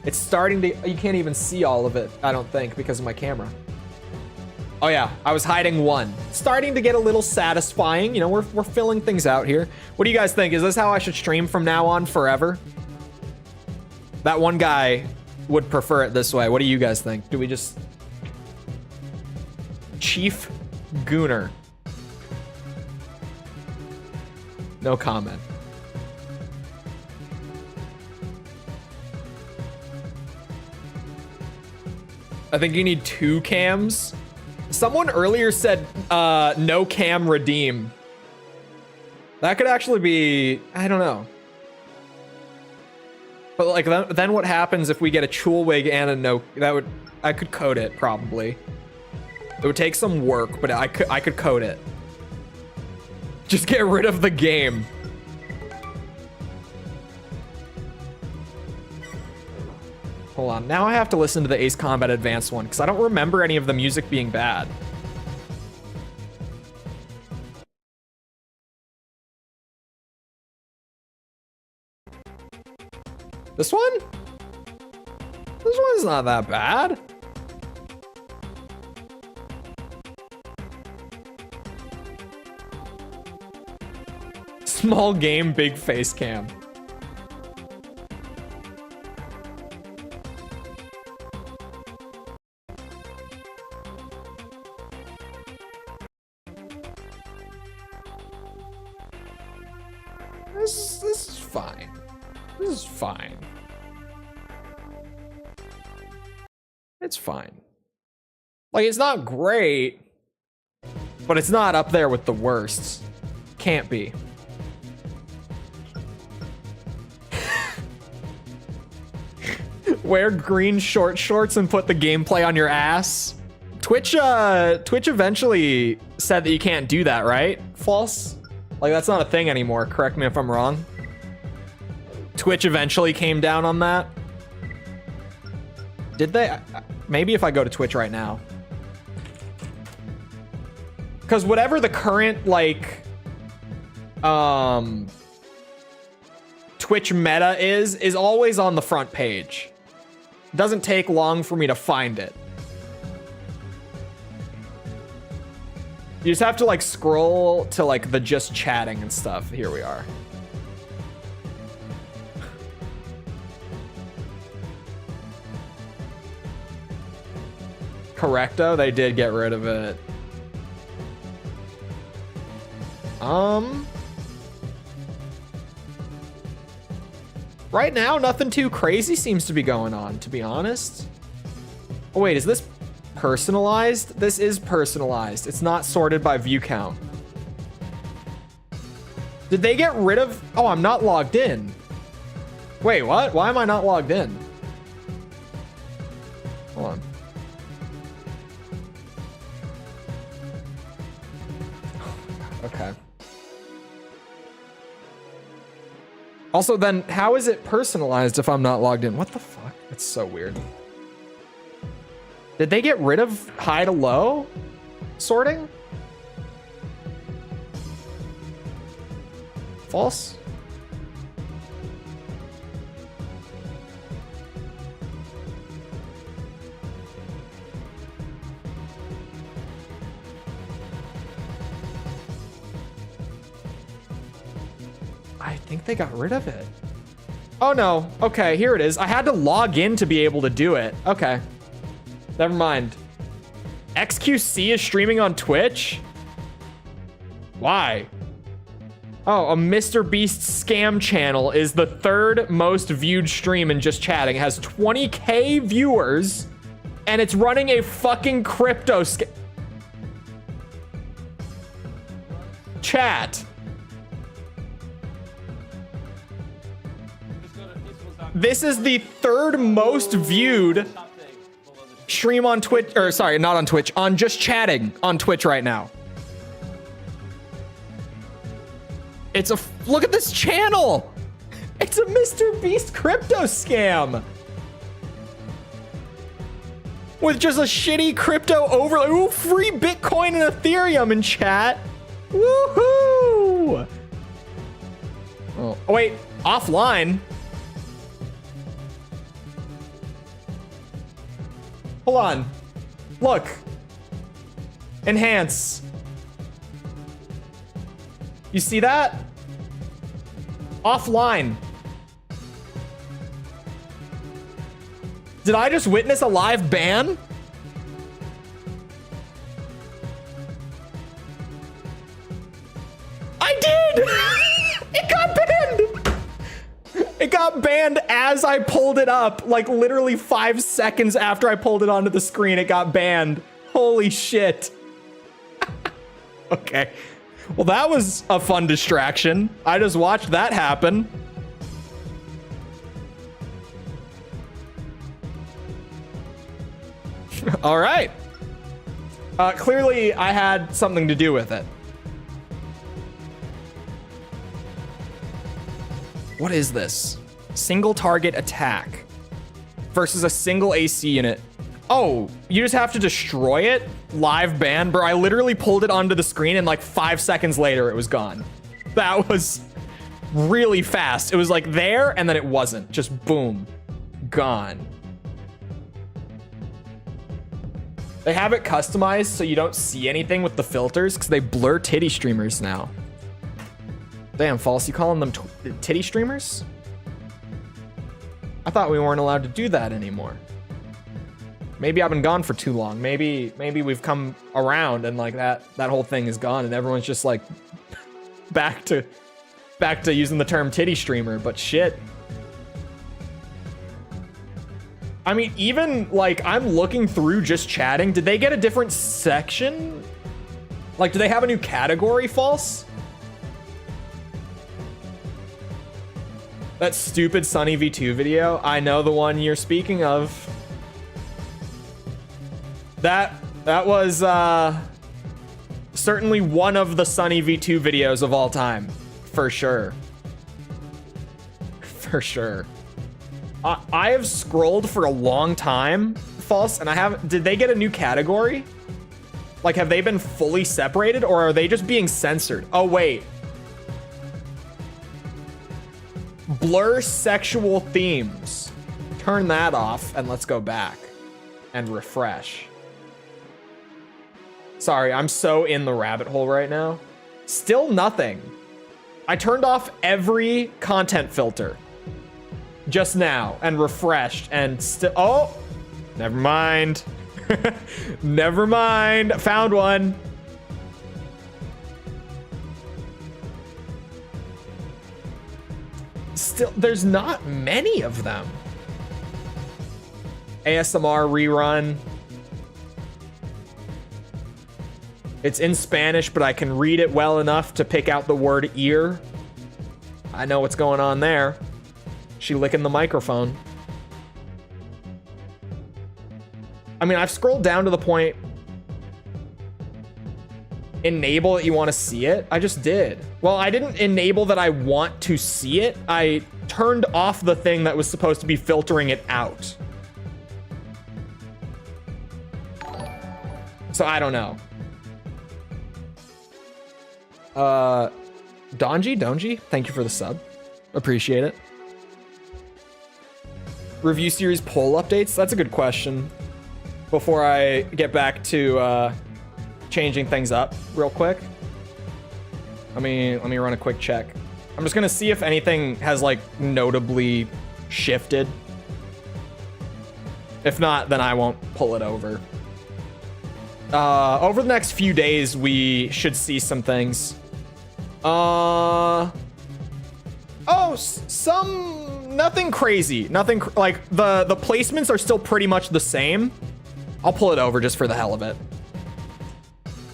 it's starting to, you can't even see all of it, I don't think, because of my camera. Oh yeah, I was hiding one. Starting to get a little satisfying. You know, we're filling things out here. What do you guys think? Is this how I should stream from now on forever? That one guy would prefer it this way. What do you guys think? Do we just... Chief Gooner. No comment. I think you need 2 cams. Someone earlier said no cam redeem. That could actually be, I don't know. But like then what happens if we get a Chole wig and a no, I could code it probably. It would take some work, but I could code it. Just get rid of the game. Hold on, now I have to listen to the Ace Combat Advanced one because I don't remember any of the music being bad. This one? This one's not that bad. Small game, big face cam. This is fine. This is fine. It's fine. Like, it's not great, but it's not up there with the worst. Can't be. Wear green short shorts and put the gameplay on your ass. Twitch eventually said that you can't do that, right? False? Like, that's not a thing anymore. Correct me if I'm wrong. Twitch eventually came down on that. Did they? Maybe if I go to Twitch right now. Because whatever the current, like, Twitch meta is always on the front page. It doesn't take long for me to find it. You just have to, like, scroll to, like, the just chatting and stuff. Here we are. Correcto, they did get rid of it. Right now, nothing too crazy seems to be going on, to be honest. Oh, wait, is this personalized? This is personalized. It's not sorted by view count. Did they get rid of... Oh, I'm not logged in. Wait, what? Why am I not logged in? Hold on. Okay. Also, then, how is it personalized if I'm not logged in? What the fuck? That's so weird. Did they get rid of high to low sorting? False? I think they got rid of it. Oh no. Okay, here it is. I had to log in to be able to do it. Okay. Never mind. XQC is streaming on Twitch? Why? Oh, a Mr. Beast scam channel is the third most viewed stream in just chatting. It has 20K viewers and it's running a fucking crypto scam. Chat. This is the third most viewed stream on Twitch, or sorry, not on Twitch, on just chatting on Twitch right now. It's a, look at this channel. It's a Mr. Beast crypto scam. With just a shitty crypto overlay. Ooh, free Bitcoin and Ethereum in chat. Woohoo. Oh, wait, offline. Hold on. Look. Enhance. You see that? Offline. Did I just witness a live ban? I did! It got banned! It got banned as I pulled it up. Like literally 5 seconds after I pulled it onto the screen, it got banned. Holy shit. Okay. Well, that was a fun distraction. I just watched that happen. All right. Clearly, I had something to do with it. What is this? Single target attack versus a single AC unit. Oh, you just have to destroy it? Live ban? Bro, I literally pulled it onto the screen and like 5 seconds later, it was gone. That was really fast. It was like there and then it wasn't. Just boom, gone. They have it customized so you don't see anything with the filters because they blur titty streamers now. Damn, False, you calling them titty streamers? I thought we weren't allowed to do that anymore. Maybe I've been gone for too long. Maybe we've come around and like that whole thing is gone and everyone's just like back to using the term titty streamer, but shit. I mean, even like I'm looking through just chatting. Did they get a different section? Like, do they have a new category, False? That stupid Sunny V2 video. I know the one you're speaking of. That was certainly one of the Sunny V2 videos of all time, for sure. For sure. I have scrolled for a long time, False, and I haven't. Did they get a new category? Like, have they been fully separated or are they just being censored? Oh, wait. Blur sexual themes. Turn that off and let's go back and refresh. Sorry, I'm so in the rabbit hole right now. Still nothing. I turned off every content filter just now and refreshed and still, oh, never mind. Never mind. Found one. Still, there's not many of them. ASMR rerun. It's in Spanish, but I can read it well enough to pick out the word ear. I know what's going on there. She licking the microphone. I mean, I've scrolled down to the point. Enable that you want to see it. I just did. Well, I didn't enable that I want to see it. I turned off the thing that was supposed to be filtering it out. So I don't know. Donji, thank you for the sub. Appreciate it. Review series poll updates? That's a good question. Before I get back to changing things up real quick. Let me run a quick check. I'm just gonna see if anything has like notably shifted. If not, then I won't pull it over. Over the next few days, we should see some things. Nothing crazy. Nothing like the placements are still pretty much the same. I'll pull it over just for the hell of it.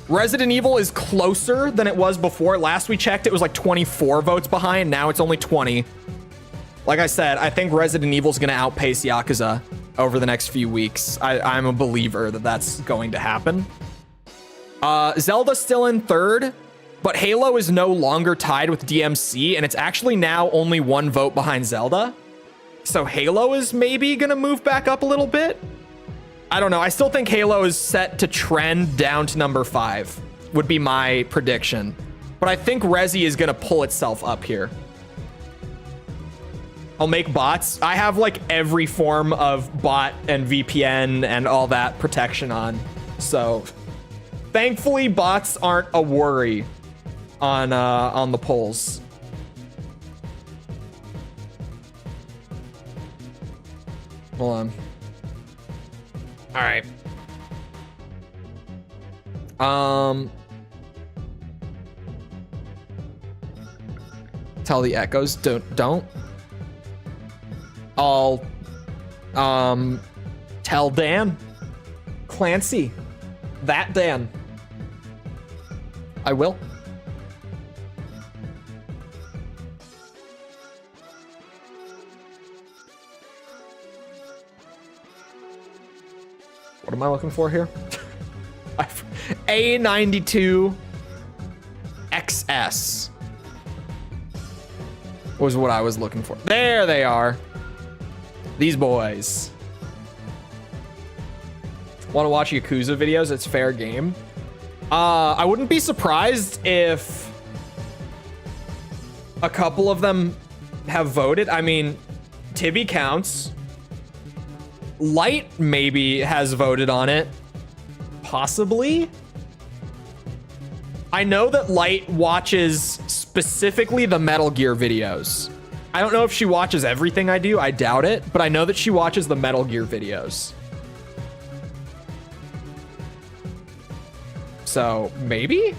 Resident Evil is closer than it was before. Last we checked, it was like 24 votes behind. Now it's only 20. Like I said, I think Resident Evil is going to outpace Yakuza over the next few weeks. I'm a believer that that's going to happen. Zelda's still in third, but Halo is no longer tied with DMC, and it's actually now only 1 vote behind Zelda. So Halo is maybe going to move back up a little bit. I don't know. I still think Halo is set to trend down to number 5, would be my prediction. But I think Resi is going to pull itself up here. I'll make bots. I have like every form of bot and VPN and all that protection on. So thankfully bots aren't a worry on the polls. Hold on. All right. Tell the echoes don't. I'll tell Dan Clancy that Dan. I will. What am I looking for here? A92 XS was what I was looking for. There they are. These boys. Want to watch Yakuza videos? It's fair game. I wouldn't be surprised if a couple of them have voted. I mean, Tibby counts. Light maybe has voted on it. Possibly. I know that Light watches specifically the Metal Gear videos. I don't know if she watches everything I do. I doubt it, but I know that she watches the Metal Gear videos. So maybe?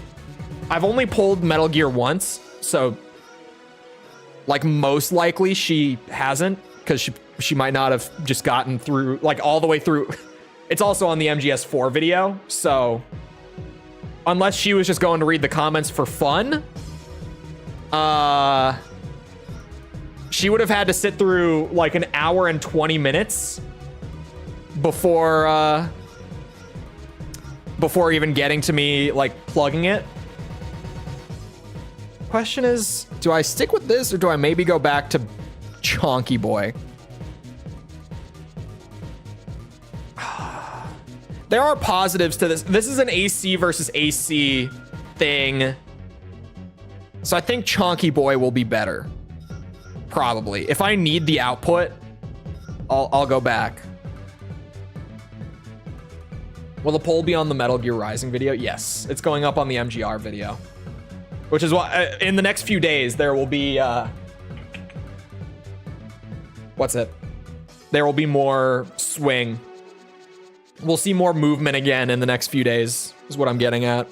I've only pulled Metal Gear once, so like most likely she hasn't, because she might not have just gotten through like all the way through. It's also on the MGS4 video, so unless she was just going to read the comments for fun, she would have had to sit through like an hour and 20 minutes before even getting to me like plugging it. Question is, do I stick with this or do I maybe go back to Chonky Boy? There are positives to this. This is an AC versus AC thing. So I think Chonky Boy will be better. Probably. If I need the output, I'll go back. Will the poll be on the Metal Gear Rising video? Yes, it's going up on the MGR video. Which is why in the next few days there will be what's it? There will be more swing. We'll see more movement again in the next few days, is what I'm getting at.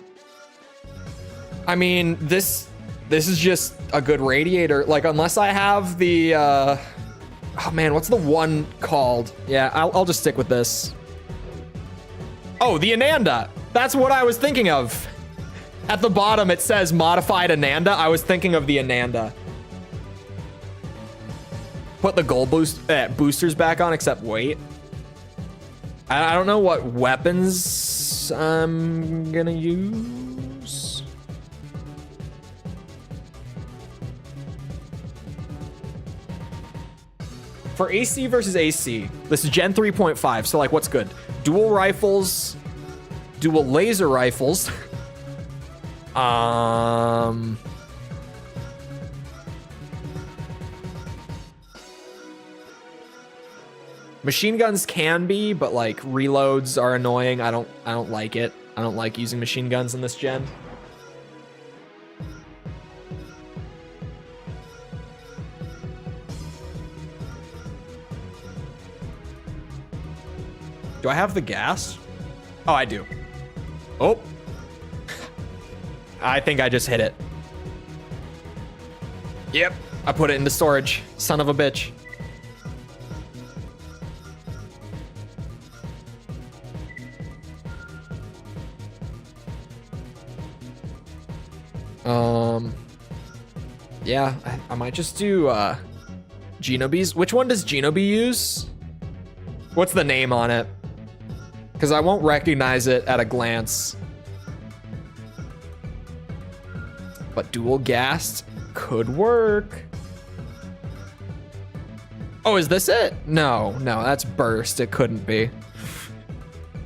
I mean, this is just a good radiator. Like, unless I have the oh man, what's the one called? Yeah, I'll just stick with this. Oh, the Ananda. That's what I was thinking of. At the bottom, it says modified Ananda. I was thinking of the Ananda. Put the gold boosters back on, except weight. I don't know what weapons I'm gonna use. For AC versus AC, this is Gen 3.5, so like what's good? Dual rifles, dual laser rifles. Machine guns can be, but like reloads are annoying. I don't like it. I don't like using machine guns in this gen. Do I have the gas? Oh, I do. Oh. I think I just hit it. Yep, I put it into storage. Son of a bitch. Yeah, I might just do Genobe's. Which one does Genobe use? What's the name on it? Because I won't recognize it at a glance. But dual gassed could work. Oh, is this it? No, that's burst. It couldn't be.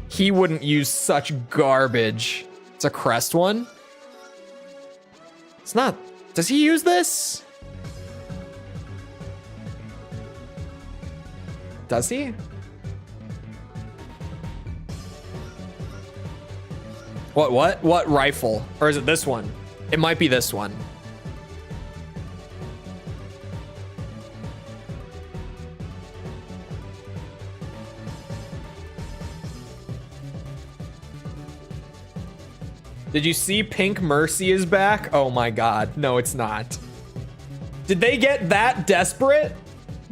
He wouldn't use such garbage. It's a crest one. It's not. Does he use this? Does he? What rifle? Or is it this one? It might be this one. Did you see Pink Mercy is back? Oh my god. No, it's not. Did they get that desperate?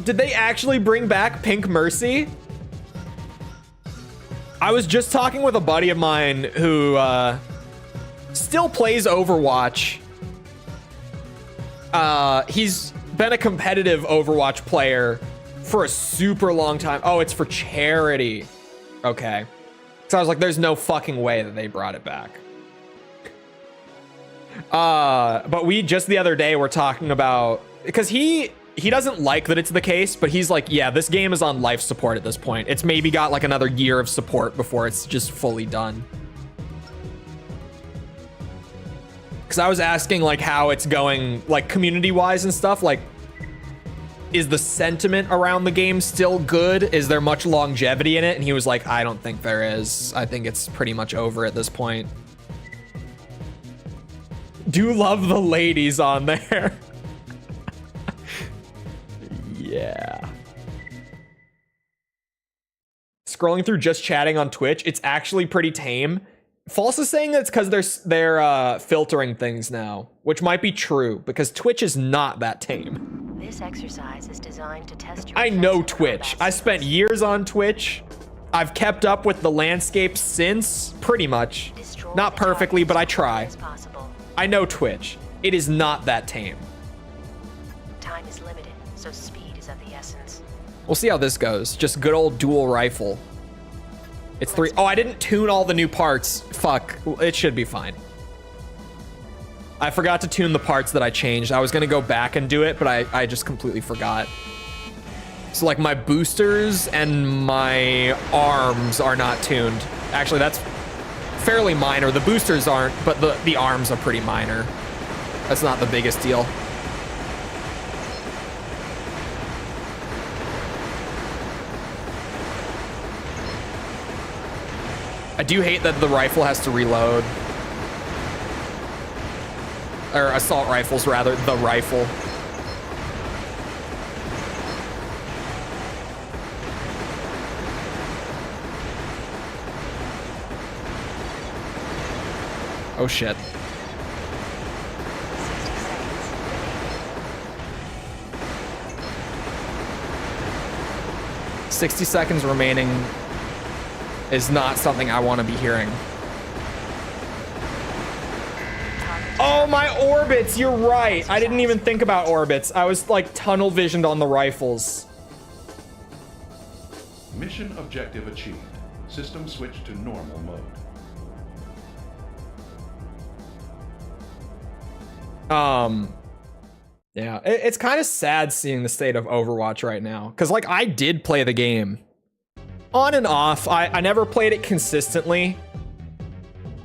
Did they actually bring back Pink Mercy? I was just talking with a buddy of mine who still plays Overwatch. He's been a competitive Overwatch player for a super long time. Oh, it's for charity. Okay. So I was like, there's no fucking way that they brought it back. But we just the other day were talking about, because he doesn't like that it's the case, but he's like, yeah, this game is on life support at this point. It's maybe got like another year of support before it's just fully done. Because I was asking like how it's going, like community wise and stuff, like is the sentiment around the game still good? Is there much longevity in it? And he was like, I don't think there is. I think it's pretty much over at this point. Do love the ladies on there. Yeah. Scrolling through just chatting on Twitch, it's actually pretty tame. False is saying that's because they're filtering things now, which might be true because Twitch is not that tame. This exercise is designed to test your I know defensive Twitch. combat I spent skills. years on Twitch. I've kept up with the landscape since, pretty much. Destroy Not the perfectly, but I targets as try. quickly as possible. I know Twitch. It is not that tame. Time is limited, so speed is of the essence. We'll see how this goes. Just good old dual rifle. It's 3. Oh, I didn't tune all the new parts. Fuck. It should be fine. I forgot to tune the parts that I changed. I was going to go back and do it, but I just completely forgot. So like my boosters and my arms are not tuned. Actually, that's fairly minor. The boosters aren't, but the arms are pretty minor. That's not the biggest deal. I do hate that the rifle has to reload. Or assault rifles, rather. The rifle. Oh shit. 60 seconds remaining is not something I want to be hearing. Oh, my orbits! You're right. I didn't even think about orbits. I was like tunnel visioned on the rifles. Mission objective achieved. System switched to normal mode. Yeah, it's kind of sad seeing the state of Overwatch right now. Because, like, I did play the game. On and off. I never played it consistently.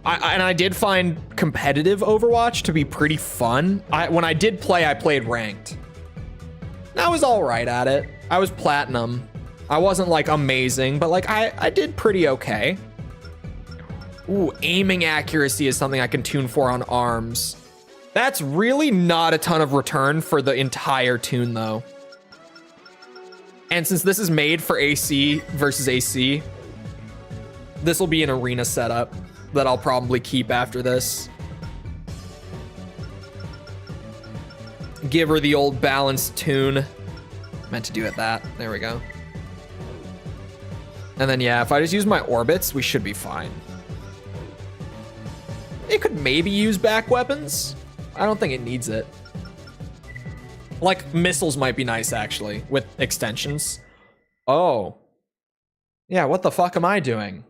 And I did find competitive Overwatch to be pretty fun. When I did play, I played ranked. And I was all right at it. I was platinum. I wasn't, like, amazing, but, like, I did pretty okay. Ooh, aiming accuracy is something I can tune for on arms. That's really not a ton of return for the entire tune, though. And since this is made for AC versus AC, this will be an arena setup that I'll probably keep after this. Give her the old balanced tune. Meant to do it that. There we go. And then, yeah, if I just use my orbits, we should be fine. It could maybe use back weapons. I don't think it needs it. Like, missiles might be nice, actually, with extensions. Oh. Yeah, what the fuck am I doing?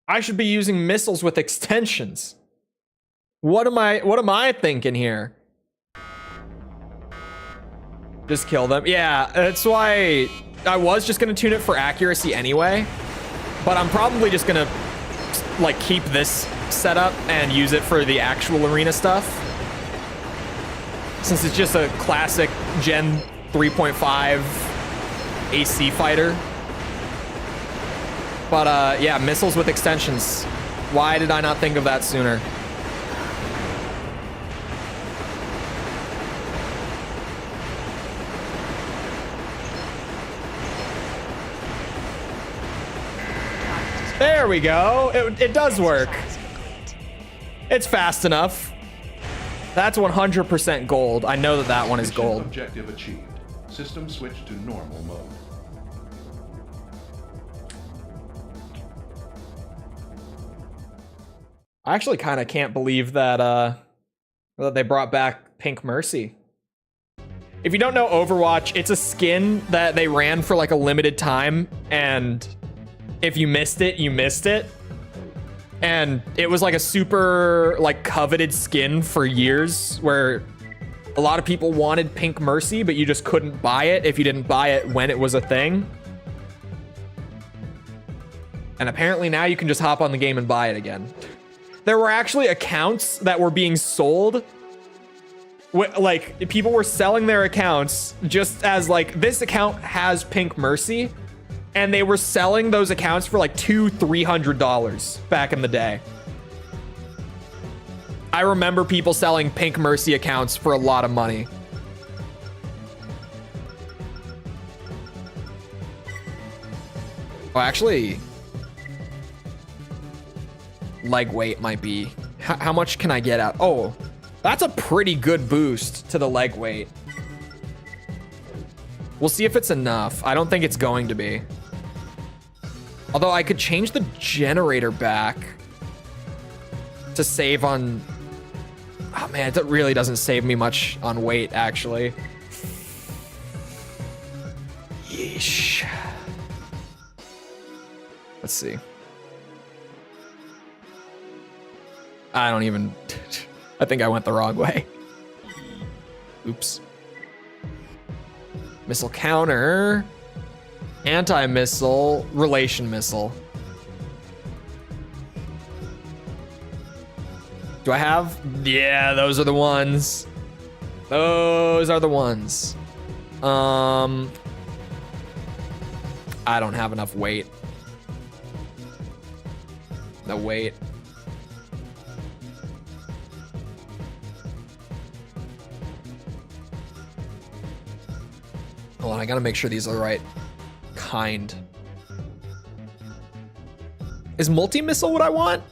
I should be using missiles with extensions. What am I thinking here? Just kill them. Yeah, that's why I was just gonna tune it for accuracy anyway. But I'm probably just gonna, like, keep this setup and use it for the actual arena stuff, since it's just a classic Gen 3.5 AC fighter. But yeah, missiles with extensions. Why did I not think of that sooner? There we go. It does work. It's fast enough. That's 100% gold. I know that that one is Mission gold. Objective achieved. System switched to normal mode. I actually kind of can't believe that that they brought back Pink Mercy. If you don't know Overwatch, it's a skin that they ran for like a limited time, and if you missed it, you missed it. And it was like a super like coveted skin for years, where a lot of people wanted Pink Mercy, but you just couldn't buy it if you didn't buy it when it was a thing. And apparently now you can just hop on the game and buy it again. There were actually accounts that were being sold. Like, people were selling their accounts just as like, this account has Pink Mercy. And they were selling those accounts for like $200-300 back in the day. I remember people selling Pink Mercy accounts for a lot of money. Oh, actually, leg weight might be. How much can I get out? Oh, that's a pretty good boost to the leg weight. We'll see if it's enough. I don't think it's going to be. Although I could change the generator back to save on... Oh man, it really doesn't save me much on weight, actually. Yeesh. Let's see. I don't even... I think I went the wrong way. Oops. Missile counter... Anti-missile, relation missile. Do I have? Yeah, those are the ones. Those are the ones. I don't have enough weight. No weight. Hold on, I gotta make sure these are the right kind. Is multi-missile what I want?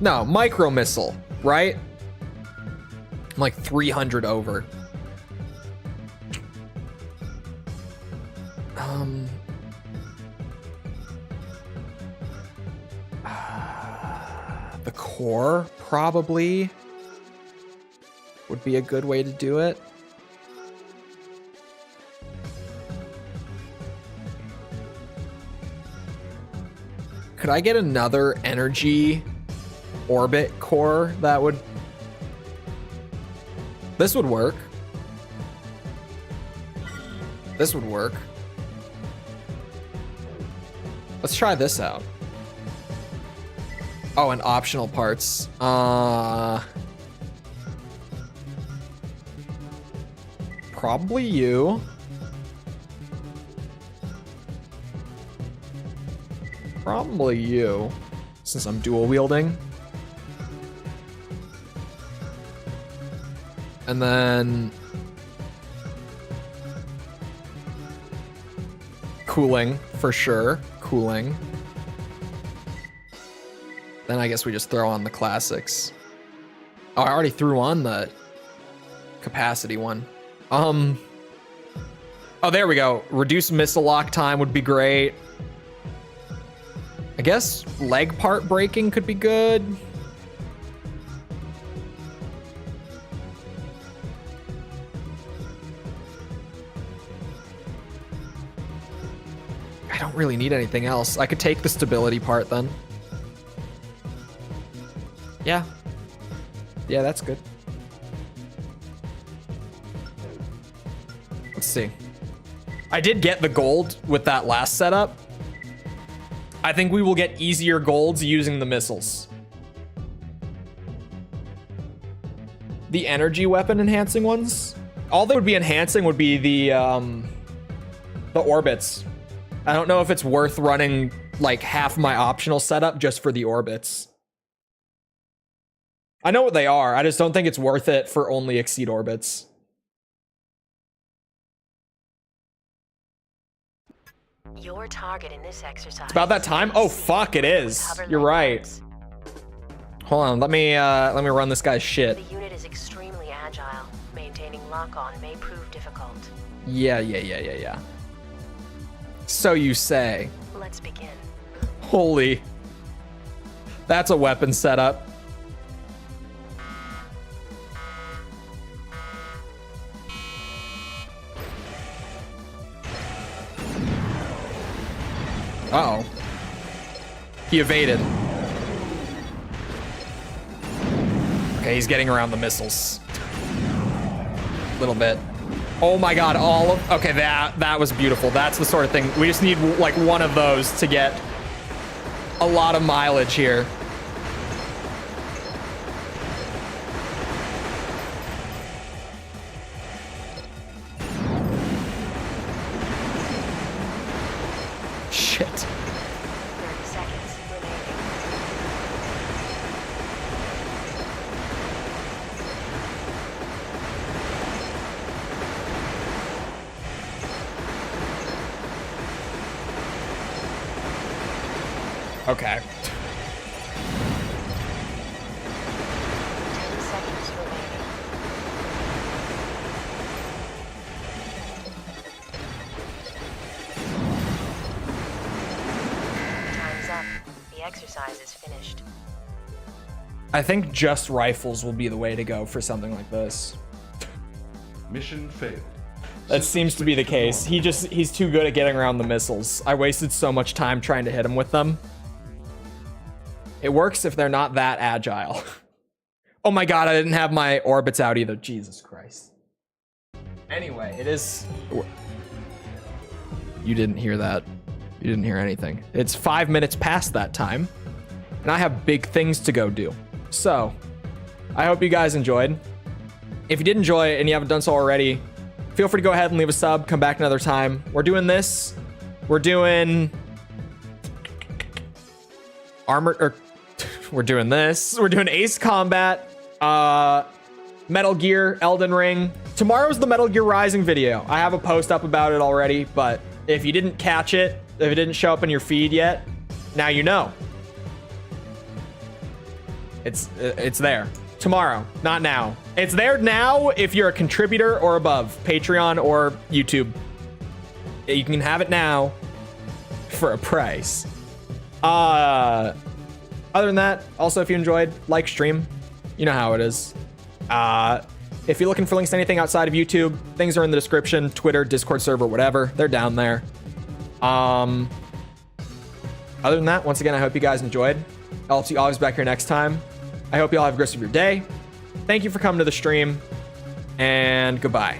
No, micro missile, right? I'm like 300 over. The core probably would be a good way to do it. Could I get another energy orbit core that would... This would work. This would work. Let's try this out. Oh, and optional parts. Probably you. Probably you, since I'm dual wielding. And then cooling for sure. Cooling. Then I guess we just throw on the classics. Oh, I already threw on the capacity one. Oh, there we go. Reduced missile lock time would be great. I guess leg part breaking could be good. I don't really need anything else. I could take the stability part then. Yeah. Yeah, that's good. Let's see. I did get the gold with that last setup. I think we will get easier golds using the missiles. The energy weapon enhancing ones? All that would be enhancing would be the orbits. I don't know if it's worth running like half my optional setup just for the orbits. I know what they are. I just don't think it's worth it for only exceed orbits. Your target in this exercise. It's about that time? Oh fuck, it is. You're right. Hold on, let me run this guy's shit. The unit is extremely agile. Maintaining lock-on may prove difficult. Yeah. So you say. Let's begin. Holy. That's a weapon setup. Uh-oh. He evaded. Okay, he's getting around the missiles. A little bit. Oh my god, all of... Okay, that was beautiful. That's the sort of thing. We just need, like, one of those to get a lot of mileage here. Shit. 30 seconds remaining. Okay. 10 seconds remaining. Time's up. The exercise is finished. I think just rifles will be the way to go for something like this. Mission failed. That seems to be the case. He's too good at getting around the missiles. I wasted so much time trying to hit him with them. It works if they're not that agile. Oh my god, I didn't have my orbits out either. Jesus Christ. Anyway, it is... You didn't hear that. You didn't hear anything. It's 5 minutes past that time, and I have big things to go do. So, I hope you guys enjoyed. If you did enjoy it and you haven't done so already, feel free to go ahead and leave a sub. Come back another time. We're doing this. We're doing Armored, or we're doing this. We're doing Ace Combat, Metal Gear, Elden Ring. Tomorrow's the Metal Gear Rising video. I have a post up about it already, but if you didn't catch it, if it didn't show up in your feed yet, now you know. It's there. Tomorrow, not now. It's there now if you're a contributor or above, Patreon or YouTube. You can have it now for a price. Other than that, also, if you enjoyed, like, stream. You know how it is. If you're looking for links to anything outside of YouTube, things are in the description. Twitter, Discord server, whatever. They're down there. Other than that, once again, I hope you guys enjoyed. I'll see you always back here next time. I hope you all have a great rest of your day. Thank you for coming to the stream, and goodbye.